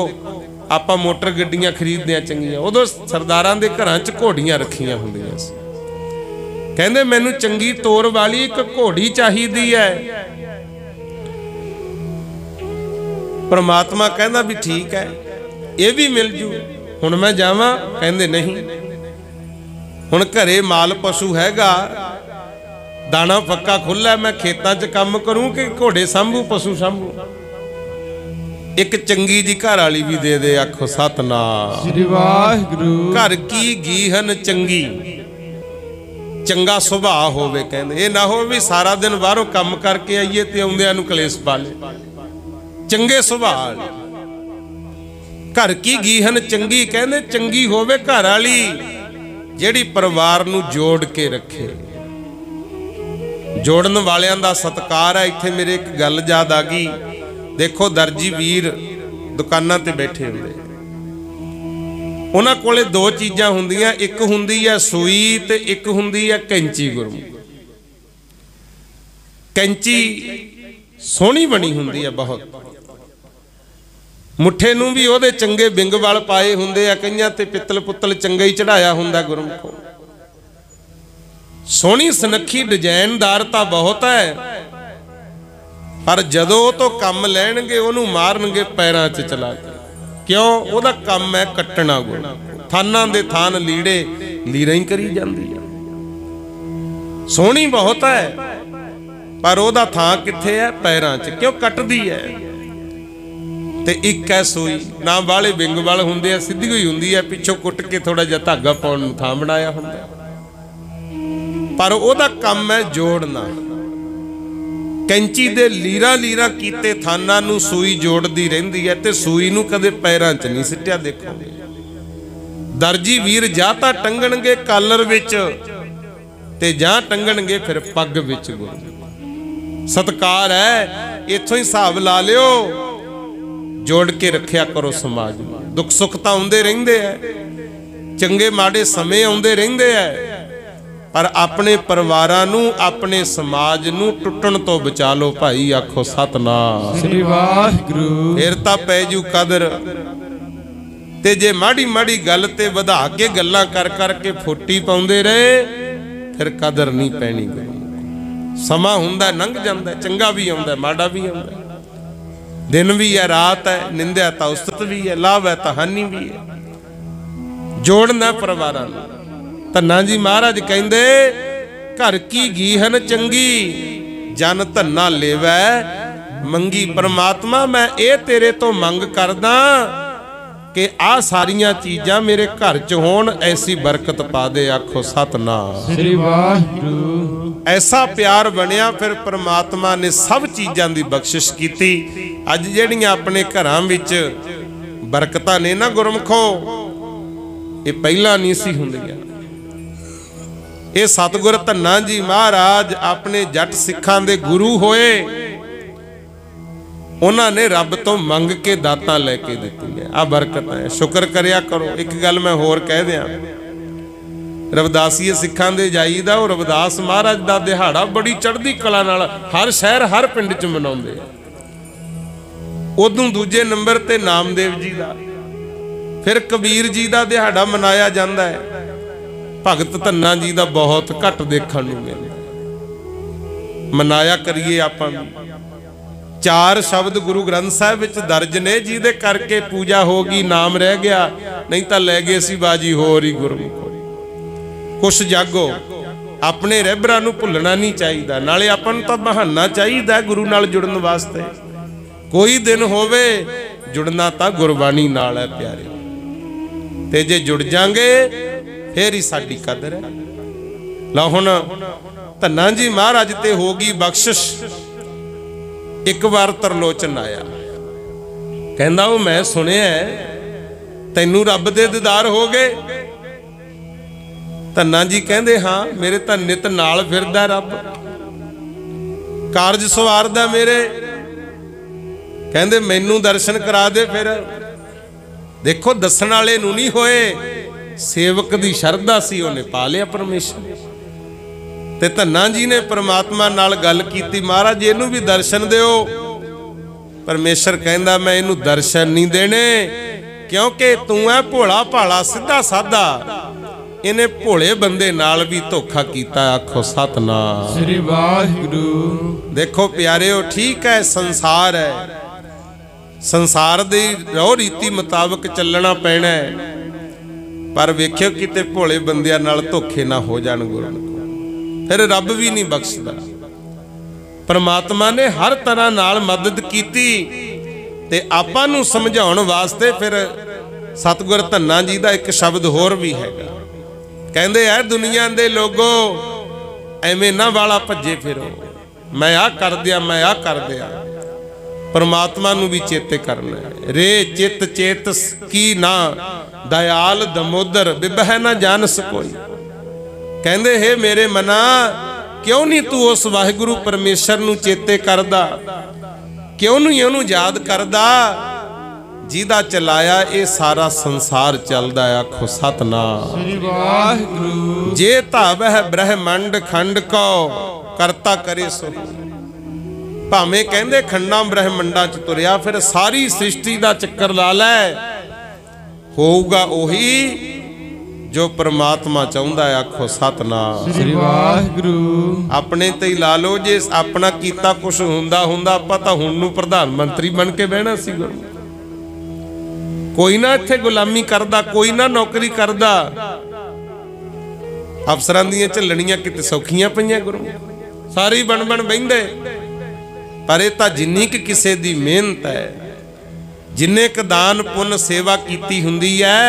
आपां मोटर गड्डियां खरीददे आ चंगियां, उदों सरदारां दे घरां च घोड़ियां रखियां हुंदियां सी। कहंदे मैनू चंगी तोर वाली एक घोड़ी चाहिदी है। परमात्मा कहंदा भी ठीक है, ये भी मिल जू। हुण मैं जावां? कहंदे नहीं। हुण घरे माल पशु हैगा, दाना पक्का खुला, मैं खेतां च काम करूं कि घोड़े सांभू पशु सांभू? एक चंगी जी घर वाली भी दे दे। आखो सतनाम श्री वाहिगुरू। घर की गीहन चंगी, ਚੰਗਾ ਸੁਭਾਅ ਹੋਵੇ। ਕਹਿੰਦੇ ਇਹ ਨਾ ਹੋਵੇ ਵੀ ਸਾਰਾ ਦਿਨ ਬਾਹਰੋਂ ਕੰਮ ਕਰਕੇ ਆਈਏ ਤੇ ਆਉਂਦਿਆਂ ਨੂੰ ਕਲੇਸ਼ ਪਾ ਲੇ। ਚੰਗੇ ਸੁਭਾਅ ਘਰ ਕੀ ਗੀਹਨ ਚੰਗੀ। ਕਹਿੰਦੇ ਚੰਗੀ ਹੋਵੇ ਘਰ ਵਾਲੀ ਜਿਹੜੀ ਪਰਿਵਾਰ ਨੂੰ ਜੋੜ ਕੇ ਰੱਖੇ। ਜੋੜਨ ਵਾਲਿਆਂ ਦਾ ਸਤਿਕਾਰ ਹੈ। ਇੱਥੇ ਮੇਰੇ ਇੱਕ ਗੱਲ ਯਾਦ ਆ ਗਈ। ਦੇਖੋ ਦਰਜੀ ਵੀਰ ਦੁਕਾਨਾਂ ਤੇ ਬੈਠੇ ਹੁੰਦੇ, ਉਹਨਾਂ ਕੋਲੇ ਦੋ ਚੀਜ਼ਾਂ ਹੁੰਦੀਆਂ, ਇੱਕ ਹੁੰਦੀ ਹੈ ਸੂਈ ਤੇ ਇੱਕ ਹੁੰਦੀ ਹੈ ਕੈਂਚੀ। ਗੁਰਮੁਖ ਕੈਂਚੀ ਸੋਹਣੀ ਬਣੀ ਹੁੰਦੀ ਹੈ ਬਹੁਤ, ਮੁੱਠੇ ਨੂੰ ਵੀ ਉਹਦੇ ਚੰਗੇ ਬਿੰਗ ਵਾਲ ਪਾਏ ਹੁੰਦੇ ਆ, ਕਈਆਂ ਤੇ ਪਿੱਤਲ ਪੁੱਤਲ ਚੰਗਾ ਹੀ ਚੜਾਇਆ ਹੁੰਦਾ। ਗੁਰਮੁਖੋ ਸੋਹਣੀ ਸੁਨੱਖੀ ਡਿਜ਼ਾਈਨਦਾਰ ਤਾਂ ਬਹੁਤ ਹੈ, ਪਰ ਜਦੋਂ ਉਹ ਤੋਂ ਕੰਮ ਲੈਣਗੇ ਉਹਨੂੰ ਮਾਰਨਗੇ ਪੈਰਾਂ 'ਚ ਚਲਾ ਕੇ। ਕਿਉਂ? ਉਹਦਾ ਕੰਮ ਹੈ ਕੱਟਣਾ। ਗੁਰਮੁਖੋ ਥਾਨਾਂ ਦੇ ਥਾਨ ਲੀੜੇ ਲੀਰਾਂ ਹੀ ਕਰੀ ਜਾਂਦੀ ਹੈ। ਸੋਹਣੀ ਬਹੁਤ ਹੈ ਪਰ ਉਹਦਾ ਥਾਂ ਕਿੱਥੇ ਹੈ? ਪੈਰਾਂ 'ਚ। ਕਿਉਂ? ਕੱਟਦੀ ਹੈ। ਤੇ ਇੱਕ ਹੈ ਸੂਈ, ਨਾ ਵਾਲੇ ਬਿੰਗ ਵਾਲ ਹੁੰਦੇ ਆ, ਸਿੱਧੀ ਹੋਈ ਹੁੰਦੀ ਹੈ, ਪਿੱਛੋਂ ਕੁੱਟ ਕੇ ਥੋੜਾ ਜਿਹਾ ਧਾਗਾ ਪਾਉਣ ਨੂੰ ਥਾਂ ਬਣਾਇਆ ਹੁੰਦਾ, ਪਰ ਉਹਦਾ ਕੰਮ ਹੈ ਜੋੜਨਾ। ਕੈਂਚੀ ਦੇ ਲੀਰਾਂ ਲੀਰਾਂ ਕੀਤੇ ਥਾਨਾਂ ਨੂੰ ਸੂਈ ਜੋੜਦੀ ਰਹਿੰਦੀ ਹੈ ਤੇ ਸੂਈ ਨੂੰ ਕਦੇ ਪੈਰਾਂ 'ਚ ਨਹੀਂ ਸਿੱਟਿਆ। ਦੇਖੋ ਦਰਜੀ ਵੀਰ ਜਾਂ ਤਾਂ ਟੰਗਣਗੇ ਕਾਲਰ ਵਿੱਚ ਤੇ ਜਾਂ ਟੰਗਣਗੇ ਫਿਰ ਪੱਗ ਵਿੱਚ। ਗੁਰੂ ਸਤਿਕਾਰ ਹੈ। ਇੱਥੋਂ ਹੀ ਹਿਸਾਬ ਲਾ ਲਿਓ। ਜੋੜ ਕੇ ਰੱਖਿਆ ਕਰੋ ਸਮਾਜ ਨੂੰ। ਦੁੱਖ ਸੁੱਖ ਤਾਂ ਆਉਂਦੇ ਰਹਿੰਦੇ ਐ, ਚੰਗੇ ਮਾੜੇ ਸਮੇਂ ਆਉਂਦੇ ਰਹਿੰਦੇ ਐ, ਪਰ ਆਪਣੇ ਪਰਿਵਾਰਾਂ ਨੂੰ ਆਪਣੇ ਸਮਾਜ ਨੂੰ ਟੁੱਟਣ ਤੋਂ ਬਚਾ ਲਓ ਭਾਈ। ਆਖੋ ਸਤਨਾਮ ਸ੍ਰੀ ਵਾਹਿਗੁਰੂ। ਫਿਰ ਤਾਂ ਪੈ ਜੂ ਕਦਰ। ਤੇ ਜੇ ਮਾੜੀ ਮਾੜੀ ਗੱਲ ਤੇ ਵਧਾ ਕੇ ਗੱਲਾਂ ਕਰ ਕਰਕੇ ਫੋਟੀ ਪਾਉਂਦੇ ਰਹੇ ਫਿਰ ਕਦਰ ਨਹੀਂ ਪੈਣੀ। ਸਮਾਂ ਹੁੰਦਾ ਲੰਘ ਜਾਂਦਾ, ਚੰਗਾ ਵੀ ਆਉਂਦਾ ਮਾੜਾ ਵੀ ਆਉਂਦਾ, दिन भी है रात है, निंदा तो उस्तत भी है, लाभ है तो हानि भी है। जोड़ना परिवार। धन्ना जी महाराज कहते घर की गीहन चंगी जन धन्ना लेवै मंगी। परमात्मा मैं ये तेरे तो मंग करदा कि आ सारियां चीज़ां मेरे घर च होण, ऐसी बरकत पा दे। आखो सतनाम श्री वाहिगुरू। ऐसा प्यार बनिया फिर परमात्मा ने सब चीज़ां दी बख्शिश कीती। अज जिहड़ियां अपने घरां विच बरकतां ने ना गुरमुखो, ये पहला नहीं सी हुंदियां। ये सतगुर धन्ना जी महाराज अपने जट सिखां दे गुरु होए, उन्होंने रब तो मंग के दातां लैके दित्ती है। आ बरकत है, शुक्र करिया करो। एक गल मैं होर कह दियां, रविदासीए सिखां दे जाईदा, और रविदास महाराज दा दिहाड़ा बड़ी चढ़दी कला नाल हर शहर हर पिंड च मनाउंदे आ। उदों दूजे नंबर ते नामदेव जी दा, फिर कबीर जी दा दिहाड़ा मनाया जांदा है। भगत धन्ना जी दा बहुत घट देखण नूं मिलदा। मनाया करिए आपां भी। 4 शब्द गुरु ग्रंथ साहिब विच दर्ज ने, जिहदे करके पूजा होगी, नाम रह गया, नहीं तो लै गए सी बाजी होर ही। गुरमुख कुछ जागो, अपने रहबरां नूं भुलना नहीं चाहिए, नाले आपां नूं तां बहाना चाहिए गुरु नाल जुड़न वास्ते। कोई दिन होवे जुड़ना तां गुरबाणी नाल है प्यारे, ते जे जुड़ जांगे फिर ही साडी कदर है। ला हुण धन्ना जी महाराज ते होगी बख्शिश। एक बार तरलोचन आया, कहंदा वो मैं सुनिया तैनू रब दे दीदार हो गए। धन्ना जी कहंदे हाँ, मेरे तां नित नाल फिरदा रब, कारज सवारदा मेरे। कहंदे मैनू दर्शन करा दे फिर। देखो दसन वाले नूं नहीं होए, सेवक दी शरधा सी, उन्हें पा लिया परमेश्वर। ते धन्ना जी ने परमात्मा नाल गल कीती, महाराज इनू भी दर्शन दिओ। परमेश्वर कहंदा मैं इनू दर्शन नहीं देने, क्योंकि तू है भोला भाला सीधा साधा। इन्हें भोले बंदे नाल भी धोखा कीता। आखो सतनाम श्री वाहिगुरू। देखो प्यारेओ, ठीक है संसार है, संसार दी रहो रीति मुताबिक चलना पैना है, पर वेख्यो किते भोले बंदियां नाल धोखे ना हो जाण गुरु, फिर रब भी नहीं बख्शदा। परमात्मा ने हर तरह नाल मदद कीती ते आपां नूं समझाउण वास्ते फिर सतगुर धन्ना जी दा एक शब्द होर भी हैगा। कहंदे है दुनिया दे लोगो ਐਵੇਂ ना वाला भज्जे फिरो, मैं आ कर दिया मैं आ कर दिया। परमात्मा नू भी चेते करना है। रे चित चेत की ना दयाल दमोदर बिबह ना जानस कोई। कहंदे हे मेरे मना क्यों नहीं तू उस वाहिगुरु परमेश्वर नू चेते करदा, क्यों नहीं ओनू याद करदा जिहदा चलाया ये सारा संसार चलदा। आखो सतनाम वाहिगुरु। जे धावह ब्रह्मंड खंड को करता करे सो। भावें कहंदे खंडां ब्रह्मंडां च तुरिया फिर सारी सृष्टि दा चक्कर ला लै, होऊगा ओही जो परमात्मा चाहुंदा है। आखो सतनाम वाहिगुरु। अपने ते ही ला लो, जे अपना कीता कुछ हुंदा हुंदा आपां तां हुण नूं प्रधानमंत्री बन के बहना सी। कोई ना इत्थे गुलामी करदा, कोई ना नौकरी करदा। अफसरां दीयां झल्लणियां किते सौखियां पईयां गुरु, सारे बन बन बहिंदे। पर ये तां जिन्नी कि किसे दी मेहनत है, जिन्ने क दान पुण्य सेवा कीती हुंदी है,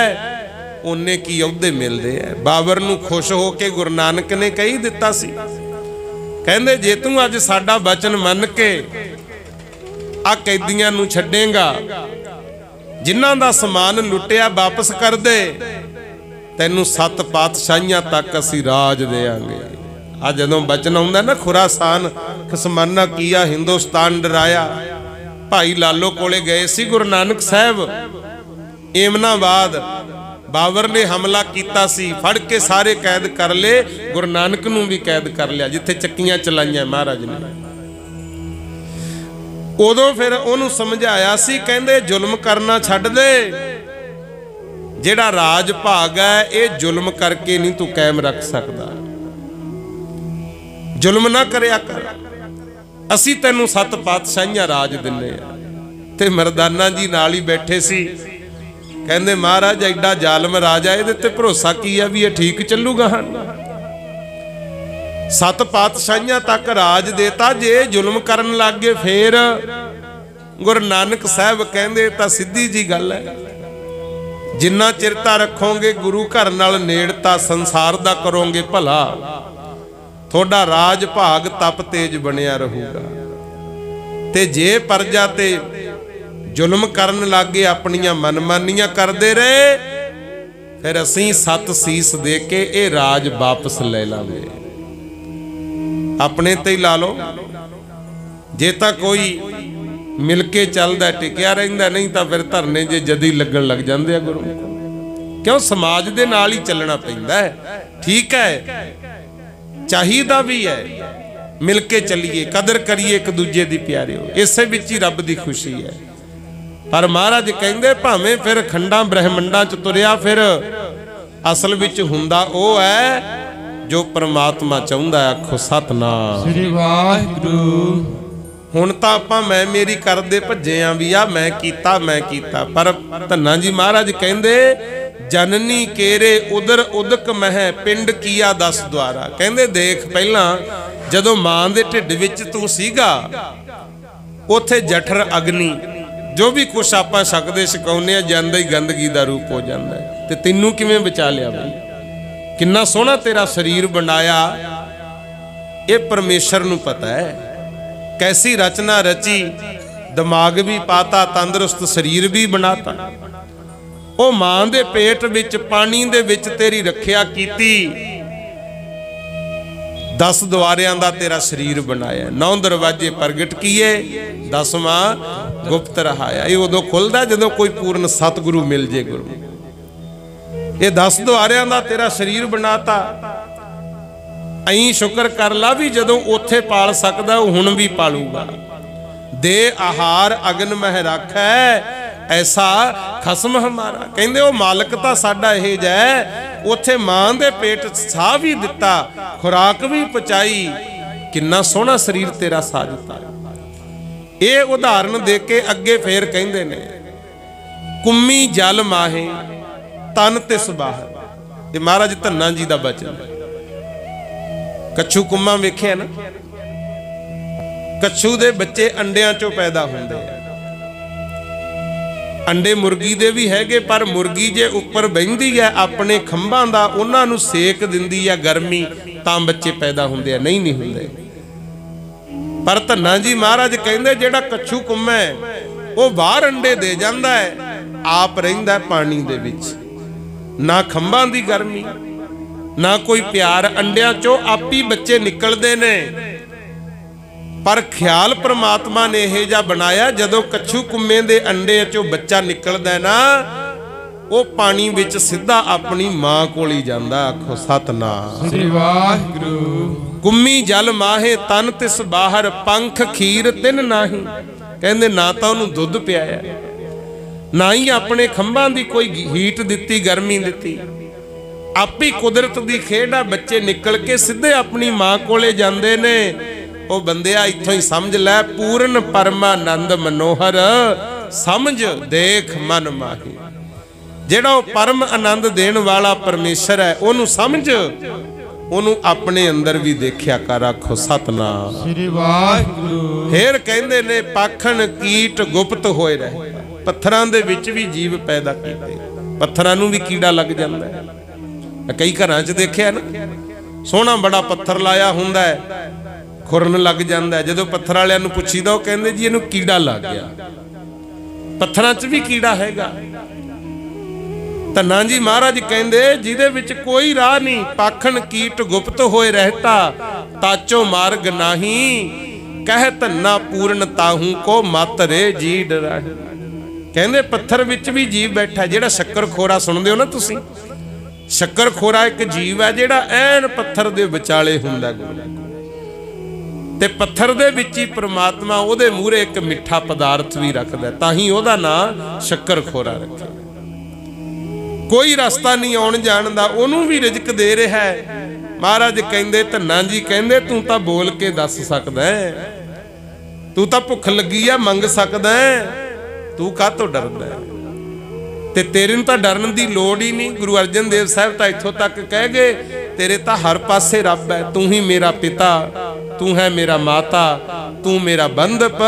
उन्ने की अहुदे मिलदे है। बाबर नूं खुश हो के गुरु नानक ने कही दिता सी, कहंदे जे तूं अज साडा वचन मन के आ कैदियां नूं छड्डेगा, जिन्हां दा समान लुटिया वापस कर दे, तैनूं 7 पातशाहियां तक असीं राज देंगे। आ जदों बचन आउंदा ना खुरासान खसमाना किया हिंदुस्तान डराया, भाई लालो कोले गए सी गुरु नानक साहब। एमनाबाद बाबर ने हमला किया सी, फड़ के सारे कैद कर ले, गुरु नानक नूं भी कैद कर लिया जिथे चक्कियां चलाइयां महाराज ने। उदों फिर उहनूं समझाया सी, कहंदे जुल्म करना छड्ड दे, जिहड़ा राज भाग है ये जुल्म करके नहीं तू कायम रख सकदा। जुल्म ना करया कर, असी तैनूं 7 पातशाहियां राज दिन्ने आ। ते मरदाना जी नाल ही बैठे सी, कहंदे महाराज एडा जालम राजा, इहदे ते भरोसा की है भी ये ठीक चलूगा। 7 पातशाहियां तक राज देता, जे जुल्म करन लग गए फिर। गुरु नानक साहब कहंदे तां सीधी जी गल है, जिन्ना चिरता रखोगे गुरु घर नाल नेड़ता, संसार दा करोगे भला, थोड़ा राज भाग तप तेज बनिया रहूगा। ते जे परजा ते जुल्म करन लग गए, अपनियां मनमानियां करते रहे, फिर असीं 7 सीस दे के ये राज वापस ले लांगे। अपने ते ही ला लो, जे तां कोई मिल के चलदा टिकिया रहिंदा, नहीं तां फिर धरने जे जदी लगन लग जांदे आ गुरु। क्यों समाज दे नाल ही चलना पैंदा है। ठीक है, चाहिदा भी है, मिल के चलिए, कदर करिए एक दूजे दी प्यारे हो, इसे विच ही रब दी खुशी है। पर महाराज कहंदे भावें फिर खंडां ब्रह्मंडां च तुरिया, फिर असल विच हुंदा ओ है जो परमात्मा चाहुंदा है। आखो सतनाम श्री वाहिगुरु। हुण तां आपां मैं मेरी करदे भज्जे आ भी आ मैं कीता, पर धन्ना जी महाराज कहंदे जननी केरे उदर उदक मह पिंड किया 10 द्वारा। कहंदे देख पहला जदों मां दे ढिड विच तू सीगा, उथे जठर अग्नि जो भी कुछ आपां छकदे छकाउने जांदा ही गंदगी दा रूप हो जांदा है। ते तैनूं किवें बचा लिया बई, किन्ना सोहना तेरा शरीर बनाया, ये परमेश्वर नूं पता है। कैसी रचना रची, दिमाग भी पाता, तंदुरुस्त शरीर भी बनाता। ओ मां दे पेट विच पानी दे विच तेरी रखिया कीती, 10 द्वारियां दा तेरा शरीर बनाया, 9 दरवाजे प्रगट किए, 10वां गुप्त रहाया। ये उदों खुलदा जदों कोई पूर्ण सतगुरु मिल जे गुरु। ये 10 द्वारियां दा तेरा शरीर बनाता। अई शुक्र कर ला भी जदों ओथे पाल सकदा हुण भी पालूगा। दे आहार अगन मह रखै ऐसा खसम हमारा। कहंदे ओ मालक तां साडा इह जै, उथे मां दे पेट साह भी दिता, खुराक भी पचाई, किन्ना सोहना शरीर तेरा साजता। ये उदाहरण दे के अगे फिर कहंदे ने कुम्मी जल माहे तन तिस बाहर। ये महाराज धन्ना जी दा बचन। कच्छू कुम्मा वेखिया ना, कच्छू दे बच्चे अंडियां चों पैदा हुंदे आ। अंडे मुर्गी दे भी हैगे, पर मुर्गी जे उपर बहिंदी है अपने खंभां दा, उन्हां नूं सेक दिंदी है गर्मी, ਤਾਂ ਬੱਚੇ ਪੈਦਾ ਹੁੰਦੇ ਆ, ਨਹੀਂ ਹੁੰਦੇ। पर धन्ना जी महाराज कहते जेड़ा कच्छू कुम्मा है वो बाहर अंडे दे जाता है, आप रहिंदा पानी दे विच, ना खंभां दी गर्मी ना कोई प्यार, अंडियां चों आप ही बच्चे निकलते ने। पर ख्याल परमात्मा ने यह जा बनाया, जदों कच्छू कुम्मे दे अंडे चों बच्चा निकलदा है ना, वो पानी विच सीधा अपनी मां कोल ही जांदा। आखो सतनाम श्री वाहिगुरू। कुम्मी जल माहे तन तिस बाहर, पंख खीर तिन नाही। कहंदे ना तो उन्होंने दुध पियाया, ना ही अपने खंभां दी कोई हीट दिती, गर्मी दिती। आप ही कुदरत दी खेड आ, बच्चे निकल के सीधे अपनी मां कोले जांदे ने। ओ बंदिया इत्थों ही समझ लै, पूर्ण परमानंद मनोहर समझ देख मन माही। जेड़ा वो परम आनंद देण वाला परमेश्वर है, ओनू समझ, ओनू अपने अंदर भी देखिया कर। आखो सतनाम श्री वाहिगुरू। फिर कहंदे ने पाखण कीट गुप्त होए रहे, पत्थरां दे विच भी जीव पैदा कीते, पत्थरां नू भी कीड़ा लग जांदा है। कई घरां च देखिया ना, सोहना बड़ा पत्थर लाया हुंदा है, खुरन लग जांदा है। जदों पत्थर वालियां नू पुछीदा, ओह कहंदे जी इहनू कीड़ा लग गया। पत्थरां च भी कीड़ा हैगा। धन्ना जी महाराज कहंदे जिहदे विच कोई राह नहीं, पाखण कीट गुप्त होए रहता, ताचो मार्ग नाही, कह धन्ना पूर्ण ताहू को मत रे जी डराही। कहंदे पत्थर विच भी जीव बैठा, जेड़ा शक्कर खोरा सुनदे हो ना तुसीं, शक्कर खोरा एक जीव है जेड़ा ऐन पत्थर दे विचाले हुंदा। ते पत्थर दे विच ही परमात्मा ओहदे मूहरे एक मिठा पदार्थ भी रखदा, ताही ओहदा नाम शक्कर खोरा रखिया। कोई रास्ता नहीं आउण जाण दा, ओनू भी रिजक दे रहा है। महाराज कहंदे धन्ना जी कहंदे तू तां बोल के दस सकदा है, तू तां भुख लगी आ मंग सकदा है, तू काहतों डरदा है? ते तेरे नूं तां डरन दी लोड़ ही नहीं। गुरु अर्जन देव साहब तां इत्थों तक कह गए, तेरे तां हर पासे रब है, तू ही मेरा पिता, तू है मेरा माता, तू मेरा बंधप,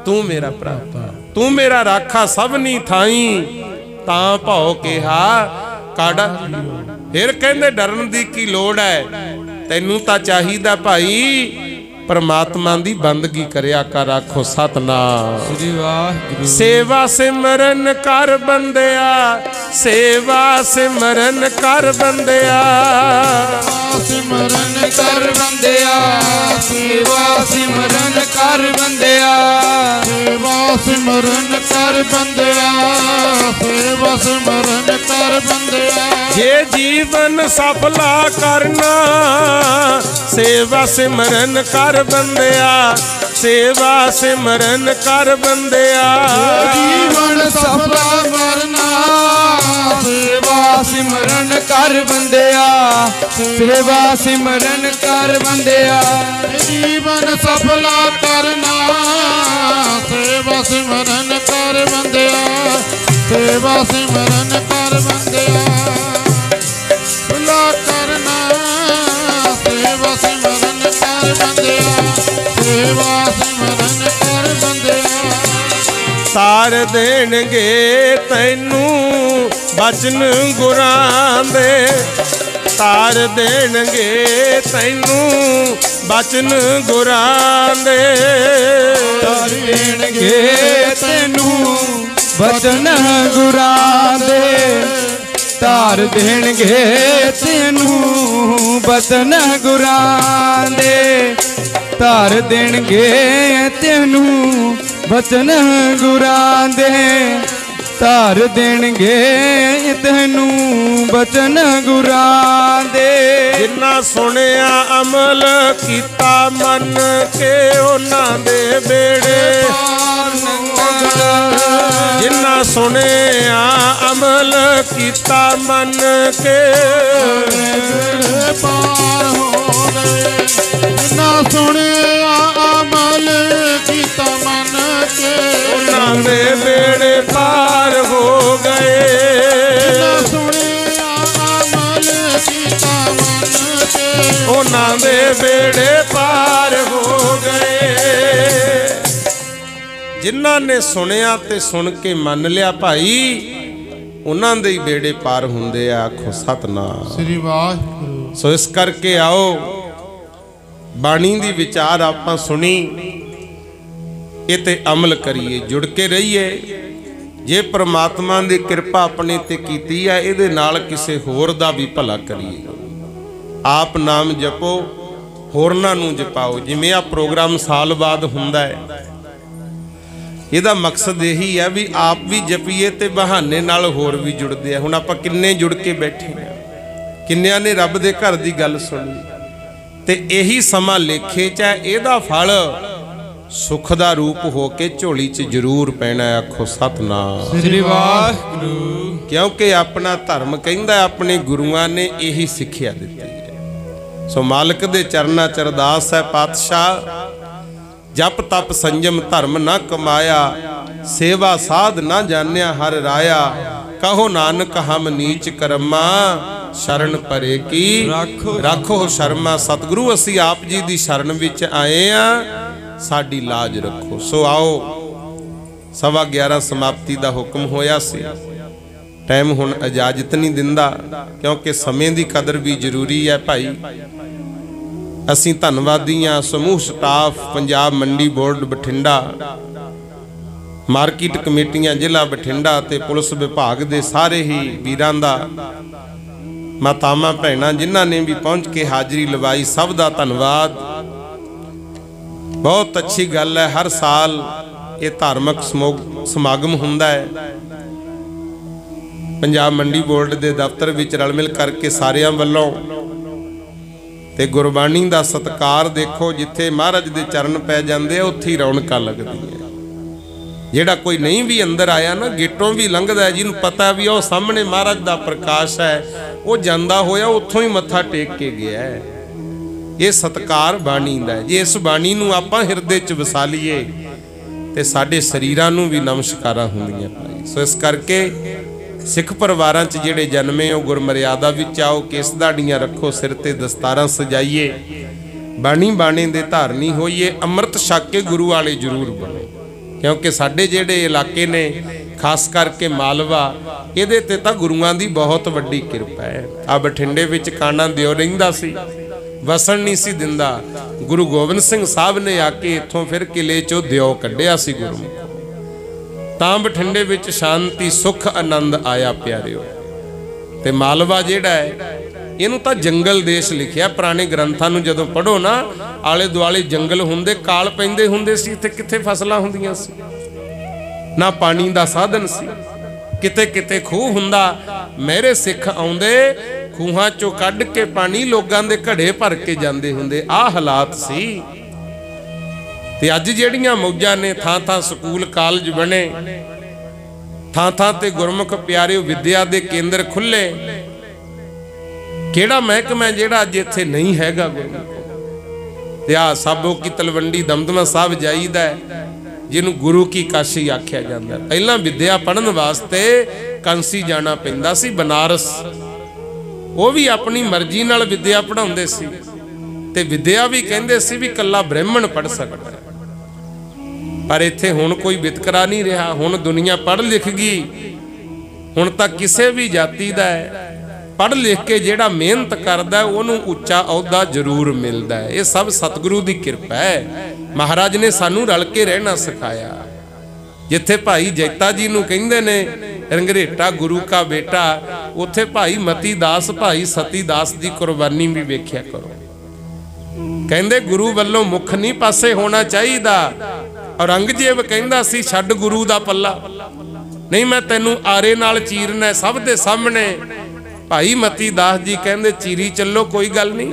तू मेरा भ्राता, तू मेरा राखा सबनी थाई, तां भाओ कहा काड़ा। फिर कहंदे डरन दी की लोड़ है, तैनू तां चाहीदा भाई परमात्मा दी बंदगी करया कर। आखो सतनाम श्री वाहिगुरू। सेवा सिमरन कर बंदिया, सेवा सिमरन कर बंदिया, सिमरन कर बंदिया, सेवा सिमरन कर बंदिया, सेवा सिमरन कर बंदिया, सेवा सिमरन कर बंदिया। जे जीवन सफला करना, सेवा सिमरन कर बंदिया, सेवा सिमरन कर बंदिया। जीवन सफला करना, सेवा सिमरन कर बंदिया, सेवा सिमरन कर बंदिया। जीवन सफला करना, सेवा सिमरन कर बंदिया, सेवा सिमरन कर बंदिया। भला करना, सेवा सिमरन कर बंदिया, सेवा सिमरन कर बंदिया। तार देणगे तैनू बचन गुरां दे, तार देणगे तैनू बचन गुरां दे, तार देणगे तैनू बचन गुरां दे, तार देणगे तैनू बचन गुरां दे, तार देणगे तैनू बचन गुरां दे, तार देणगे तैनू बचन गुरां दे। जिन्ना सुनिया अमल कीता मन के उन्हां दे बेड़े, जिन्ना सुनिया अमल कीता मन के पार हो गए। जिन्ना सुनिया अमल कीता मन के, उन्हां दे बेड़े पार हो गए। जिन्ना सुनिया अमल कीता मन के, उन्हां दे बेड़े पार हो गए। जिन्हां ने सुनिया ते सुन के मन लिया भाई, उन्हां दे ही बेड़े पार हुंदे आ। आखो सतनाम श्री वाहिगुरू। सो इस करके आओ बाणी दी विचार आपां सुनी ये ते अमल करिए, जुड़ के रहिए। जे परमात्मा दी कृपा अपने ते कीती है, इहदे नाल किसे होर दा भी भला करिए। आप नाम जपो, होरनां नूं जपाओ। जिवें आ प्रोग्राम साल बाद हुंदा है, ਇਹਦਾ मकसद यही है भी आप भी जपीए तो बहाने नाल होर भी जुड़ते हैं। हुण आपां किन्ने जुड़ के बैठे हैं, किन्नियां ने रब दे घर दी गल सुनी, ते यही समा लेखे च है। इहदा फल सुख दा रूप हो के झोली च जरूर पैना। आखो सतनाम श्री वाहिगुरू। क्योंकि अपना धर्म कहंदा अपने गुरुआं ने यही सिक्ख्या दित्ती है। सो मालिक दे चरनां च अरदास है, पातशाह जप तप संयम धर्म ना कमाया, सेवा साध ना जान्या हर राया। कहो नानक हम नीच कर्मा, शरण परे की राखो शर्मा। सतगुरु असी आप जी दी शरण विच आए आ, साडी लाज रखो। सो आओ 11:15 समाप्ति दा हुक्म होया सी। टाइम हुण इजाजत नहीं दिंदा, क्योंकि समय दी कदर भी जरूरी है भाई। असी धन्नवादी हाँ समूह स्टाफ पंजाब मंडी बोर्ड बठिंडा, मार्केट कमेटियां जिला बठिंडा ते पुलिस विभाग दे सारे ही वीरां दा, मातावां भैणां जिन्हां ने भी पहुंच के हाजरी लवाई, सब दा धन्नवाद। बहुत अच्छी गल है, हर साल ये धार्मिक समागम हुंदा है। पंजाब मंडी बोर्ड दे दफ्तर विच रल मिल करके सारियां वल्लों ते गुरबाणी दा सत्कार देखो। जिथे महाराज दे चरण पै जांदे उत्थे ही रौनकां लगदियां। जेड़ा कोई नहीं भी अंदर आया ना, गेटों भी लंघदा है, जिन्होंने पता भी वो सामने महाराज दा प्रकाश है, वो जांदा होया उत्थों ही मत्था टेक के गया है। ये सत्कार बाणी दा है। जे इस बाणी नूं आपां हिरदे च वसा लीए ते साडे शरीरां नूं भी नमस्कारां हुंदियां भाई। सो इस करके सिख परिवारां च जिहड़े जन्मे हो गुरमर्यादा विच आओ, केस दाड़ियां रखो, सिर ते दस्तारां सजाइए, बाणी बाणे दे धारनी होइए, अमृत छक के गुरु वाले जरूर बनो। क्योंकि साडे जिहड़े इलाके ने खास करके मालवा, इहदे ते तां गुरुआं दी बहुत वड्डी किरपा है। आ बठिंडे विच काना दिओ रहिंदा सी, वसन नहीं सी दिंदा। गुरु गोबिंद सिंह साहब ने आके इत्थों फिर किले चों दिओ कढिया सी गुरु, तां बठिंडे विच शांति सुख आनंद आया प्यारिओ। ते मालवा जिहड़ा है इहनूं तां जंगल देश लिखिया। पुराने ग्रंथां नूं जदों पढ़ो ना, आले दुआले जंगल हुंदे, काल पैंदे हुंदे सी, इत्थे कित्थे फसलां हुंदियां सी, ना पानी दा साधन सी, किते किते खूह हुंदा। मेरे सिख आउंदे खूहां चों कढ के पानी लोगां दे घड़े भर के जांदे हुंदे। आ हालात सी। ते अज जिहड़ियां मौजां ने, थां थां स्कूल कालज बने, थां थां ते गुरमुख प्यारे विद्या दे केंद्र खुले। किहड़ा महकमा जिहड़ा अज इत्थे नहीं हैगा गुरमुख। ते आ साबो की तलवंडी दमदमा साहब जाईदा है, जिन्हों गुरु की काशी आख्या जाता है। पहला विद्या पढ़न वास्ते कांसी जाना पैंदा सी, बनारस। वो भी अपनी मर्जी नाल विद्या पढ़ाउंदे सी, ते विद्या भी कहंदे सी भी कल्ला ब्राह्मण पढ़ सकदा है। पर इत्थे हुण कोई वितकरा नहीं रहा। हुण दुनिया पढ़ लिख गई, हुण तक किसी भी जाति दा है पढ़ लिख के जिहड़ा मेहनत करदा है उहनूं उच्चा अहुदा जरूर मिलदा है। ये सब सतगुरु की कृपा है। महाराज ने सानू रल के रहना सिखाया। जिथे भाई जैता जी नूं कहिंदे ने रंगरेटा गुरु का बेटा, उत्थे भाई मती दास भाई सती दास की कुर्बानी भी वेख्या करो। कहंदे गुरु वल्लों मुख नहीं पासे होना चाहिदा। औरंगजेब कहंदा सी छड्ड गुरु दा पल्ला, नहीं मैं तैनू आरे नाल चीरना सब दे सामने। भाई मती दास जी कहंदे चीरी चलो कोई गल नहीं,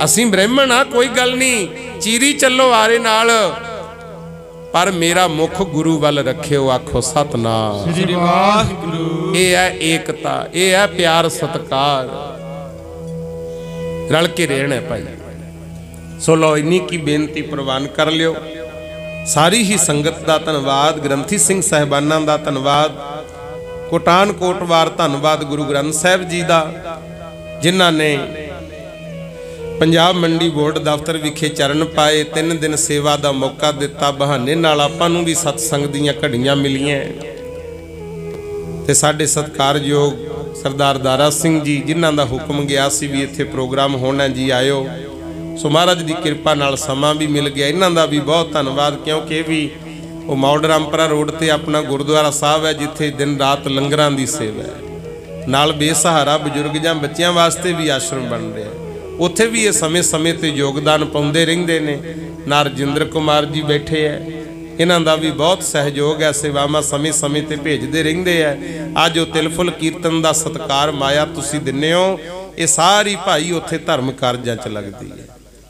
असीं ब्राह्मण आ कोई गल नहीं, चीरी चलो आरे नाल, पर मेरा मुख गुरु वल रखियो। आखो सतनाम श्री वाहिगुरू। ये है एकता, ये है प्यार सत्कार, रल के रहना भाई। सो लो इन्नी की बेनती प्रवान कर लियो। सारी ही संगत का धन्यवाद, ग्रंथी सिंह साहिबाना का धन्यवाद, कोटान कोटवार धन्यवाद गुरु ग्रंथ साहिब जी का, जिन्हां ने पंजाब मंडी बोर्ड दफ्तर विखे चरण पाए। 3 दिन सेवा का मौका दिता, बहाने नाल आपां नूं भी सत्संग दीयां घड़ियां मिलियां। ते साडे सत्कारयोग सरदार दारा सिंह जी, जिन्हां दा हुक्म गया सी भी इत्थे प्रोग्राम होना जी, आयो। सो महाराज की किरपा नाल समा भी मिल गया। इन्हां दा भी बहुत धन्नवाद, क्योंकि भी वो मौड़ रामपुरा रोड ते अपना गुरुद्वारा साहब है, जिथे दिन रात लंगरां दी सेवा है। नाल बेसहारा बजुर्ग जां बच्चियां वास्ते भी आश्रम बन रहा है, उत्थे भी ये समय समय ते योगदान पाउंदे रहिंदे ने। नाल रजिंदर कुमार जी बैठे है, इन्हां दा भी बहुत सहयोग है, सेवावां समय समय ते भेजदे रहिंदे है। अज वो तिलफुल कीर्तन दा सत्कार माया तुसीं दिंदे हो, ये सारी भाई उत्थे धर्म कारजां च लगदी है।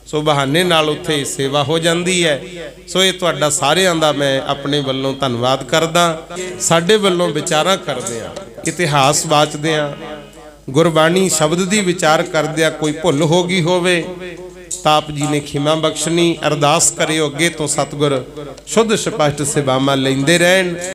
सो बहाने नाल उत्थे सेवा हो जाती है। सो ये तुहाडा सारिआं दा मैं अपने वल्लों धन्नवाद करदा। साडे वल्लों विचारां करदे आ, इतिहास वाचदे आ, गुरबाणी शब्द दी विचार करदे कोई भुल हो गई होवे तां आप जी ने खिमा बख्शनी। अरदास करियो अगे तो सतगुर शुद्ध स्पष्ट सेवावां लैंदे रहन।